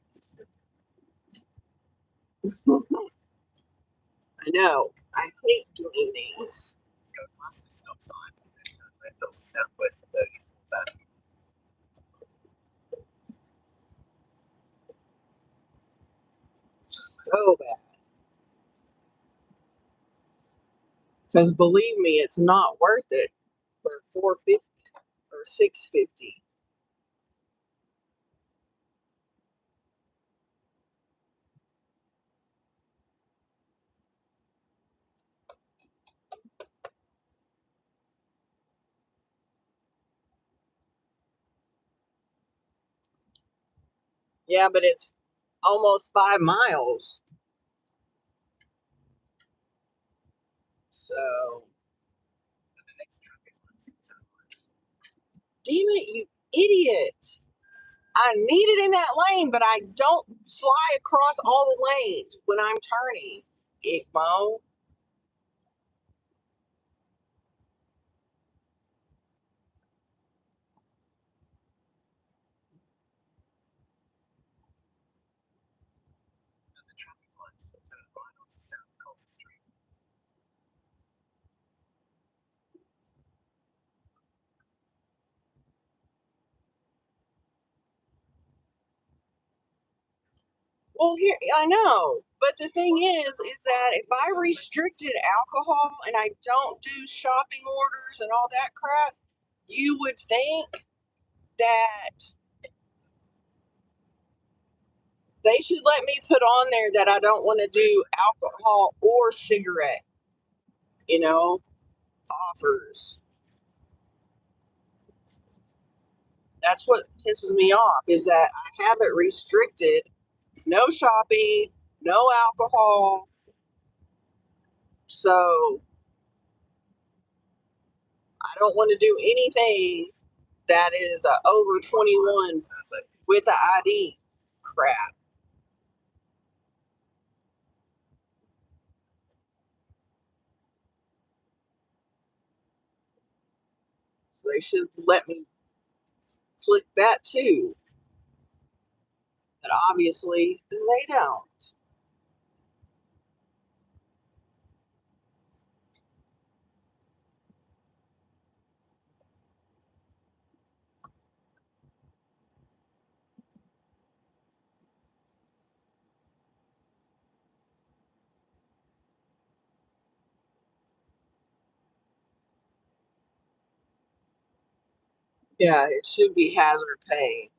[SPEAKER 1] I know. I hate doing these.
[SPEAKER 3] Go past the stop sign and turn left onto Southwest 34th Avenue.
[SPEAKER 1] So bad. Because believe me, it's not worth it for 450 or 650. Yeah, but it's almost 5 miles. So,
[SPEAKER 3] And the next traffic lights turn right.
[SPEAKER 1] damn it, you idiot. I need it in that lane, but I don't fly across all the lanes when I'm turning. Igmo.
[SPEAKER 3] And the traffic lights turn right onto South Coulter Street.
[SPEAKER 1] Well, here I know, but the thing is that if I restricted alcohol and I don't do shopping orders and all that crap, you would think that they should let me put on there that I don't want to do alcohol or cigarette, offers. That's what pisses me off is that I have it restricted. No shopping, no alcohol. So I don't want to do anything that is over 21 with the ID crap. So they should let me click that too. But obviously they don't. Yeah, it should be hazard pay.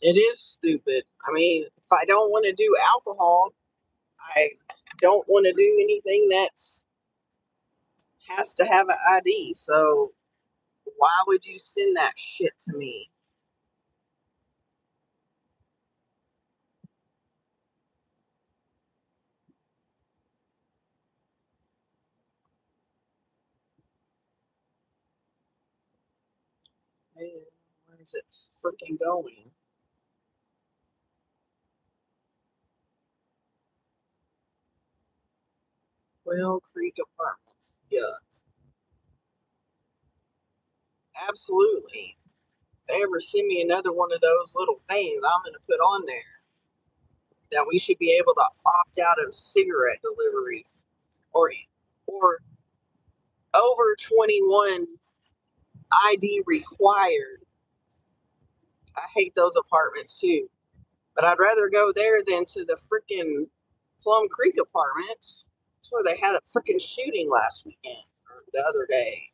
[SPEAKER 1] It is stupid. I mean, if I don't want to do alcohol, I don't want to do anything that's has to have an ID. So why would you send that shit to me? Man, where is it freaking going? Quail Creek Apartments. Yeah, absolutely. If they ever send me another one of those little things, I'm going to put on there that we should be able to opt out of cigarette deliveries or over 21 ID required. I hate those apartments too. But I'd rather go there than to the freaking Plum Creek apartments. That's where they had a freaking shooting last weekend or the other day.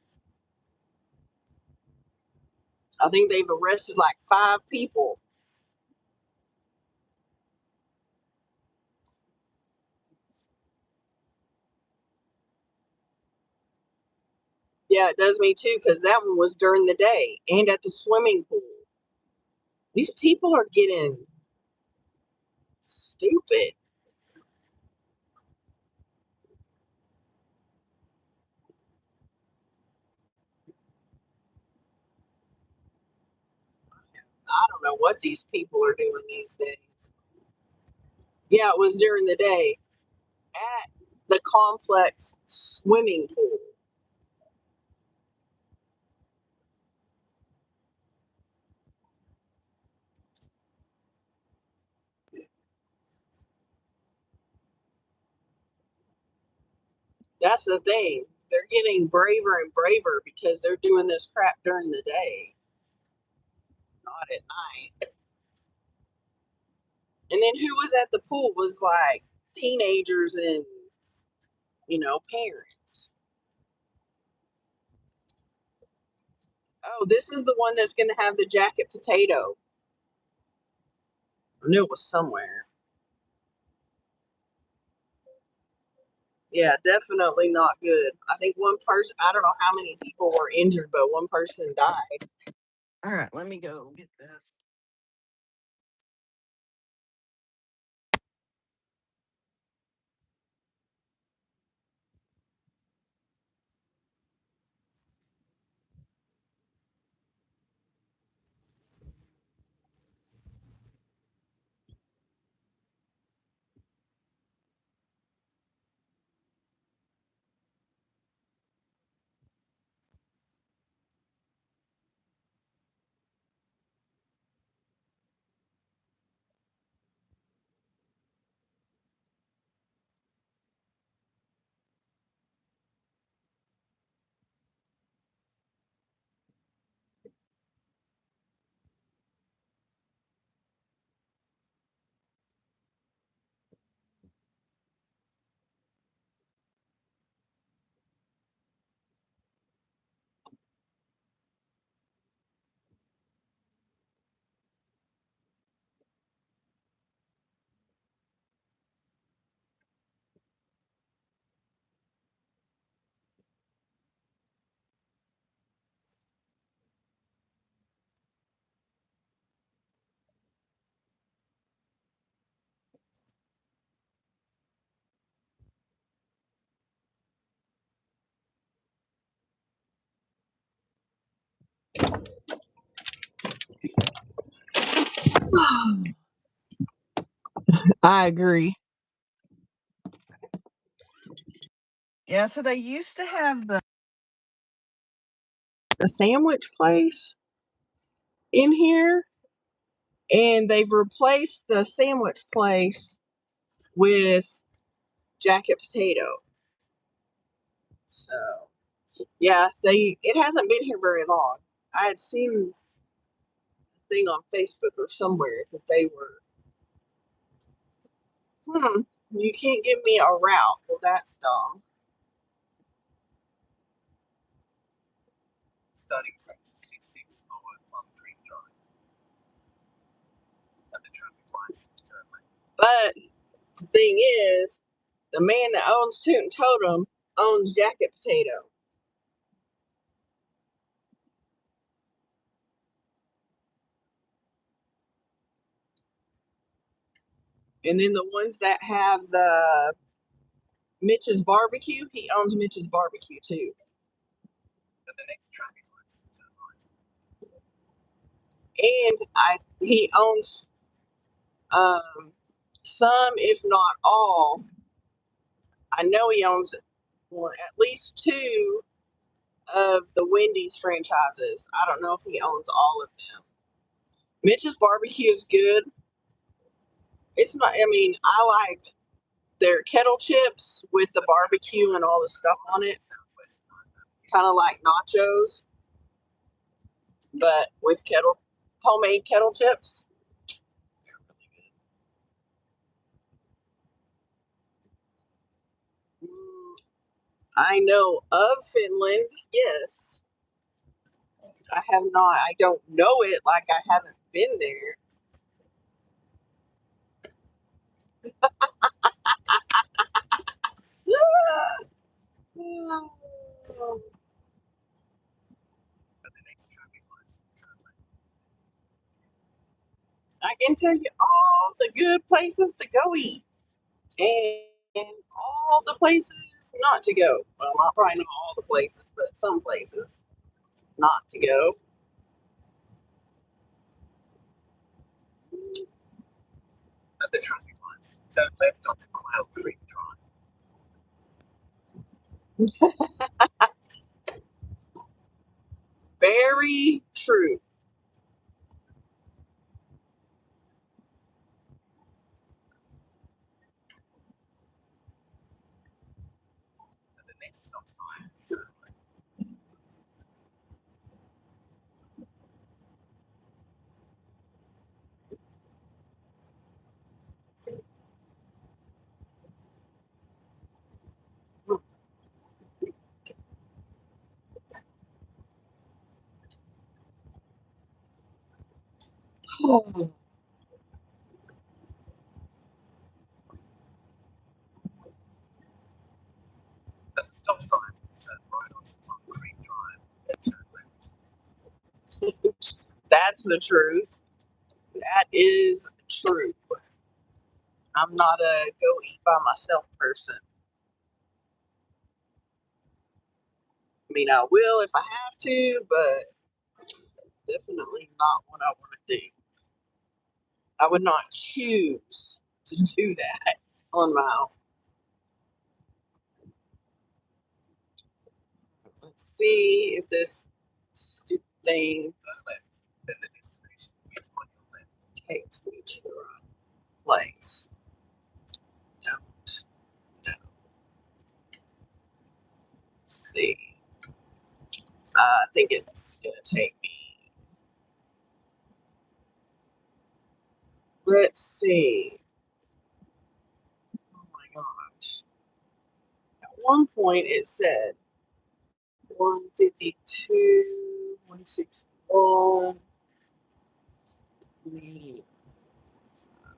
[SPEAKER 1] I think they've arrested like 5 people. Yeah, it does me too, because that one was during the day and at the swimming pool. These people are getting stupid. I don't know what these people are doing these days. Yeah, it was during the day at the complex swimming pool. That's the thing. They're getting braver and braver because they're doing this crap during the day, not at night. And then who was at the pool was like teenagers and, parents. Oh, this is the one that's going to have the jacket potato. I knew it was somewhere. Yeah, definitely not good. I think one person, I don't know how many people were injured, but one person died. All right, let me go get this. I agree. Yeah, so they used to have the sandwich place in here, and they've replaced the sandwich place with jacket potato. So yeah, it hasn't been here very long. I had seen a thing on Facebook or somewhere that they were you can't give me a route. Well, that's dumb.
[SPEAKER 3] Starting practice 66 over Plum Creek Drive. At the traffic lights, turn left.
[SPEAKER 1] But the thing is, the man that owns Toot and Totem owns Jacket Potato. And then the ones that have the Mitch's Barbecue, he owns Mitch's Barbecue too.
[SPEAKER 3] At the next traffic lights, turn right.
[SPEAKER 1] And he owns some, if not all. I know he owns at least two of the Wendy's franchises. I don't know if he owns all of them. Mitch's Barbecue is good. It's not, I mean, I like their kettle chips with the barbecue and all the stuff on it. Kind of like nachos, but with homemade kettle chips. I know of Finland, yes. I have not. I don't know it like I haven't been there. and tell you all the good places to go eat and all the places not to go. Well, not probably not all the places, but some places not to go.
[SPEAKER 3] At the traffic lights, turn left onto Quail Creek Drive.
[SPEAKER 1] Very true.
[SPEAKER 3] At the next stop sign, turn right. At the stop sign, turn right onto Plum Creek Drive, then turn left.
[SPEAKER 1] That's the truth. That is true. I'm not a go eat by myself person. I mean, I will if I have to, but definitely not what I want to do. I would not choose to do that on my own. Let's see if this stupid thing
[SPEAKER 3] Turn left, then the destination is on your left.
[SPEAKER 1] takes me to the right place. Don't know. Let's see. I think it's gonna take me. Let's see. Oh my gosh. At one point it said 152, 161.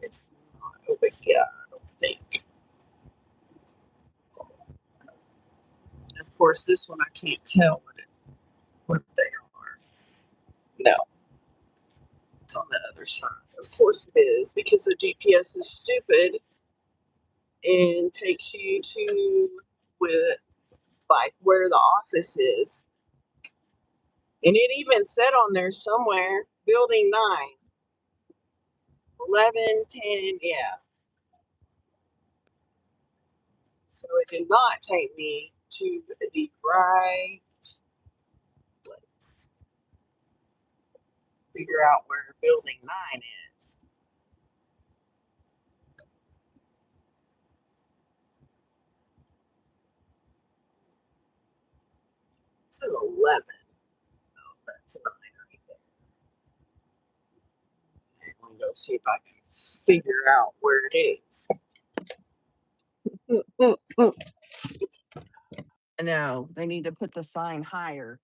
[SPEAKER 1] It's not over here, I don't think. And of course, this one I can't tell what they are. No, it's on the other side. Of course it is, because the GPS is stupid and takes you to with like where the office is. And it even said on there somewhere, building 9, 11, 10, yeah. So it did not take me to the right place. Figure out where building 9 is. It's an 11. Oh, that's 9 right there. Okay, I'm gonna go see if I can figure out where it is. No, they need to put the sign higher.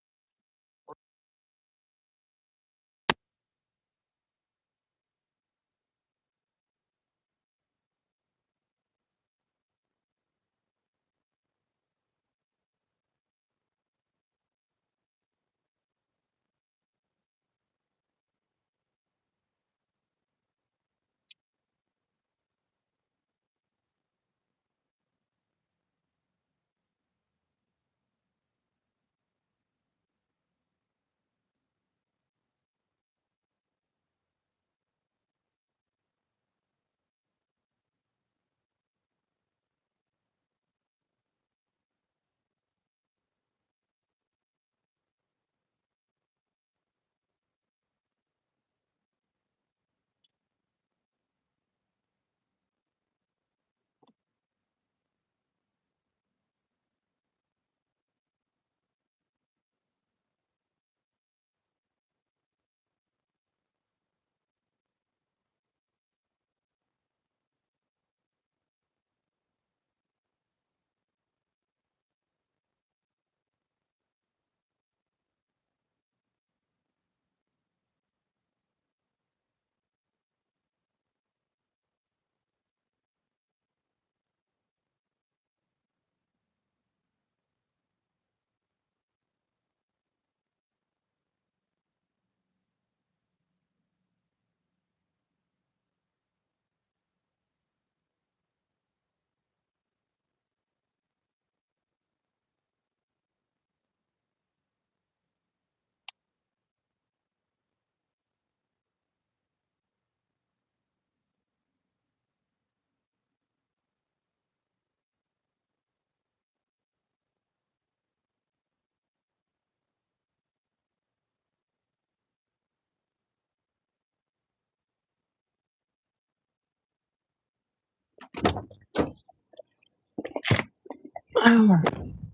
[SPEAKER 1] Oh,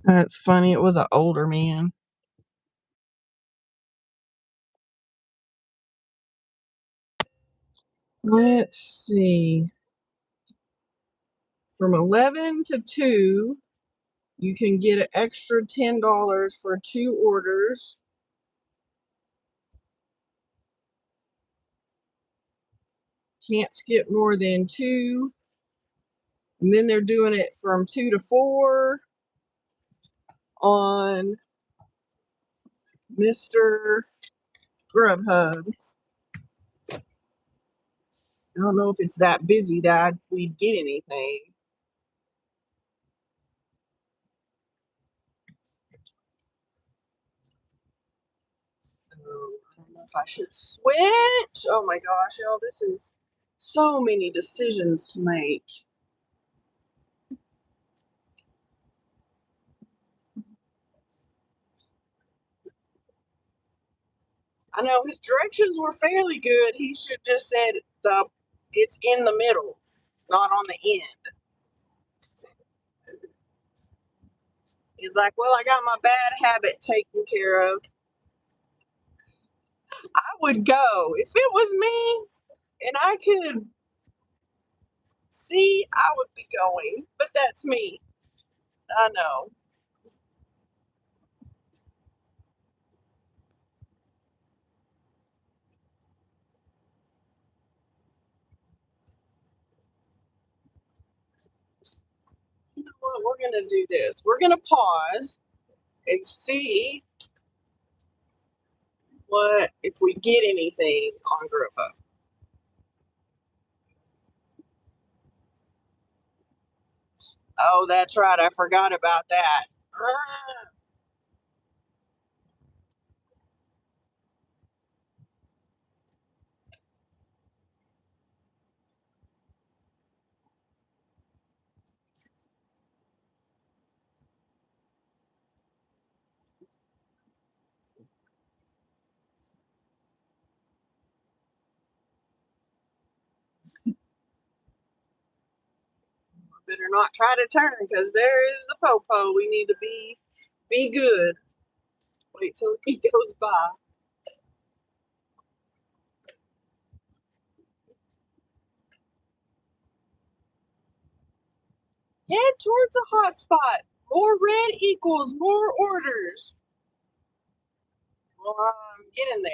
[SPEAKER 1] that's funny. It was an older man. Let's see. From 11 to 2, you can get an extra $10 for 2 orders. Can't skip more than 2. And then they're doing it from 2 to 4 on Mr. Grubhub. I don't know if it's that busy that we'd get anything. So I don't know if I should switch. Oh my gosh, y'all, this is so many decisions to make. I know his directions were fairly good. He should just said it's in the middle, not on the end. He's like, well, I got my bad habit taken care of. I would go if it was me and I could see, I would be going, but that's me. I know. You know what? We're going to do this. We're going to pause and see what if we get anything on Grubhub. Oh, that's right. I forgot about that. Better not try to turn because there is the popo. We need to be good. Wait till he goes by. Head towards a hotspot. More red equals more orders. Well, I'm getting there.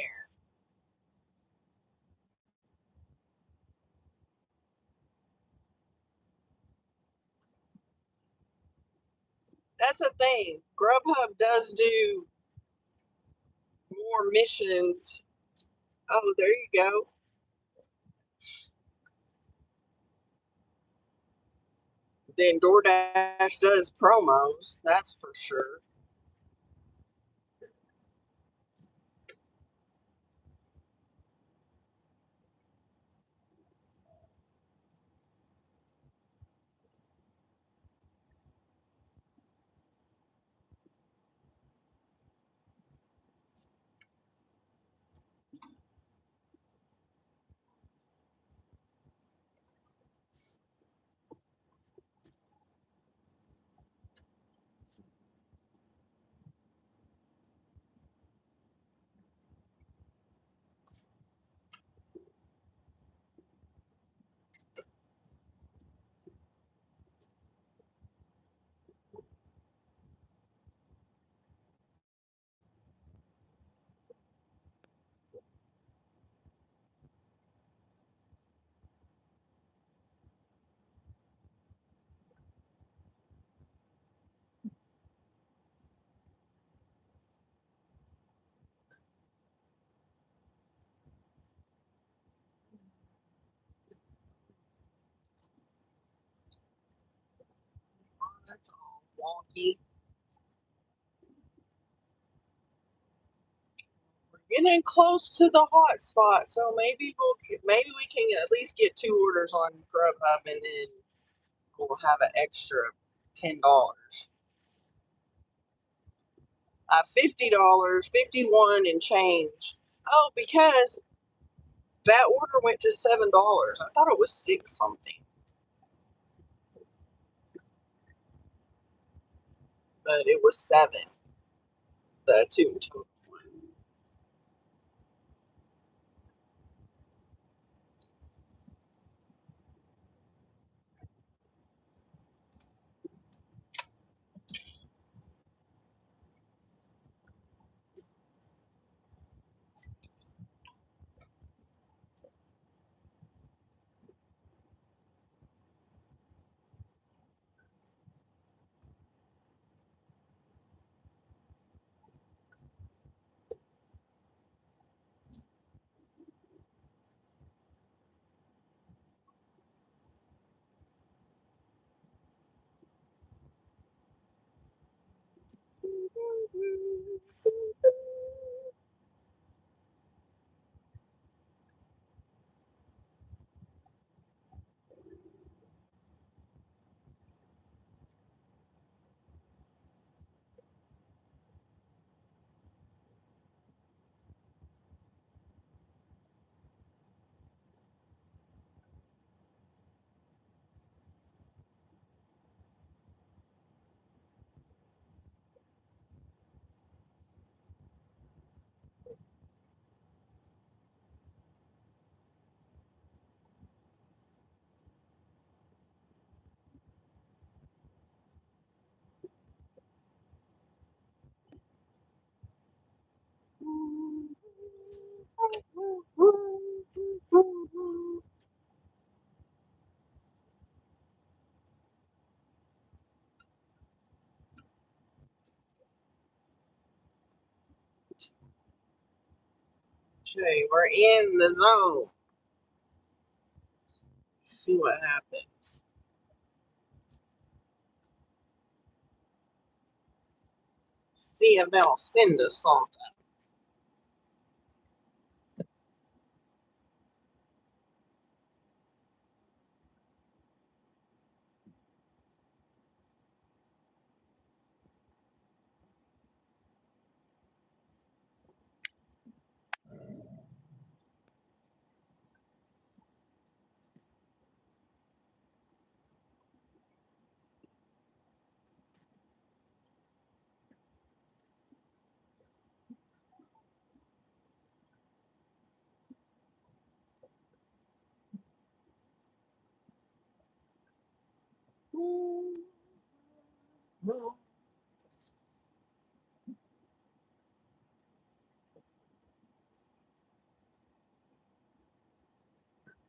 [SPEAKER 1] That's the thing. Grubhub does do more missions. Oh, there you go. Then DoorDash does promos. That's for sure. That's all wonky. We're getting close to the hot spot, so maybe we can at least get 2 orders on Grubhub, and then we'll have an extra $10. $50, 51 and change. Oh, because that order went to $7. I thought it was 6 something. but it was 7. The 2 in total one. Okay, we're in the zone. Let's see what happens. See if they'll send us something.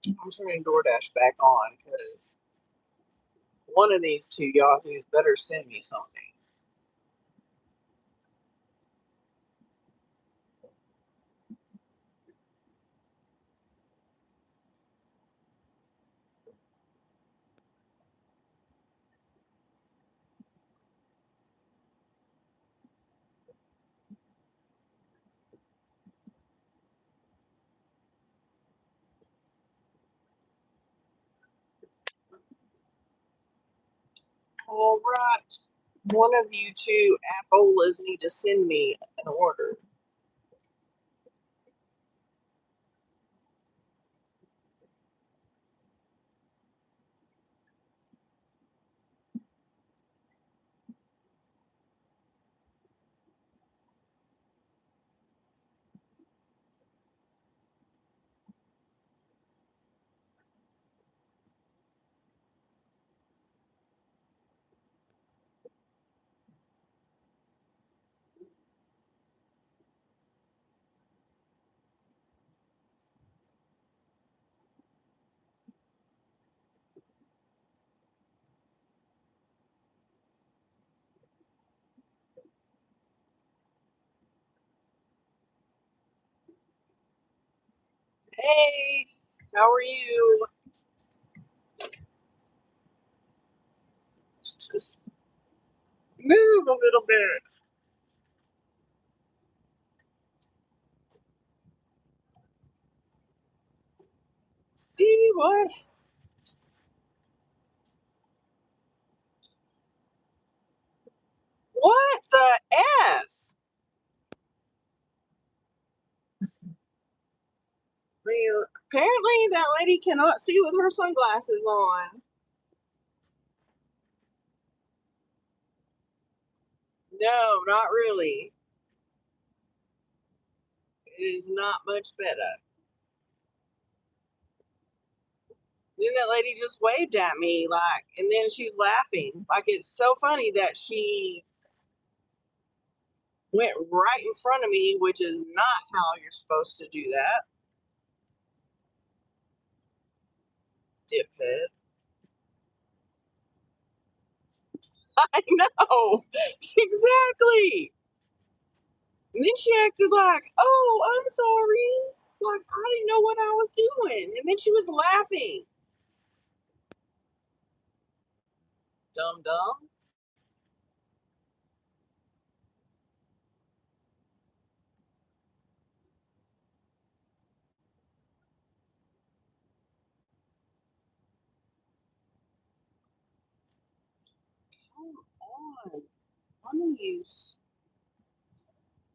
[SPEAKER 1] I'm turning DoorDash back on because one of these two yahoos better send me something. All right. One of you two Appolas need to send me an order. Hey, how are you? Just move a little bit. See what? What the F? I mean, apparently that lady cannot see with her sunglasses on. No, not really. It is not much better. Then that lady just waved at me, like, and then she's laughing. Like, it's so funny that she went right in front of me, which is not how you're supposed to do that. Diphead. I know. Exactly. And then she acted like, oh, I'm sorry. Like, I didn't know what I was doing. And then she was laughing. Dumb dumb. Come on. Why do you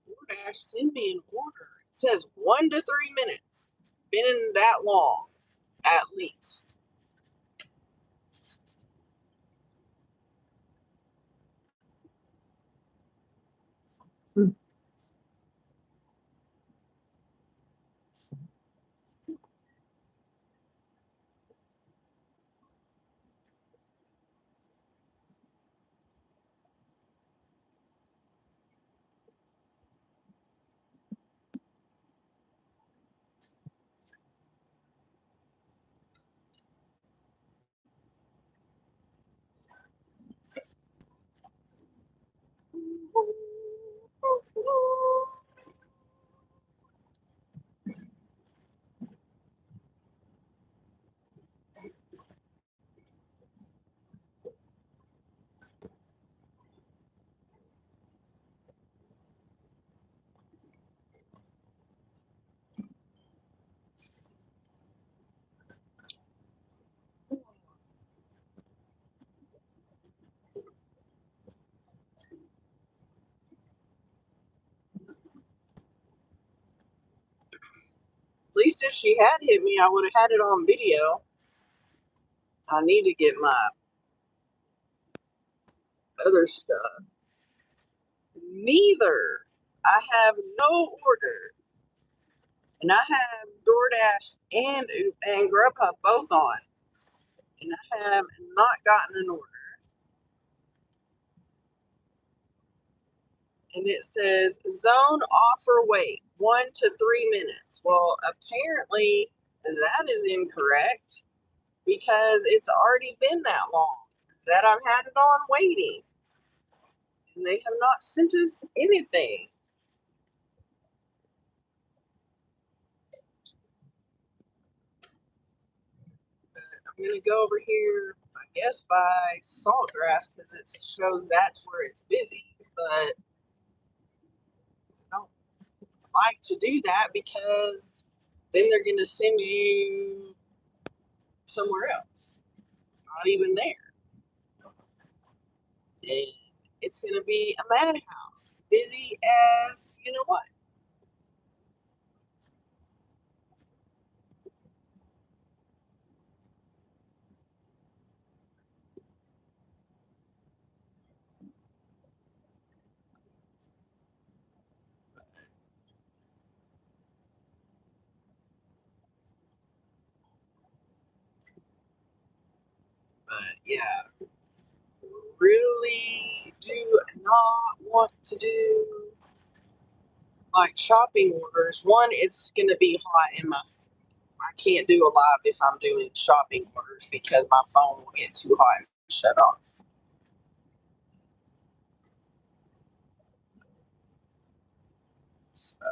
[SPEAKER 1] DoorDash send me an order? It says 1 to 3 minutes. It's been that long, at least. At least if she had hit me, I would have had it on video. I need to get my other stuff. Neither. I have no order. And I have DoorDash and Grubhub both on. And I have not gotten an order. And it says zone offer wait 1 to 3 minutes. Well, apparently that is incorrect because it's already been that long that I've had it on waiting. And they have not sent us anything. I'm going to go over here, I guess, by Saltgrass because it shows that's where it's busy. But I don't like to do that because then they're going to send you somewhere else. Not even there. And it's going to be a madhouse. Busy as you know what. But yeah, really do not want to do like shopping orders. One, it's going to be hot in my. I can't do a live if I'm doing shopping orders because my phone will get too hot and shut off. So.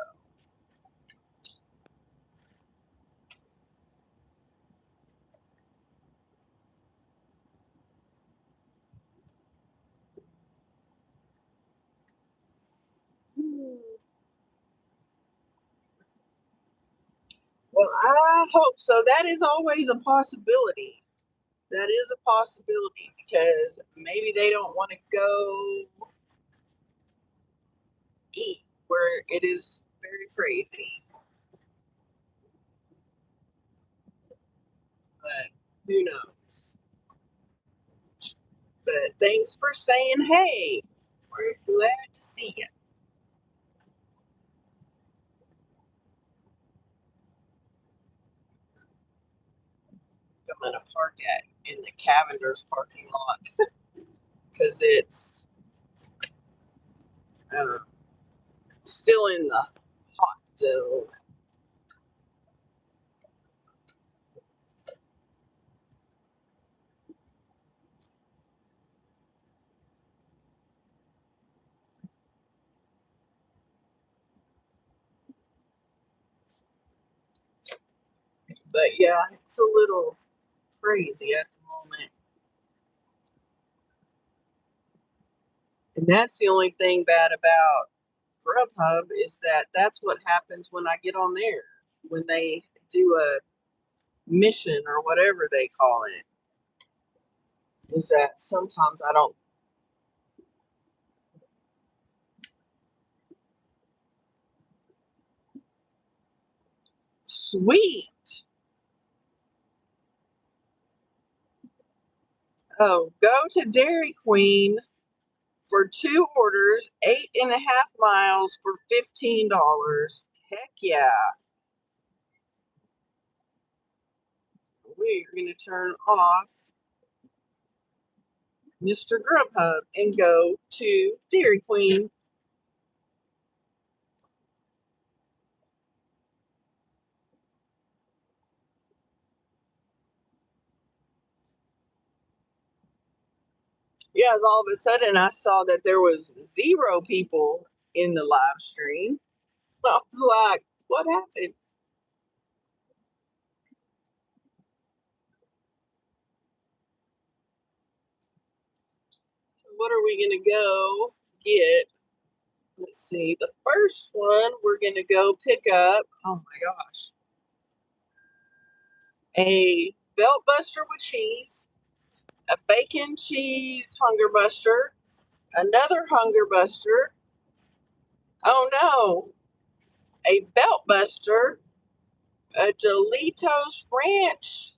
[SPEAKER 1] Well, I hope so. That is always a possibility. That is a possibility because maybe they don't want to go eat where it is very crazy. But who knows? But thanks for saying hey. We're glad to see you. I'm gonna park in the Cavender's parking lot because it's still in the hot zone. But yeah, it's a little crazy at the moment. And that's the only thing bad about Grubhub is that that's what happens when I get on there. When they do a mission or whatever they call it, is that sometimes I don't. Sweet. Oh, go to Dairy Queen for 2 orders, 8.5 miles for $15. Heck yeah. We're going to turn off Mr. Grubhub and go to Dairy Queen. Yeah, as all of a sudden I saw that there was 0 people in the live stream. I was like, what happened? So what are we going to go get? Let's see. The first one we're going to go pick up, oh my gosh, a Belt Buster with cheese, a bacon cheese Hunger Buster, another Hunger Buster. Oh no, a Belt Buster, a Doritos Ranch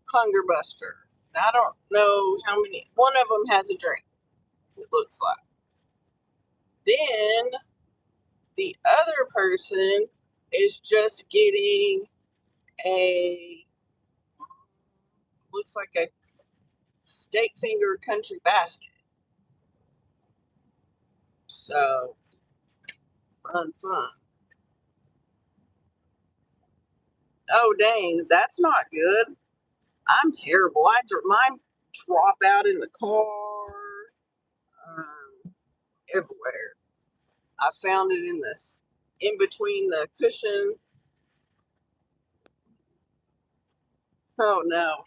[SPEAKER 1] Hunger Buster. I don't know how many. One of them has a drink, it looks like. Then the other person is just getting a, looks like a steak finger country basket. So, fun. Oh, dang, that's not good. I'm terrible. Mine drop out in the car, everywhere. I found it in between the cushion. Oh no.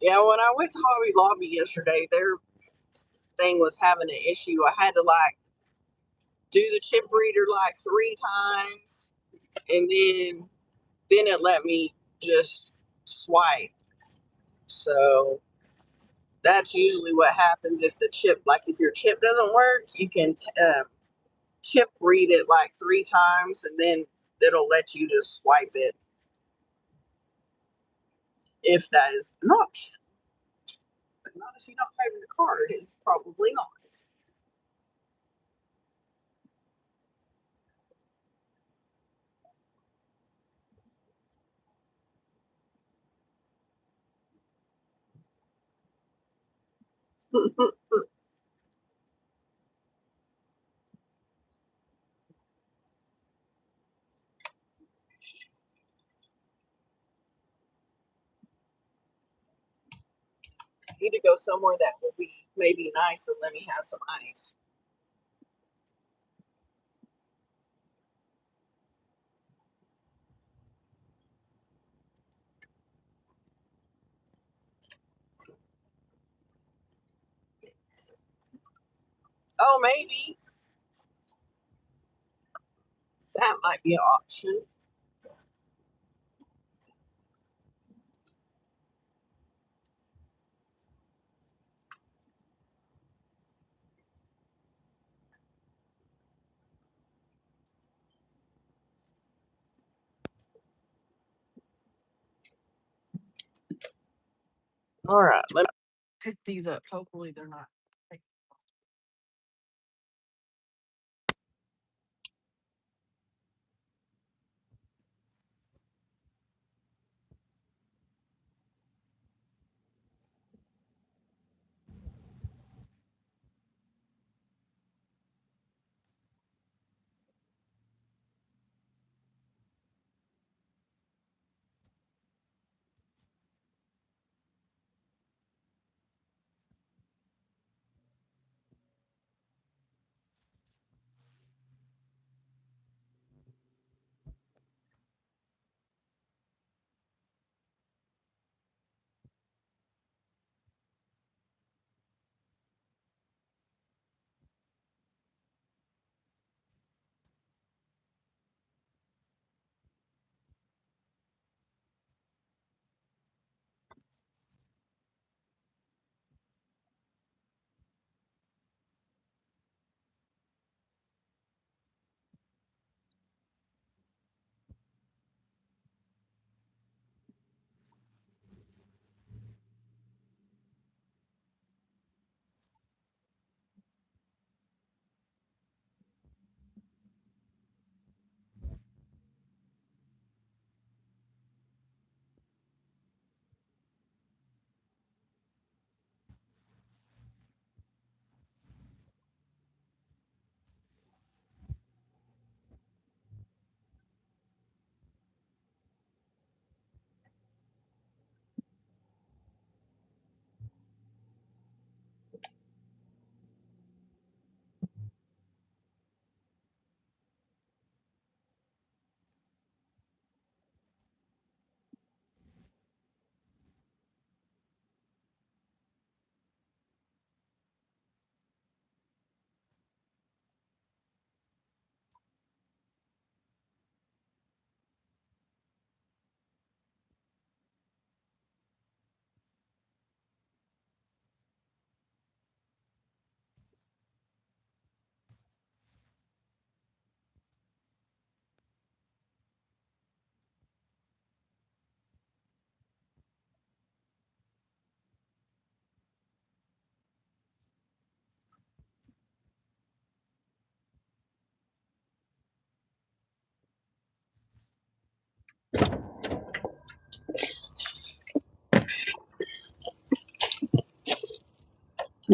[SPEAKER 1] Yeah, when I went to Hobby Lobby yesterday, their thing was having an issue. I had to do the chip reader 3 times, and then it let me just swipe. So that's usually what happens if the chip, if your chip doesn't work, you can chip read it 3 times, and then it'll let you just swipe it if that is an option. But not if you don't have your card. It's probably not. Need to go somewhere that will be maybe nice and let me have some ice. Oh, maybe that might be an option. All right, let me pick these up. Hopefully they're not.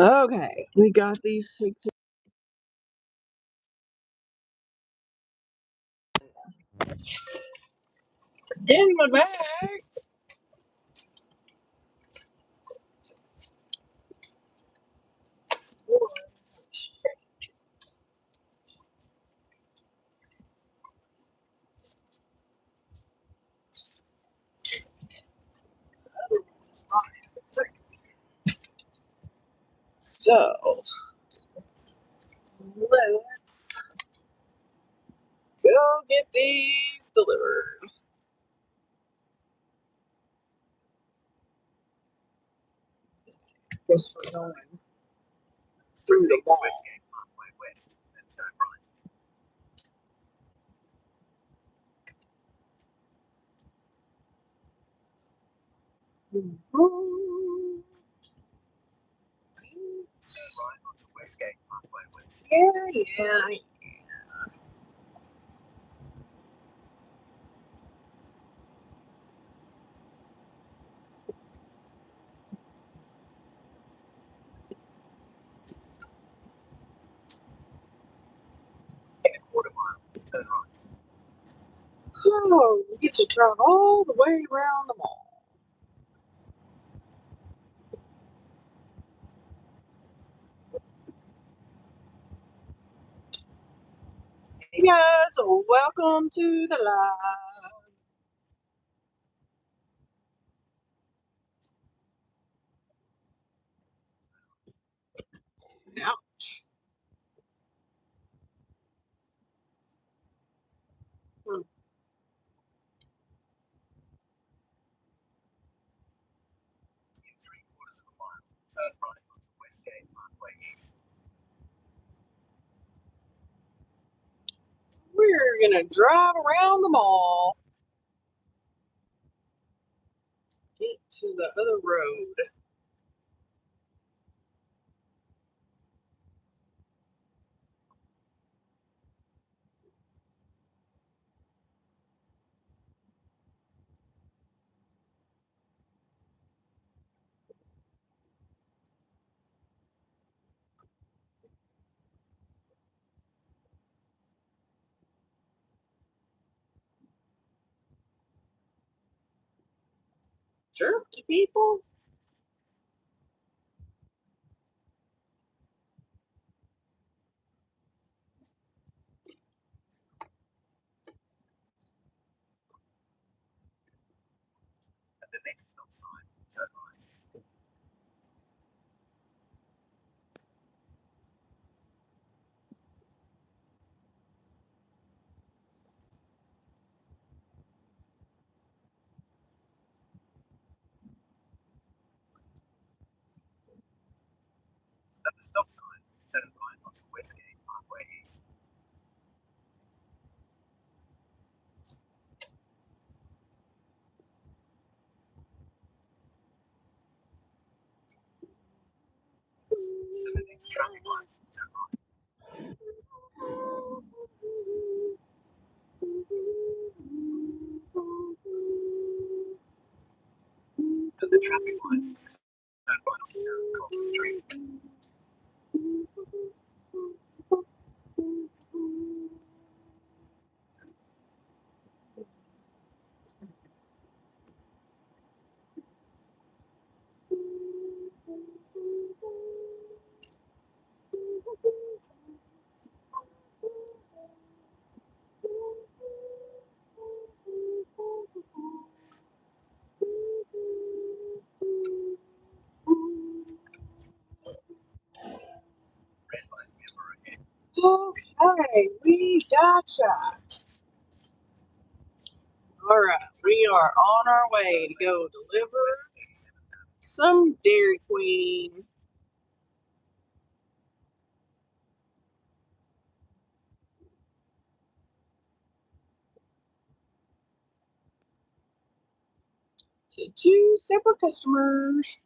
[SPEAKER 1] Okay, we got these pictures. In my bag. So let's go get these delivered. Guess we're going through the
[SPEAKER 3] Proceed to
[SPEAKER 1] mall.
[SPEAKER 3] Westgate Parkway West, then turn right.
[SPEAKER 1] Mhm.
[SPEAKER 3] Turn right onto Westgate Parkway West.
[SPEAKER 1] Yeah.
[SPEAKER 3] In a quarter mile, turn right.
[SPEAKER 1] Oh, we get to drive all the way around the mall. Hey guys, welcome to the live. Ouch.
[SPEAKER 3] In 3/4 of a mile, turn right onto Westgate Parkway East.
[SPEAKER 1] We're gonna drive around the mall. Get to the other road. Jerky people.
[SPEAKER 3] At the next stop sign, turn right. At the stop sign, turn right onto Westgate Parkway East. At the next traffic lights, turn right. At the traffic lights, turn right to South Coulter Street. Red light mirror ahead.
[SPEAKER 1] Okay, we gotcha. All right, we are on our way to go deliver
[SPEAKER 3] West 87th Avenue.
[SPEAKER 1] some Dairy Queen. To two separate customers.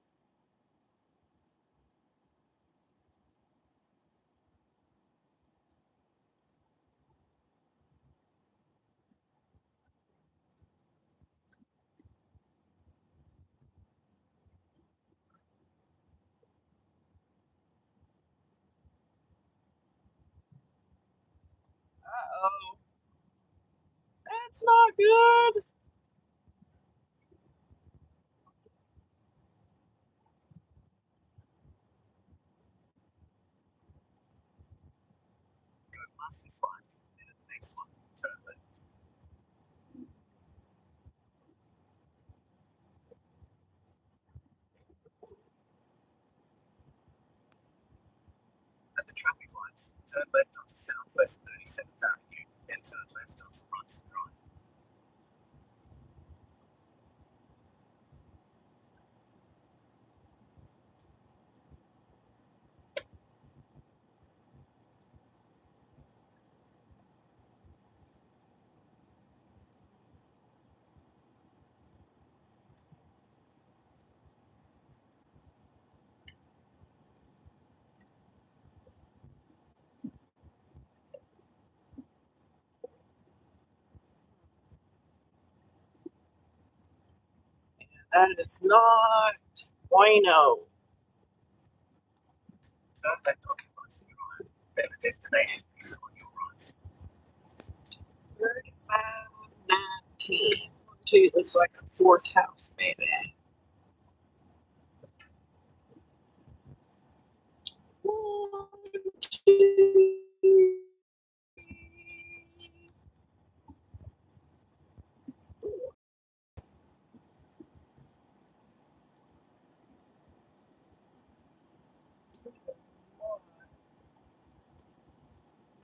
[SPEAKER 1] Uh-oh. That's not good.
[SPEAKER 3] Go past this line, and at the next one, turn left. At the traffic lights, turn left onto Southwest 37th Avenue, then turn left onto Brunson Drive.
[SPEAKER 1] That is not bueno.
[SPEAKER 3] Turn left onto Brunson Drive, then the destination is on your right.
[SPEAKER 1] 3519. 2 looks like a fourth house, maybe. One, two,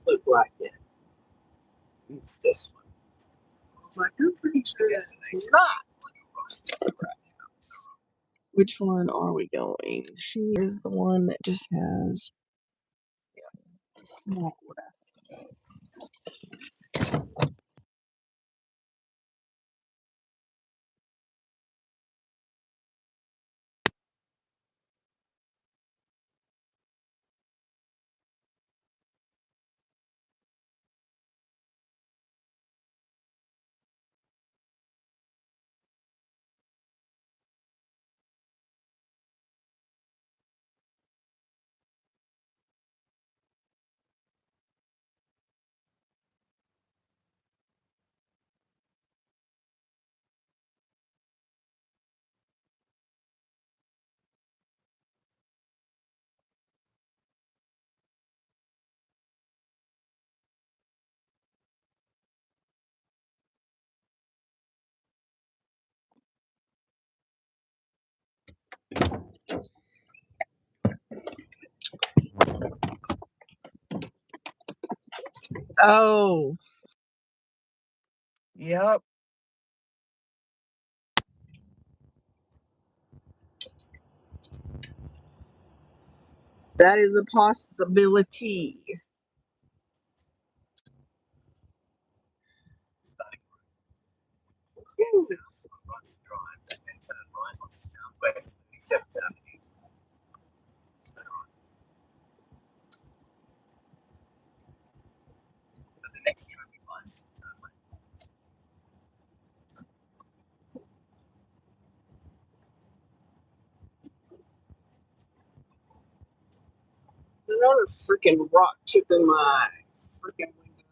[SPEAKER 1] look like it. It's this one. I was like, I'm pretty sure that's not the right house. Which one are we going? She is the one that just has a small Oh. Yep. That is a possibility.
[SPEAKER 3] Starting head south on Brunson Drive, and then turn right onto Southwest 37th Avenue. Turn right. At the next traffic lights, turn left.
[SPEAKER 1] Another freaking rock chipping my freaking window.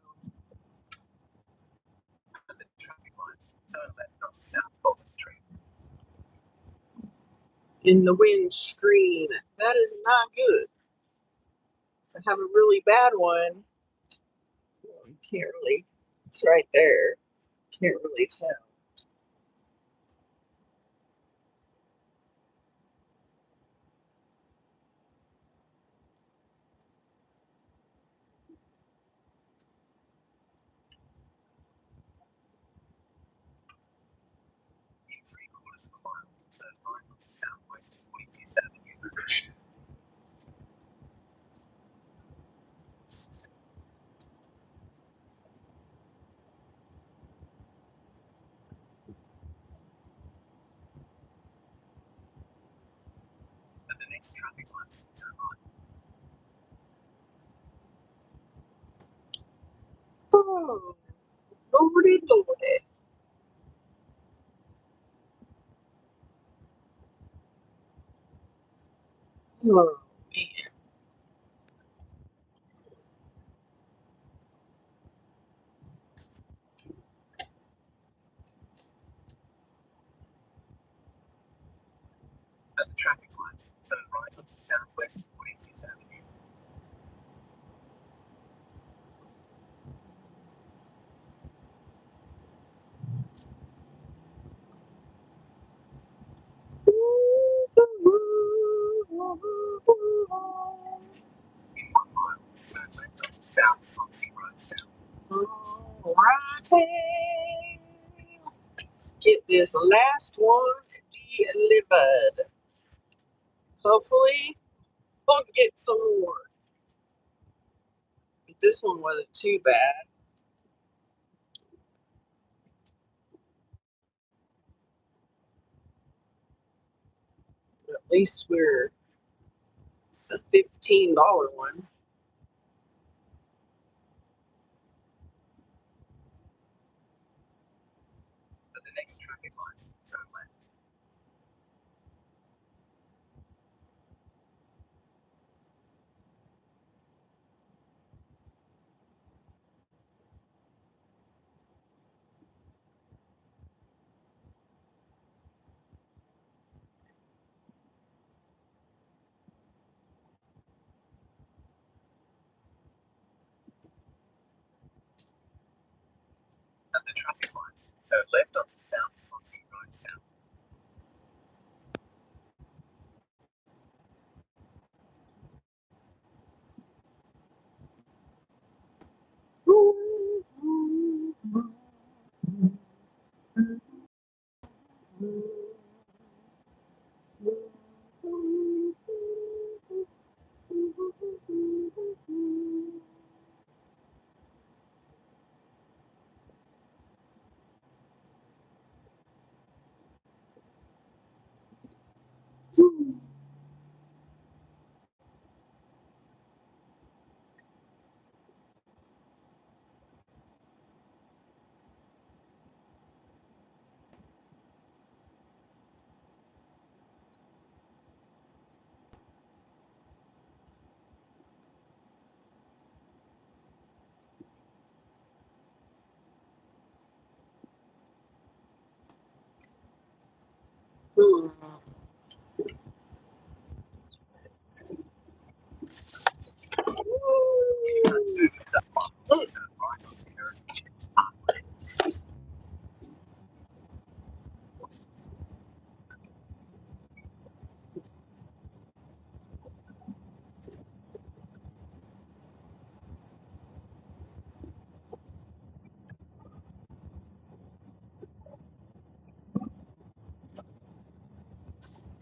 [SPEAKER 3] At the traffic lights, turn left onto South Bolton Street.
[SPEAKER 1] In the windscreen. That is not good. So I have a really bad one. You can't really, it's right there. Can't really tell.
[SPEAKER 3] In 3/4 of a mile, turn right onto Southwest 45th Avenue. At the next traffic lights, turn right.
[SPEAKER 1] Oh, lordy, lordy. Oh, man.
[SPEAKER 3] At the traffic lights, turn right onto Southwest 45th Avenue. In 1 mile, turn left onto South Swansea Road South.
[SPEAKER 1] Alrighty. Get this last one delivered. Hopefully, we'll get some more. But this one wasn't too bad. At least it's a $15 one.
[SPEAKER 3] At the next traffic lights, turn left. At the traffic lights, turn left onto South Swansea Road South. At 2 miles, turn right onto Heritage Hills Parkway.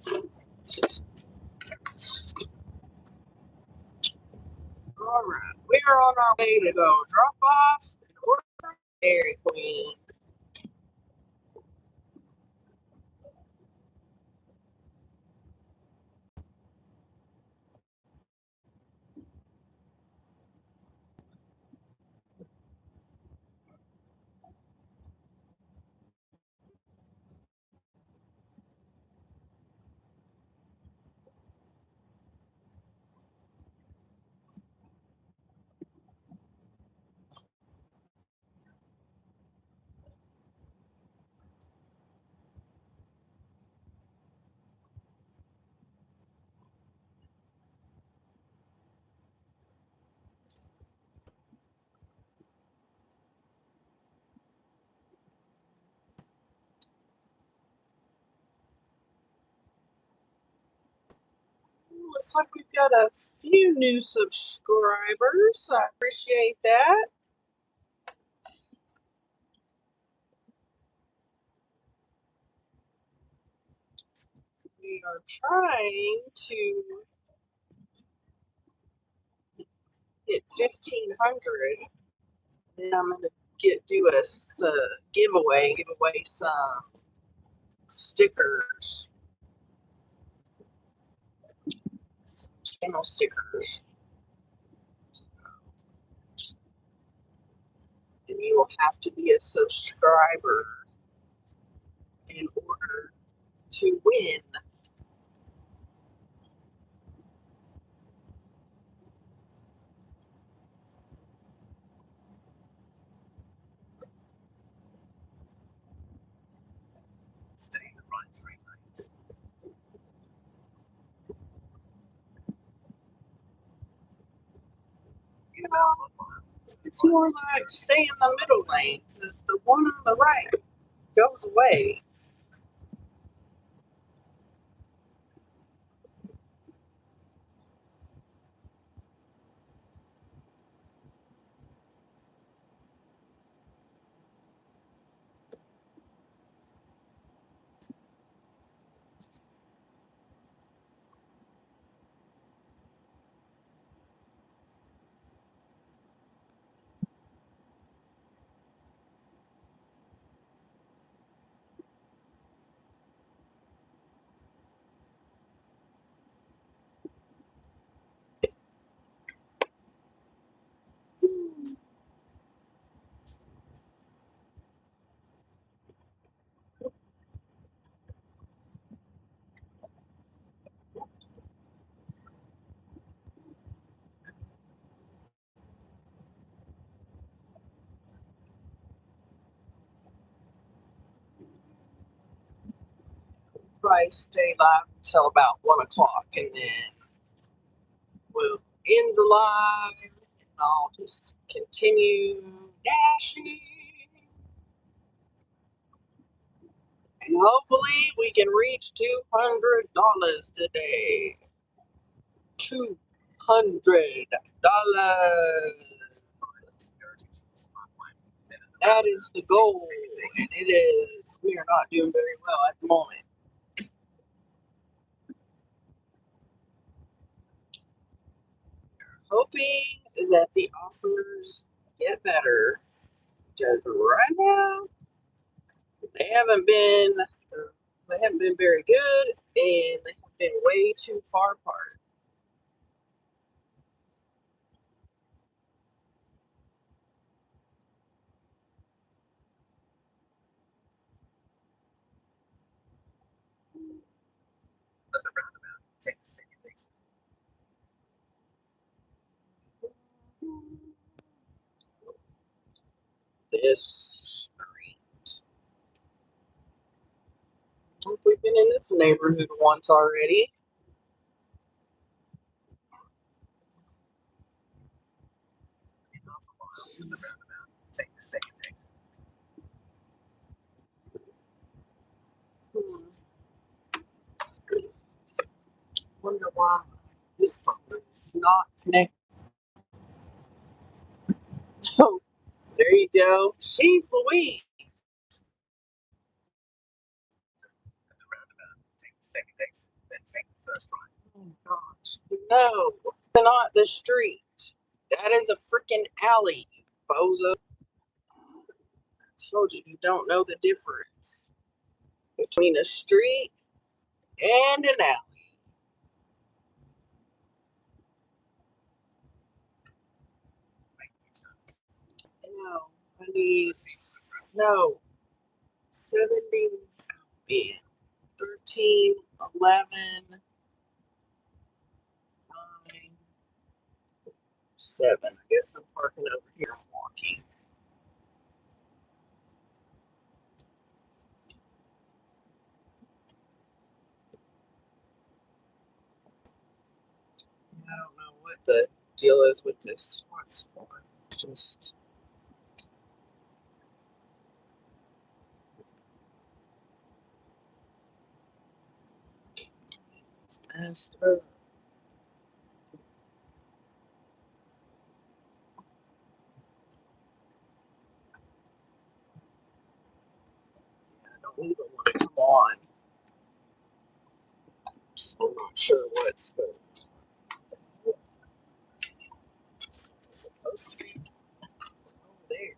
[SPEAKER 1] All right, we are on our way to go drop off an order from Dairy Queen. Looks like we've got a few new subscribers. I appreciate that. We are trying to hit 1,500. And I'm gonna do a giveaway. Give away some stickers. Some channel stickers. And you will have to be a subscriber in order to win.
[SPEAKER 3] Stay in the right 3 lanes.
[SPEAKER 1] You know, it's more like stay in the middle lane because the one on the right goes away. Probably stay live until about 1 o'clock and then we'll end the live and I'll just continue dashing. And hopefully we can reach $200 today. $200. That is the goal, and it is. We are not doing very well at the moment. Hoping that the offers get better, because right now they haven't been very good, and they have been way too far apart.
[SPEAKER 3] At the roundabout, take the second exit.
[SPEAKER 1] This street. I think we've been in this neighborhood once already.
[SPEAKER 3] In half a mile, at the roundabout, take the second exit.
[SPEAKER 1] Wonder why this one is not connected. Oh, there you go. She's Louise.
[SPEAKER 3] At the roundabout, take the second exit. take the first right.
[SPEAKER 1] Oh gosh. No, not the street. That is a freaking alley, you bozo. I told you, you don't know the difference between a street and an alley.
[SPEAKER 3] Make the turn.
[SPEAKER 1] No, I need no 70, 13, 11, 9, 7. I guess I'm parking over here and walking. I don't know what the deal is with this hotspot. Just it's messed up. I don't even want to come on. So I'm not sure what's going on. It's supposed to be over there.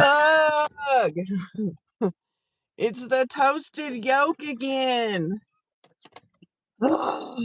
[SPEAKER 1] Ugh! It's the toasted yolk again. Ugh.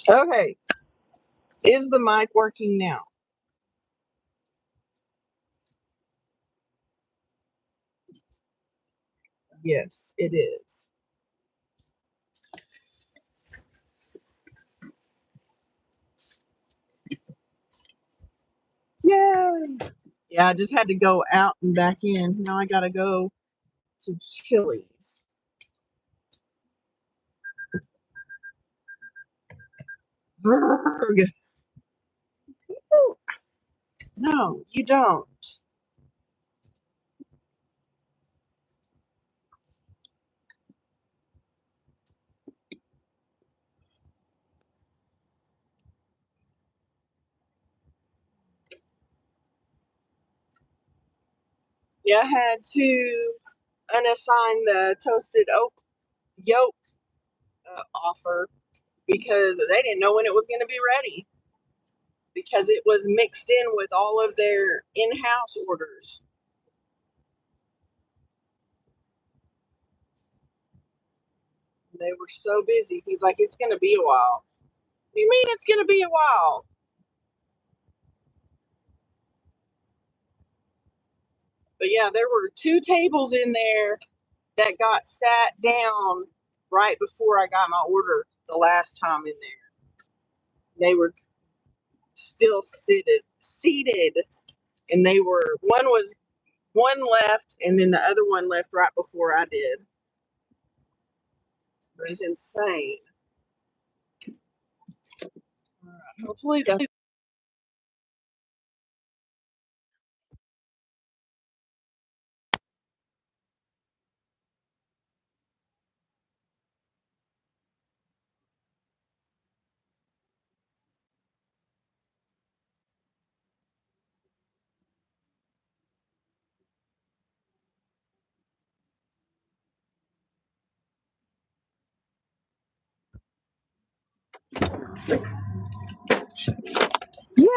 [SPEAKER 1] Okay. Is the mic working now? Yes, it is. Yay! Yeah, I just had to go out and back in. Now I gotta go to Chili's. Berg. No, you don't. Yeah, I had to unassign the toasted oak yolk offer because they didn't know when it was going to be ready because it was mixed in with all of their in-house orders. They were so busy. He's like, it's going to be a while. What do you mean it's going to be a while? But yeah, there were 2 tables in there that got sat down right before I got my order the last time in there. They were still seated, and they were one left, and then the other one left right before I did. It was insane. Hopefully that's yay.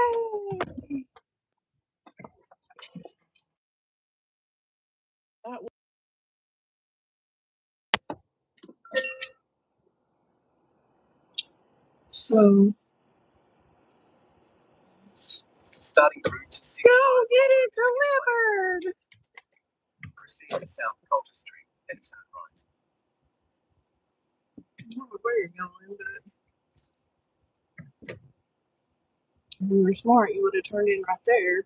[SPEAKER 1] So
[SPEAKER 3] Starting route to 6.
[SPEAKER 1] go get it delivered.
[SPEAKER 3] Proceed to South Culture Street and turn right.
[SPEAKER 1] I don't know where you're going, but if you were smart, you would have turned in right there.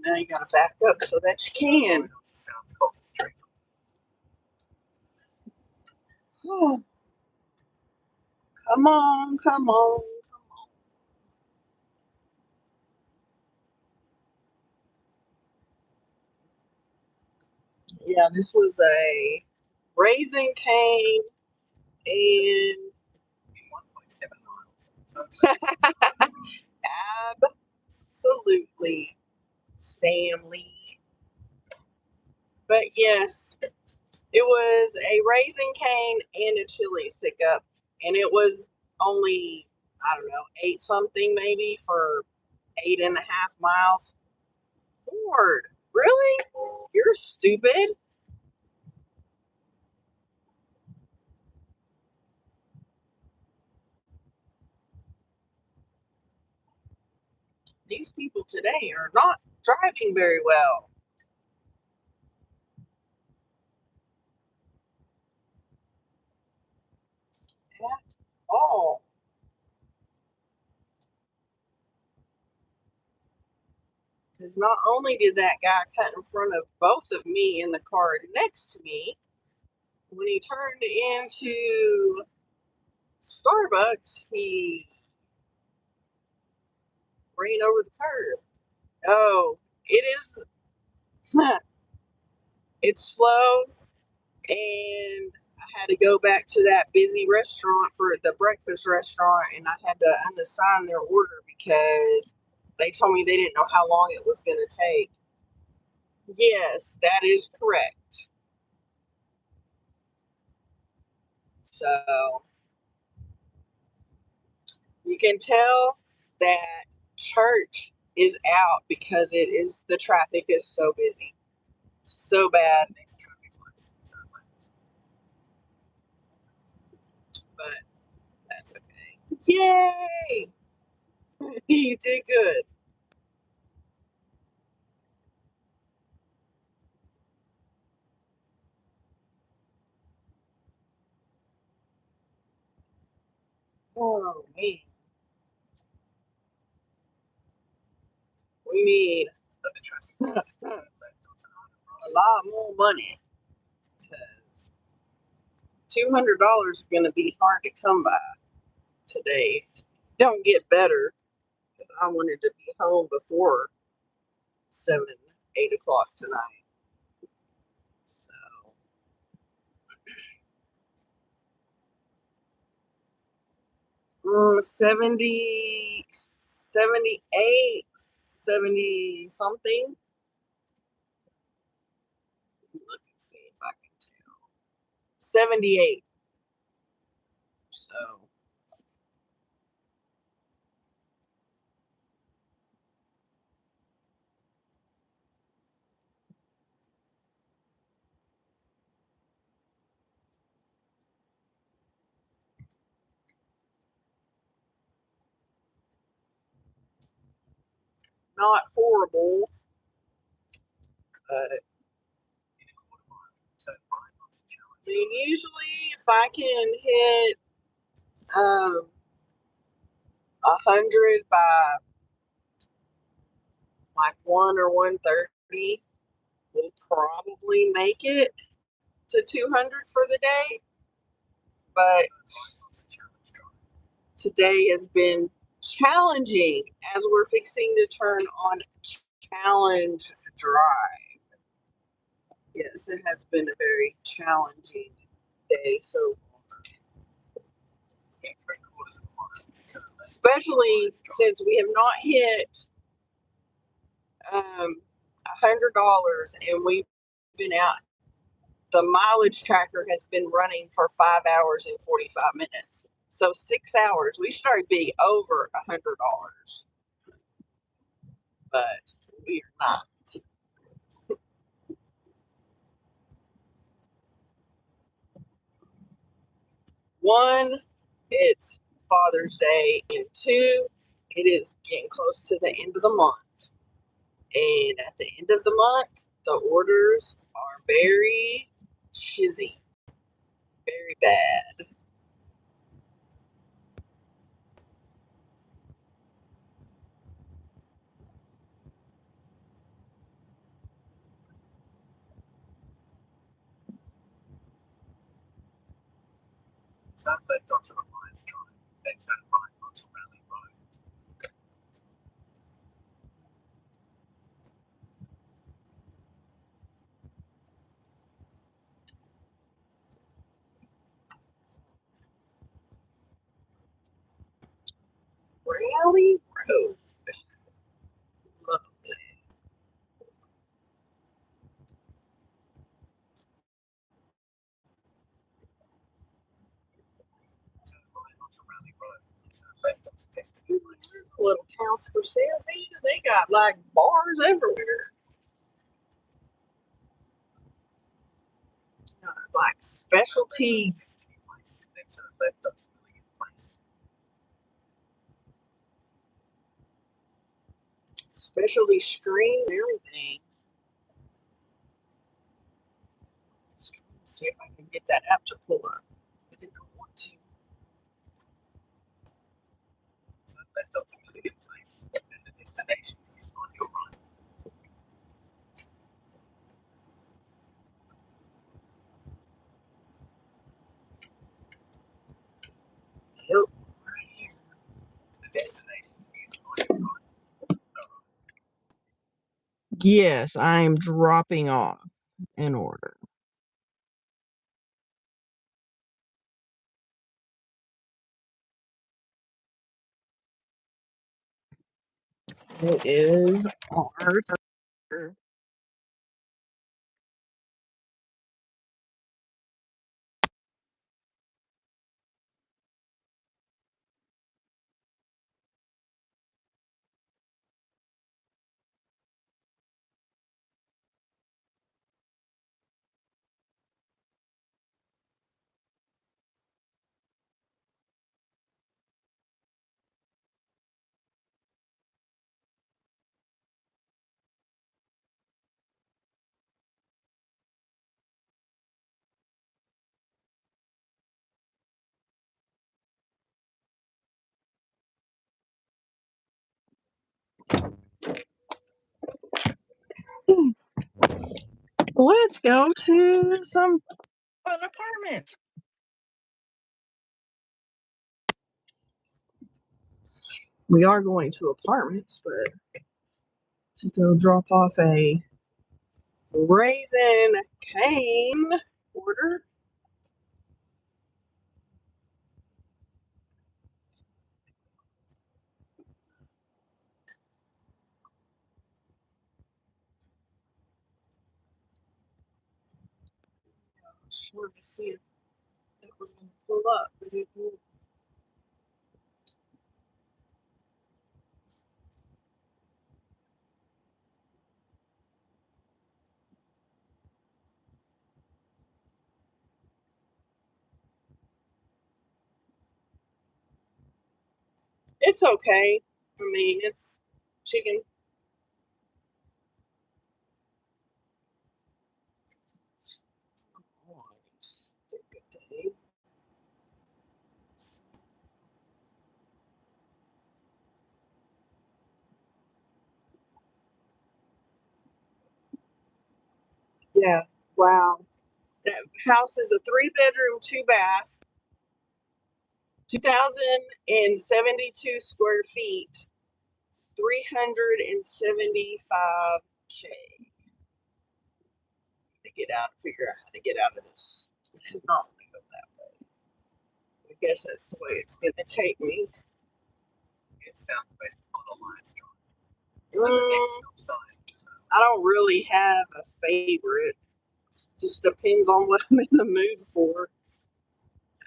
[SPEAKER 1] Now you gotta back up so that you can.
[SPEAKER 3] To South Culture Street.
[SPEAKER 1] Oh, come on, come on. Yeah, this was a Raising Cane and
[SPEAKER 3] In 1.7 miles.
[SPEAKER 1] absolutely Sam Lee. But yes, it was a Raising Cane and a Chili's pickup, and it was only, I don't know, 8 something maybe for 8.5 miles. Lord, really? You're stupid. These people today are not driving very well at all. Because not only did that guy cut in front of both of me in the car next to me, when he turned into Starbucks, he ran over the curb. Oh, it is, it's slow, and I had to go back to that busy restaurant for the breakfast restaurant, and I had to unassign their order because they told me they didn't know how long it was going to take. Yes, that is correct. So you can tell that church is out because the traffic is so busy. so bad,
[SPEAKER 3] Next traffic lights, turn left.
[SPEAKER 1] but that's okay. Yay! You did good. Oh man, we need
[SPEAKER 3] At the traffic lights, turn left onto Arnhem
[SPEAKER 1] a
[SPEAKER 3] Road.
[SPEAKER 1] lot more money because $200 is going to be hard to come by today. Don't get better because I wanted to be home before 7, 8 o'clock tonight. So 70, 78, 70 something. Look and see if I can tell. 78. So not horrible, but
[SPEAKER 3] In a quarter mile, turn right onto Challenge
[SPEAKER 1] I mean,
[SPEAKER 3] Drive.
[SPEAKER 1] usually if I can hit 100 by like 1 or 1:30, we'll probably make it to 200 for the day. But
[SPEAKER 3] Turn right onto Challenge Drive.
[SPEAKER 1] today has been challenging as we're fixing to turn on Challenge Drive. Yes, it has been a very challenging day so far.
[SPEAKER 3] In 3/4 of a mile, turn left.
[SPEAKER 1] Especially since we have not hit $100 and we've been out. The mileage tracker has been running for 5 hours and 45 minutes. So 6 hours. We should already be over $100. But we're not. One, it's Father's Day, and two, it is getting close to the end of the month. And at the end of the month, the orders are very shizzy, very bad.
[SPEAKER 3] Turn left onto Reliance Drive, then turn right onto Raleigh Road.
[SPEAKER 1] Rally Road. Lovely.
[SPEAKER 3] Turn right onto Raleigh Road. Turn left onto Destiny Place.
[SPEAKER 1] There's a little house for sale, Vita. They got like bars everywhere. Like specialty
[SPEAKER 3] Destiny Place, then turn left onto William Place.
[SPEAKER 1] screen and everything. Let's try to see if I can get that app to pull up. I didn't want to.
[SPEAKER 3] Turn left onto William Place, then the destination is on your right.
[SPEAKER 1] Yep, right here.
[SPEAKER 3] The destination is on your right.
[SPEAKER 1] Yes, I am dropping off an order. It is our Let's go to some fun apartments. We are going to apartments, but to go drop off a Raising Cane order. Sure to see if it was going to pull up, but it won't. It's okay. I mean, it's chicken. Oh, stupid thing. Yeah, wow. That house is a 3-bedroom, 2-bath, 2,072 square feet, 375K. To get out, figure out how to get out of this. I did not go that way. I guess that's the way it's going to take me.
[SPEAKER 3] It's southwest on Alliance Drive.
[SPEAKER 1] I don't really have a favorite. Just depends on what I'm in the mood for.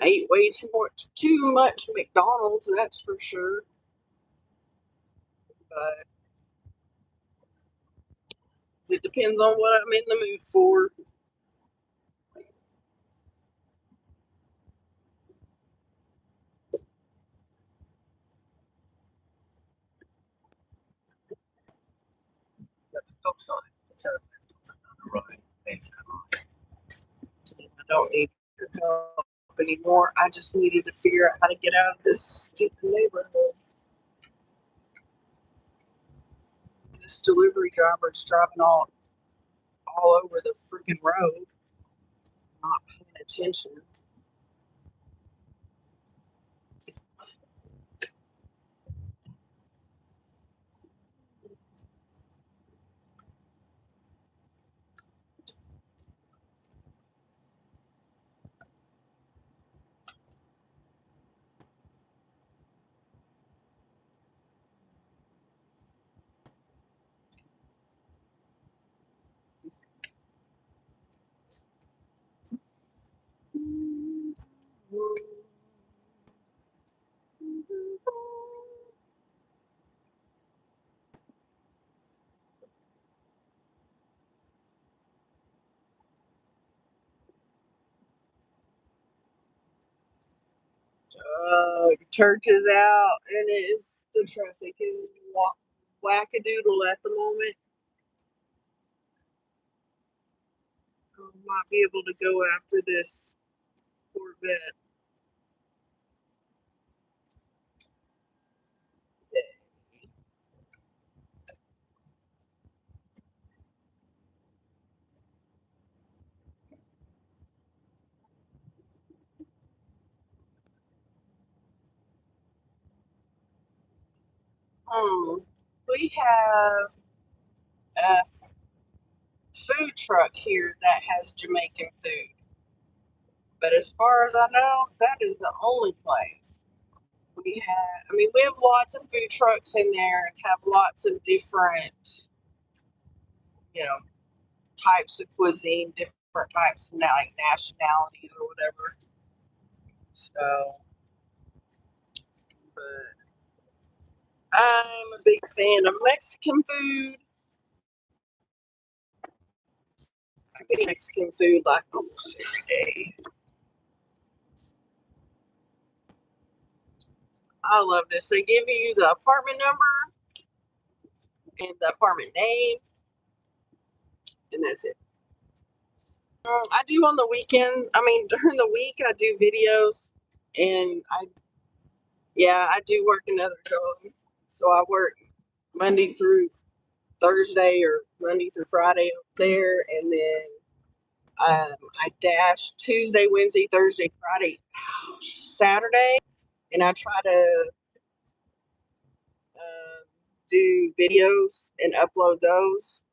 [SPEAKER 1] I ate way too much McDonald's, that's for sure. But it depends on what I'm in the mood for.
[SPEAKER 3] At the stop sign, turn left onto the road, then turn right.
[SPEAKER 1] I don't need your help anymore. I just needed to figure out how to get out of this stupid neighborhood. This delivery driver's driving all over the freaking road, not paying attention. Church is out, and the traffic is wackadoodle at the moment. I might be able to go after this Corvette. We have a food truck here that has Jamaican food. But as far as I know, that is the only place. We have lots of food trucks in there and have lots of different, types of cuisine, different types of like nationalities or whatever. So, but I'm a big fan of Mexican food. I get Mexican food like almost every day. I love this. They give you the apartment number and the apartment name, and that's it. I do on the weekend. During the week I do videos, and I do work another job. So I work Monday through Thursday or Monday through Friday up there, and then I dash Tuesday, Wednesday, Thursday, Friday, Saturday, and I try to do videos and upload those,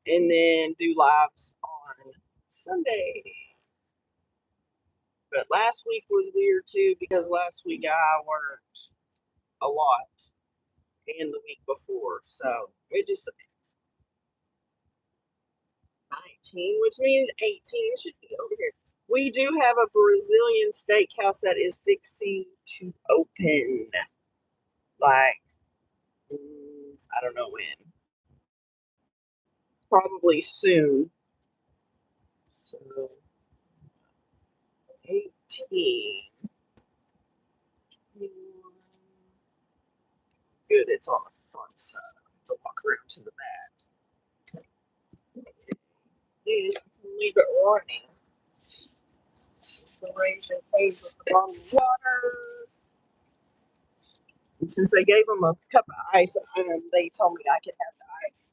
[SPEAKER 1] and then do lives on Sunday. But last week was weird too because last week I worked a lot, and the week before, so it just depends. 19, which means 18 should be over here. We do have a Brazilian steakhouse that is fixing to open. Like, I don't know when. Probably soon. So, 18. Good, it's on the front side. I have to walk around to the back. And leave it running. The raising phase with the bottle of water. And since they gave them a cup of ice, they told me I could have the ice.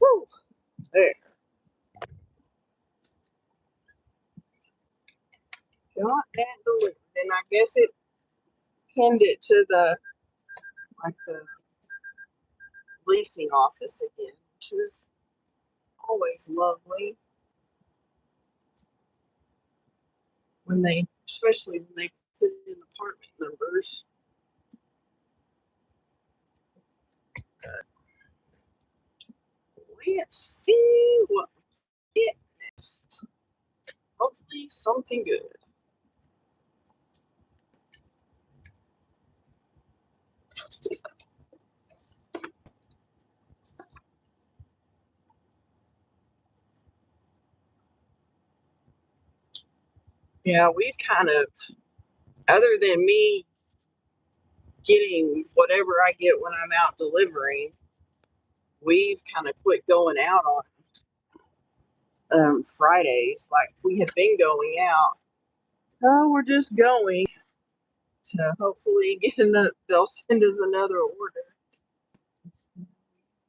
[SPEAKER 1] Whew. There. Got that delivered. And I guess it pinned it to the leasing office again, which is always lovely. Especially when they put in apartment numbers. Let's see what we get next. Hopefully something good. Yeah, we've kind of, other than me getting whatever I get when I'm out delivering, we've kind of quit going out on Fridays. Like we have been going out. Oh, we're just going to hopefully get they'll send us another order.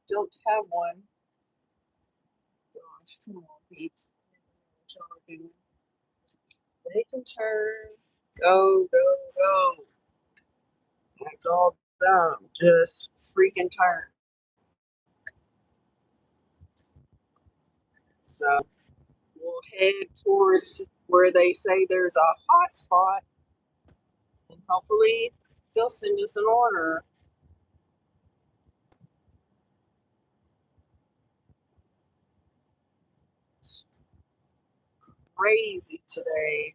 [SPEAKER 1] Don't have one. Gosh, come on, peeps. They can turn. Go, go, go. That's all dumb. Just freaking turn. So we'll head towards where they say there's a hot spot, and hopefully they'll send us an order. It's crazy today.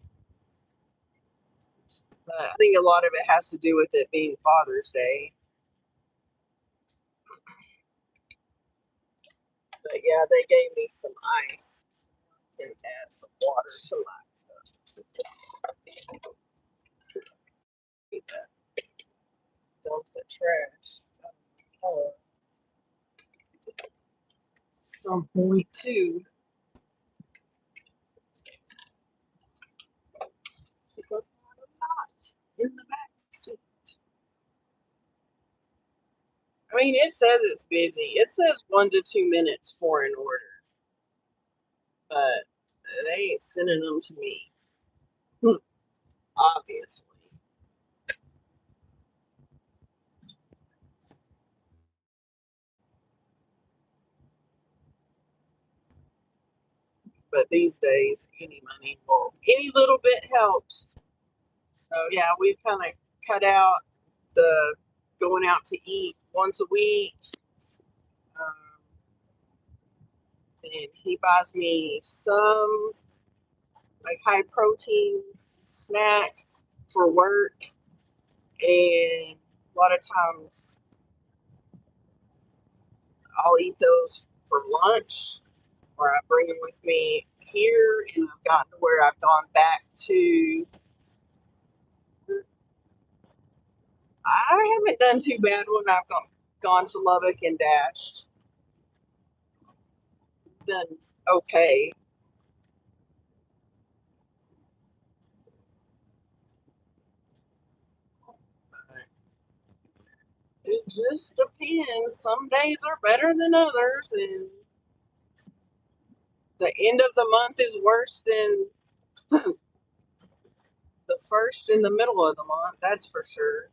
[SPEAKER 1] But I think a lot of it has to do with it being Father's Day. But yeah, they gave me some ice, so I can add some water to my cup. Dump the trash. Oh, some point too. Because I'm not in the back seat. I mean, it says it's busy. It says 1 to 2 minutes for an order, but they ain't sending them to me. Obviously. But these days, any little bit helps. So yeah, we've kind of cut out the going out to eat once a week. And he buys me some like high protein snacks for work, and a lot of times I'll eat those for lunch, or I bring them with me here, and I've gotten to where I've gone back to. I haven't done too bad when I've gone to Lubbock and dashed. Done okay. It just depends. Some days are better than others, and the end of the month is worse than the first in the middle of the month. That's for sure.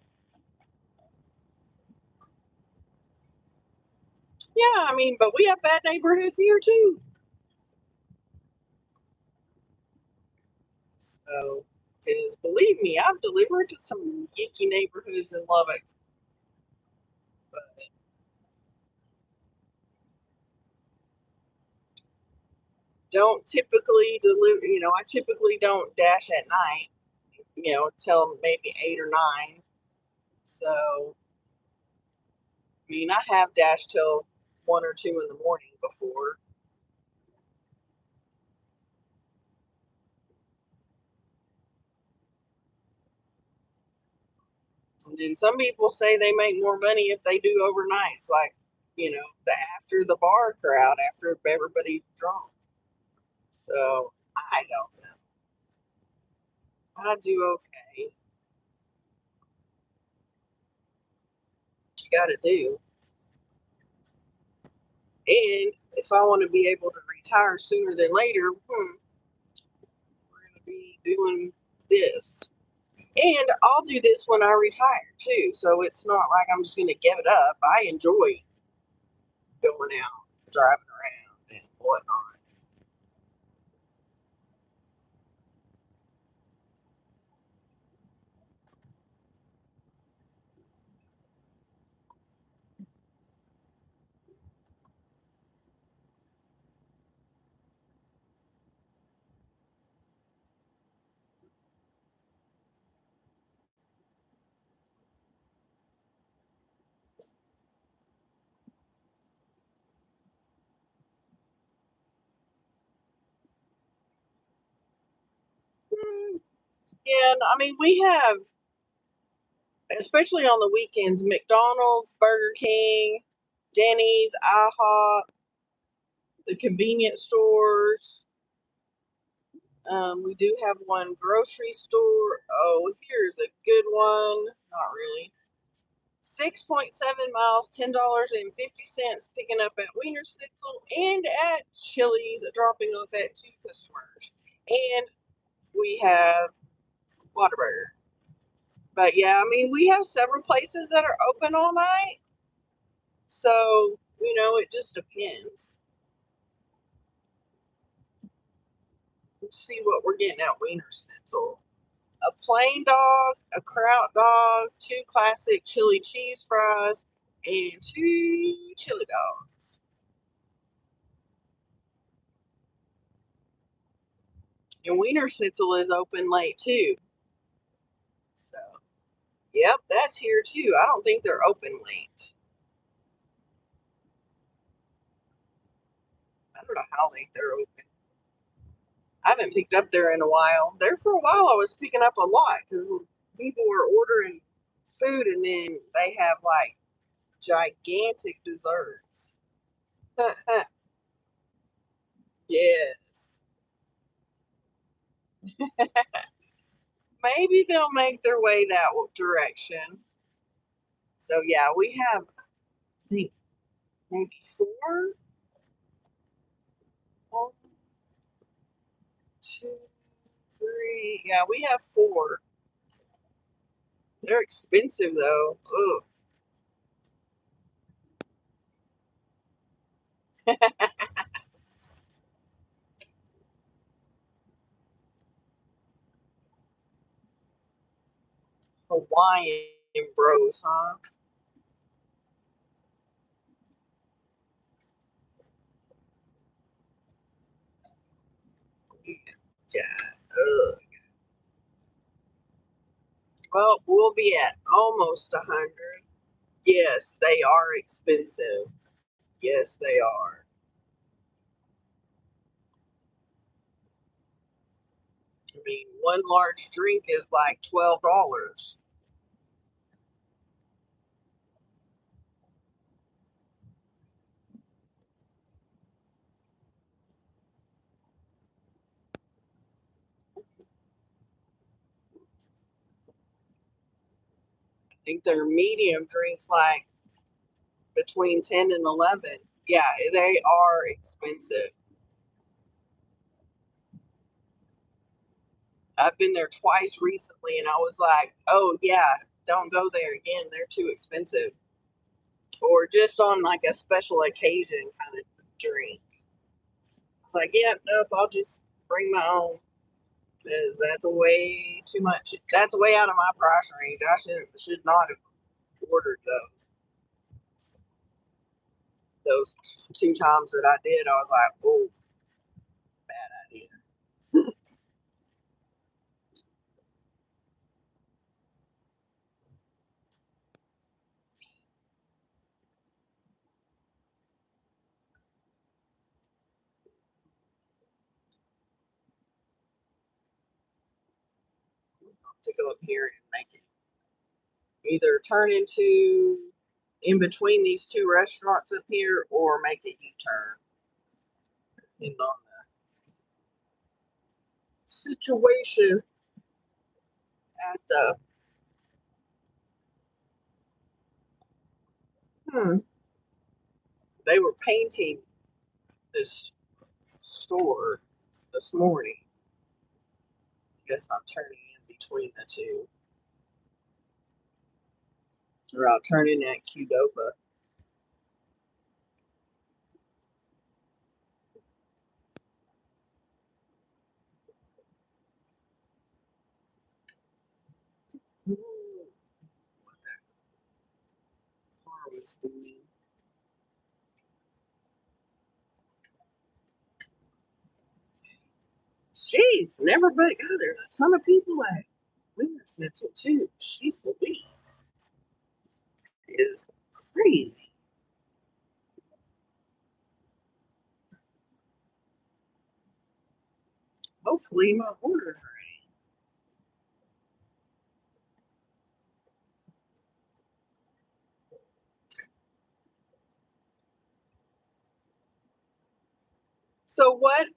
[SPEAKER 1] Yeah, I mean, but we have bad neighborhoods here too. So, because believe me, I've delivered to some yucky neighborhoods in Lubbock. But don't typically deliver, I typically don't dash at night, till maybe 8 or 9. So, I mean, I have dashed till 1 or 2 in the morning before. And then some people say they make more money if they do overnights, like, the after the bar crowd, after everybody's drunk. So, I don't know. I do okay. What you gotta do. And if I want to be able to retire sooner than later, we're going to be doing this. And I'll do this when I retire too. So it's not like I'm just going to give it up. I enjoy going out, driving around, and whatnot. And I mean, we have, especially on the weekends, McDonald's, Burger King, Denny's, IHOP, the convenience stores. We do have one grocery store. Oh, here's a good one. Not really. 6.7 miles, $10.50, picking up at Wiener Schnitzel and at Chili's, dropping off at 2 customers. And we have Whataburger. But yeah, I mean, we have several places that are open all night. So, it just depends. Let's see what we're getting at Wiener Schnitzel. A plain dog, a kraut dog, 2 classic chili cheese fries, and 2 chili dogs. And Wiener Schnitzel is open late too. So, yep, that's here too. I don't think they're open late. I don't know how late they're open. I haven't picked up there in a while. There for a while, I was picking up a lot because people were ordering food, and then they have like gigantic desserts. Yes. Maybe they'll make their way that direction. So yeah, we have, I think, maybe 4. 1, 2, 3. Yeah, we have 4. They're expensive though. Ugh. Hawaiian bros, huh? Yeah. Well, we'll be at almost 100. Yes, they are expensive. Yes, they are. I mean, one large drink is like $12. I think their medium drinks like between 10 and 11. Yeah, they are expensive. I've been there twice recently and I was like, oh, yeah, don't go there again. They're too expensive. Or just on like a special occasion kind of drink. It's like, yeah, nope, I'll just bring my own because that's way too much. That's way out of my price range. I should not have ordered those 2 times that I did. I was like, oh, bad idea. To go up here and make it either turn into in between these two restaurants up here or make a U-turn. Depending on the situation at the they were painting this store this morning. I guess I'm turning in between the two. Or I'll turn in at Qdoba. What that car was doing. Jeez, never but God, there's a ton of people at Winter Schnitzel too. She's Louise. It is crazy. Hopefully my order's ready. So what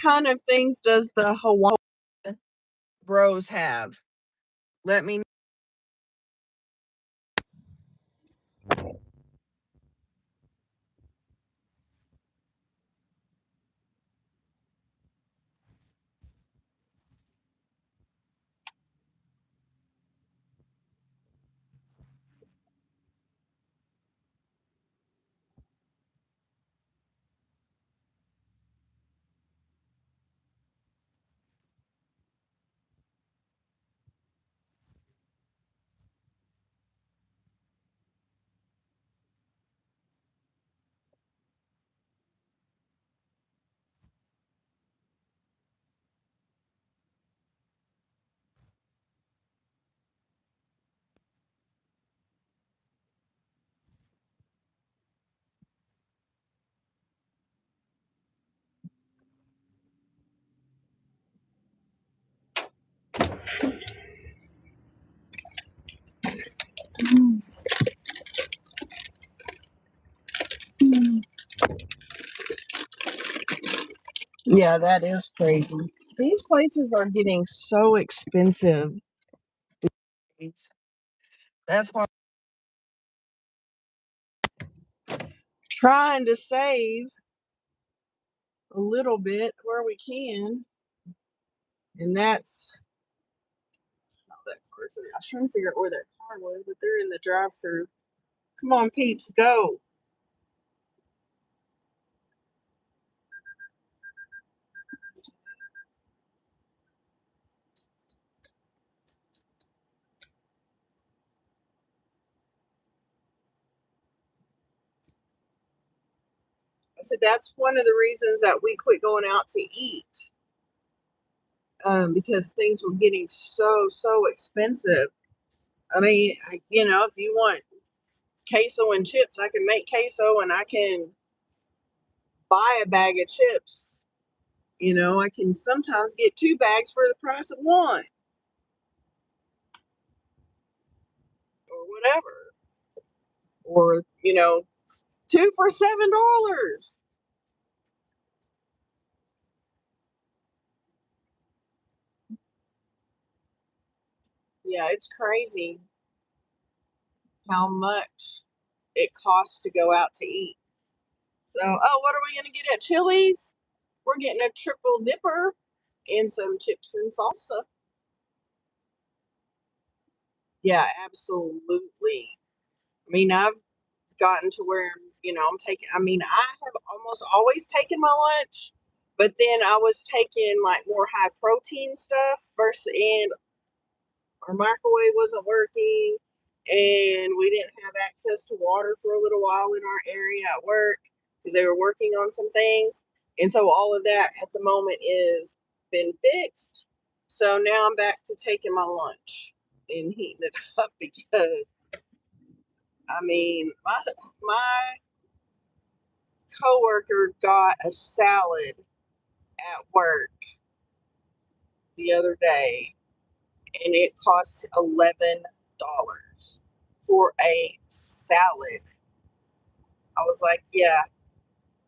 [SPEAKER 1] kind of things does the Hawaiian Bros have? Let me know. Yeah, that is crazy. These places are getting so expensive. That's why I'm trying to save a little bit where we can. And that's not that car's in. I was trying to figure out where that car was, but they're in the drive-through. Come on, peeps, go. I said that's one of the reasons that we quit going out to eat because things were getting so expensive. I mean, if you want queso and chips, I can make queso and I can buy a bag of chips. I can sometimes get 2 bags for the price of one or whatever. Or, 2 for $7. Yeah, it's crazy how much it costs to go out to eat. So, oh, what are we going to get at Chili's? We're getting a triple dipper and some chips and salsa. Yeah, absolutely. I mean, I've gotten to where, I have almost always taken my lunch, but then I was taking like more high protein stuff and our microwave wasn't working and we didn't have access to water for a little while in our area at work because they were working on some things. And so all of that at the moment is been fixed. So now I'm back to taking my lunch and heating it up because my coworker got a salad at work the other day and it cost $11 for a salad. I was like, yeah.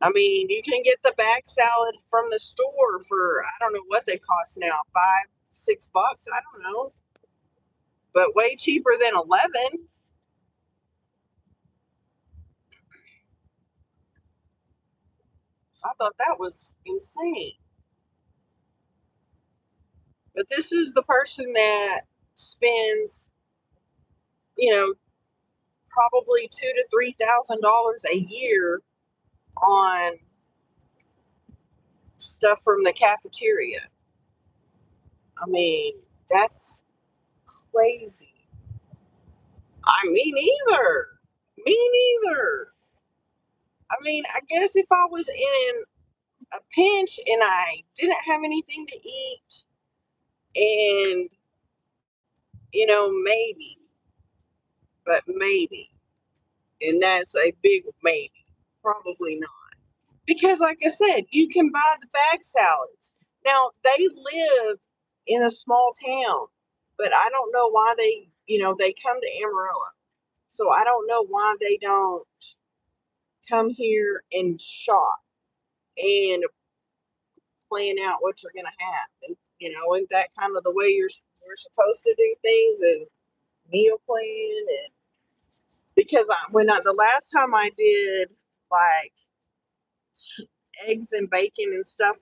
[SPEAKER 1] I mean, you can get the bag salad from the store for I don't know what they cost now, $5, $6. I don't know, but way cheaper than 11. So I thought that was insane. But this is the person that spends, you know, probably $2,000 to $3,000 a year on stuff from the cafeteria. I mean, that's crazy. Me neither. Me neither. I mean, I guess if I was in a pinch and I didn't have anything to eat, and, maybe, but maybe, and that's a big maybe, probably not. Because, like I said, you can buy the bag salads. Now, they live in a small town, but I don't know why they come to Amarillo. So I don't know why they don't come here and shop and plan out what you're going to have. And, isn't that kind of the way we're supposed to do things is meal plan? And because the last time I did like eggs and bacon and stuff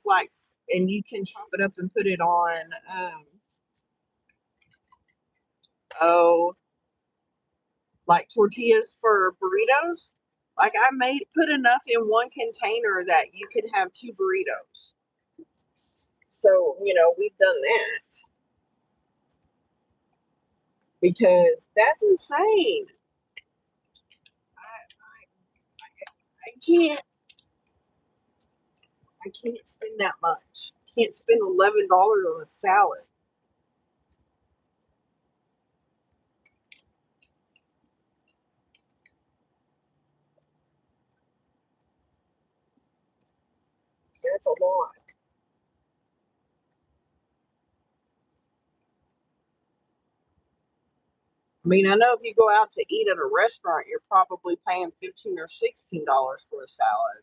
[SPEAKER 1] and you can chop it up and put it on, oh, like tortillas for burritos. Like I put enough in one container that you could have 2 burritos. So, we've done that because that's insane. I can't I can't spend that much. I can't spend $11 on a salad. That's a lot. I mean, I know if you go out to eat at a restaurant, you're probably paying $15 or $16 for a salad.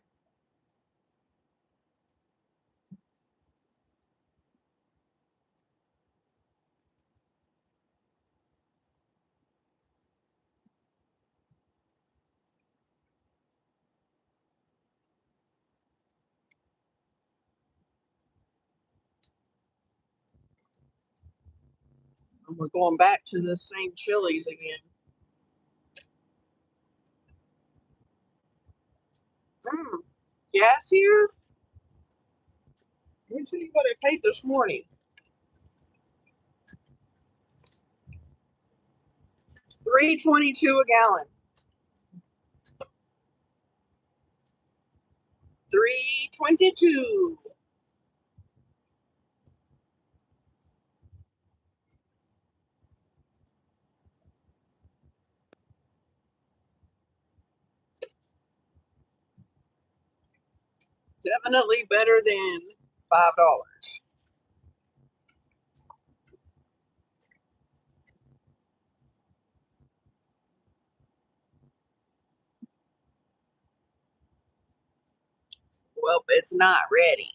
[SPEAKER 1] And we're going back to the same Chili's again. Gas here? Let me tell you what I paid this morning. $3.22 a gallon. $3.22. Definitely better than $5. Well, it's not ready.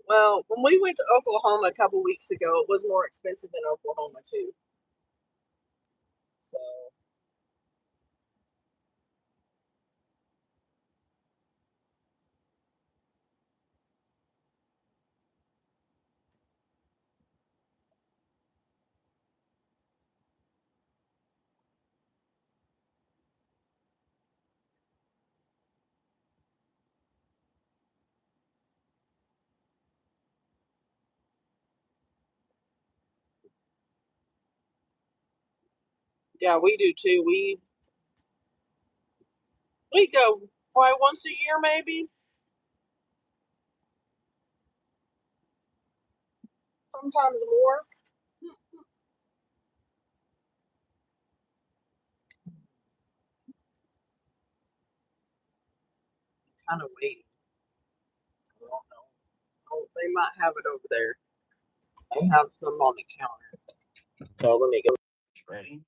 [SPEAKER 1] Well, when we went to Oklahoma a couple weeks ago, it was more expensive than Oklahoma too. So yeah, we do too. We go probably once a year, maybe. Sometimes more. Kind of waiting. I don't know. Oh, they might have it over there. They have some on the counter. So let me go.
[SPEAKER 3] Ready?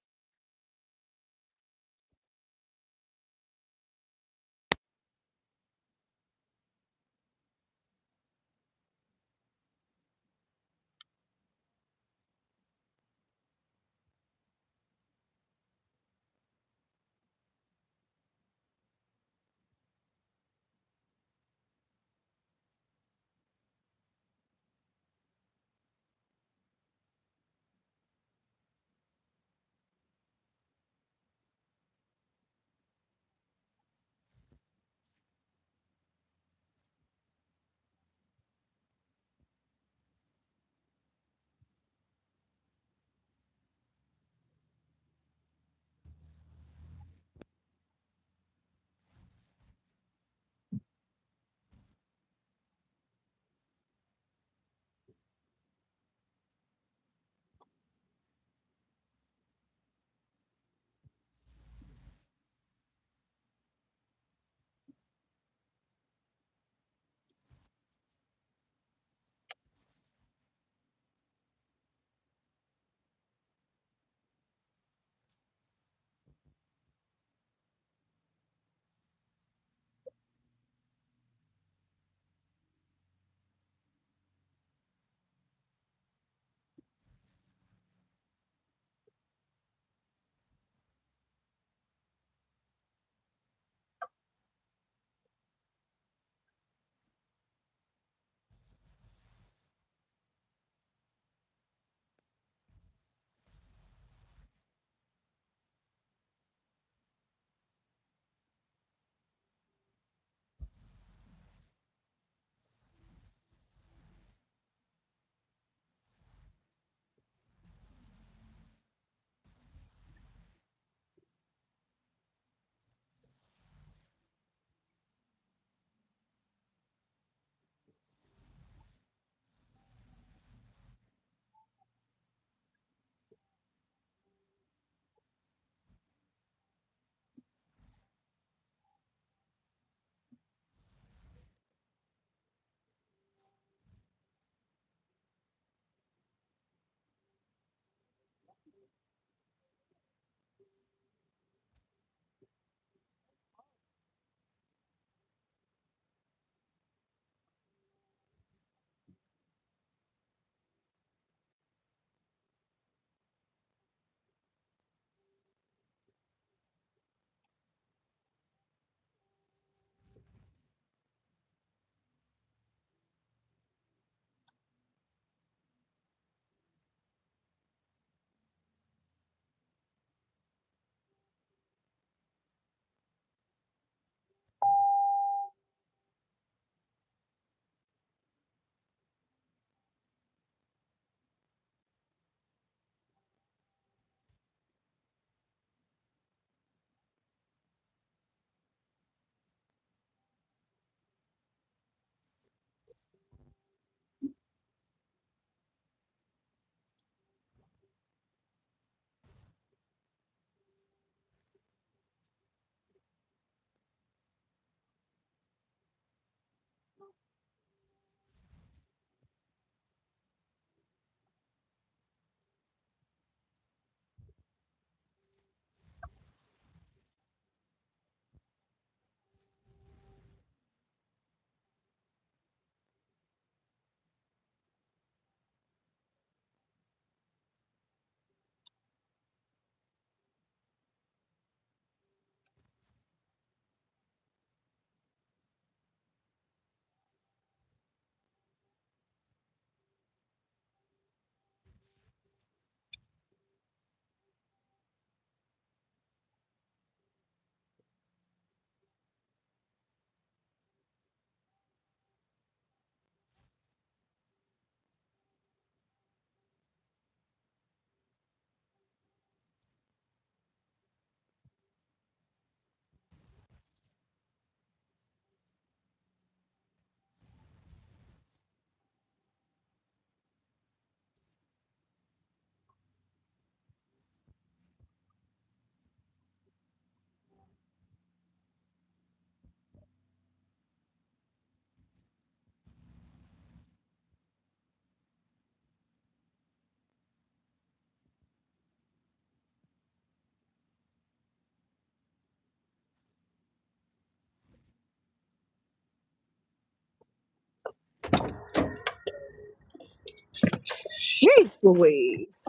[SPEAKER 1] Jeez Louise.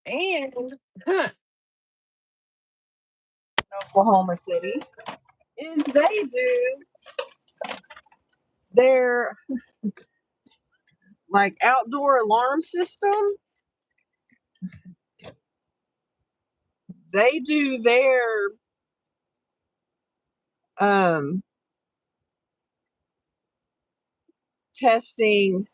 [SPEAKER 1] And Oklahoma City is they do their like outdoor alarm system. They do their testing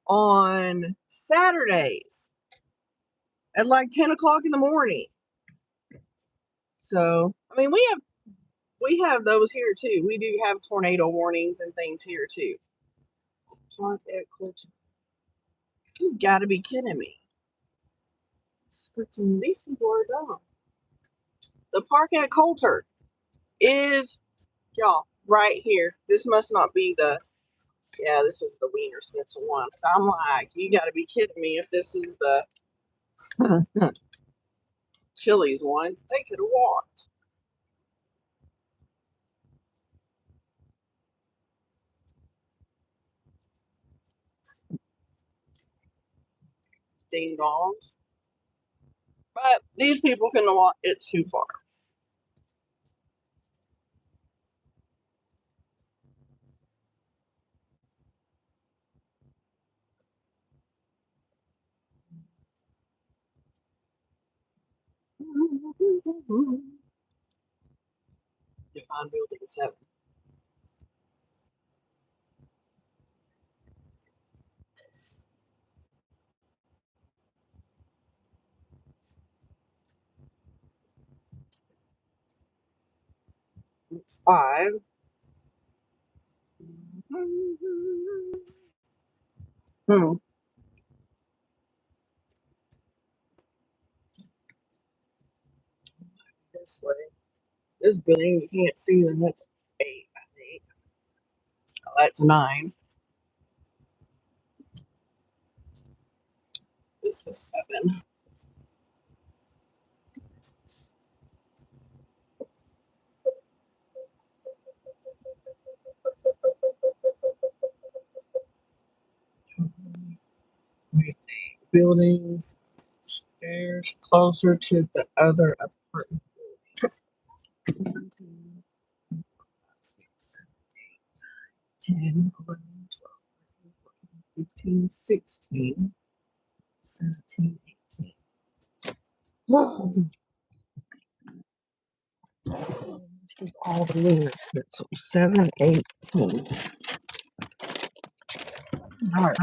[SPEAKER 1] on Saturdays at like 10 o'clock in the morning. So, I mean, we have those here too. We do have tornado warnings and things here too. Park at Coulter. You gotta be kidding me. These people are dumb. The park at Coulter is, y'all, right here. This must not be yeah, this is the Wiener Schnitzel one. So I'm like, you gotta be kidding me if this is the Chili's one. They could have walked. Ding dongs. But these people can walk. It's too far. Define building 7. It's 5. This way. This building, you can't see them. That's 8, I think. Oh, that's 9. This is 7. Building stairs closer to the other apartment. 10, 11, 12, 15, 16, 17, 18. Whoa. This is all the winners. So 7, 18. All right.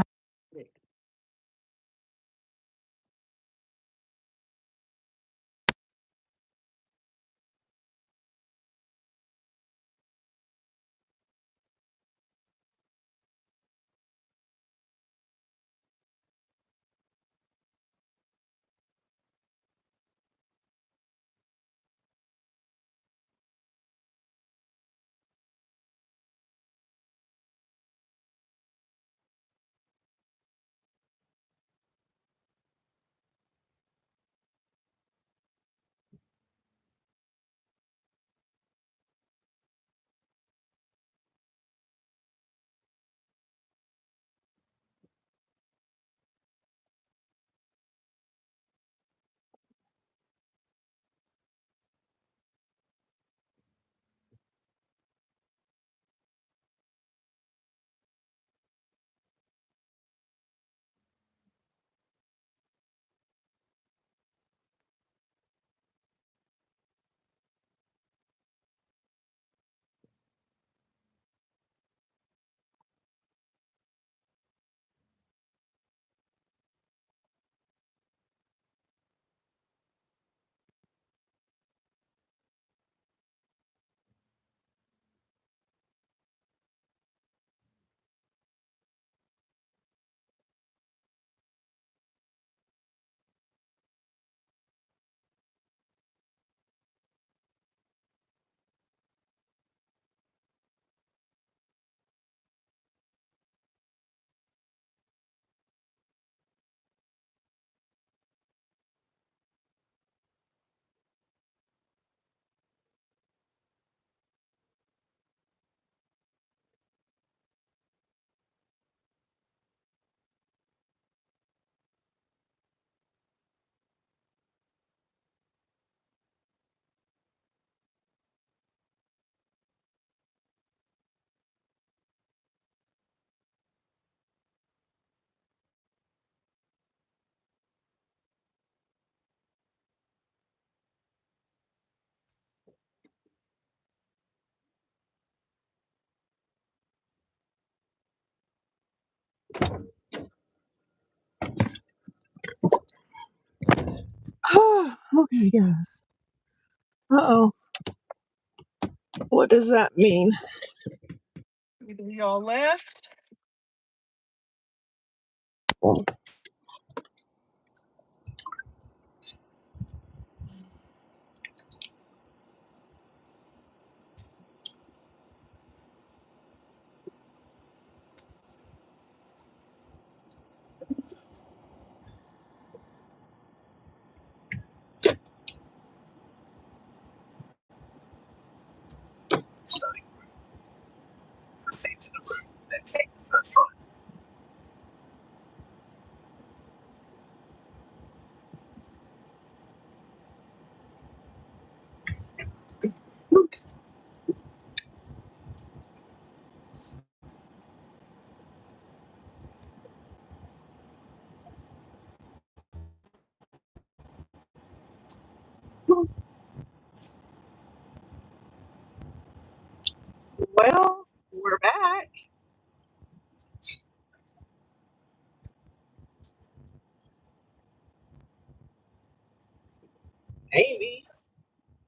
[SPEAKER 1] Okay, guys. Uh-oh. What does that mean? Either y'all left.
[SPEAKER 3] Starting route. Proceed to the route, then take the first right.
[SPEAKER 1] Well, we're back. Amy.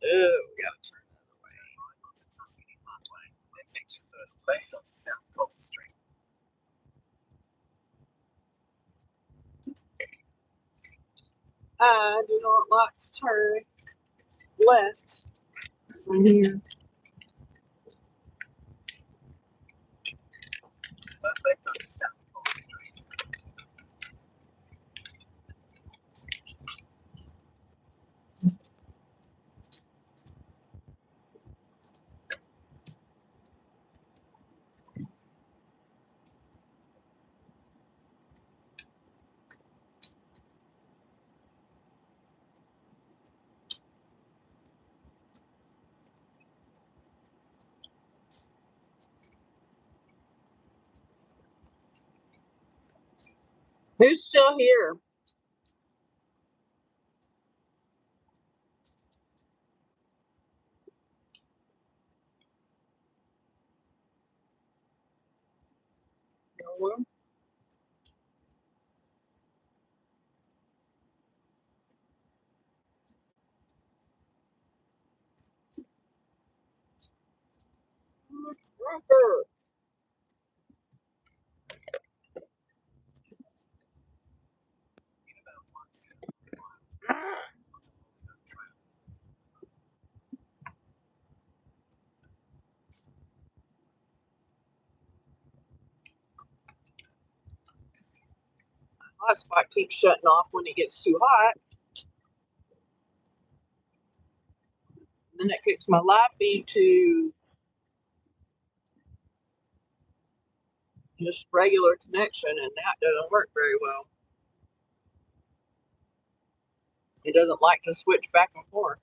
[SPEAKER 1] We gotta turn the other way.
[SPEAKER 3] Turn right onto Tuscany Parkway, then take the first left onto South Coulter Street.
[SPEAKER 1] I do not like to turn left from here.
[SPEAKER 3] Turn left onto South Coulter Street.
[SPEAKER 1] Who's still here? No one? Rocker.
[SPEAKER 3] In about 1 to 2 miles, onto Holyoke Trail.
[SPEAKER 1] Hotspot keeps shutting off when it gets too hot. Then it kicks my live feed to just regular connection, and that doesn't work very well. It doesn't like to switch back and forth.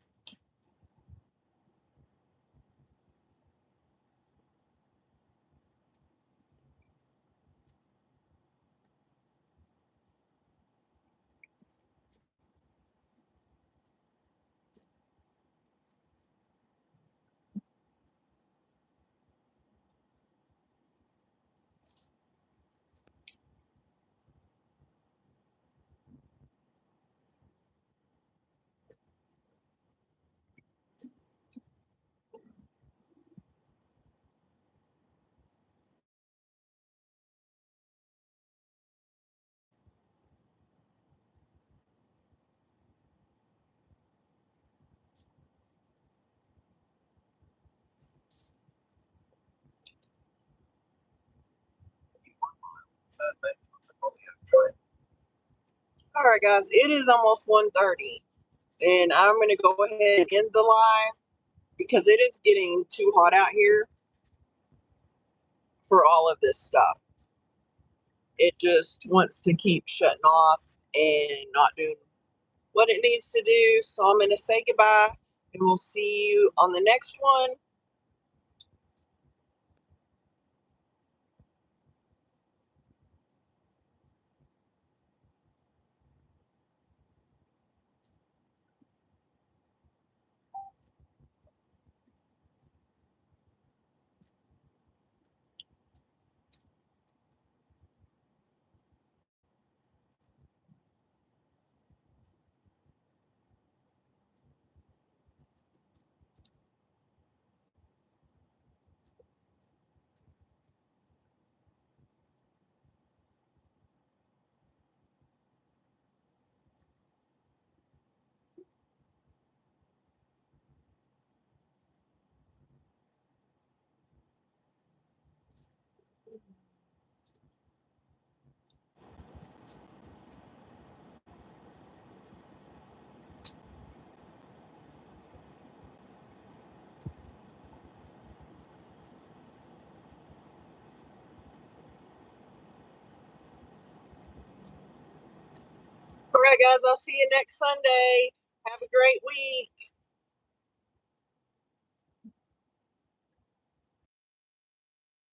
[SPEAKER 3] In 1 mile, turn left onto Holyoke Trail.
[SPEAKER 1] All right, guys, it is almost 1:30, and I'm going to go ahead and end the live because it is getting too hot out here for all of this stuff. It just wants to keep shutting off and not doing what it needs to do. So I'm going to say goodbye, and we'll see you on the next one. All right, guys, I'll see you next Sunday. Have a great week.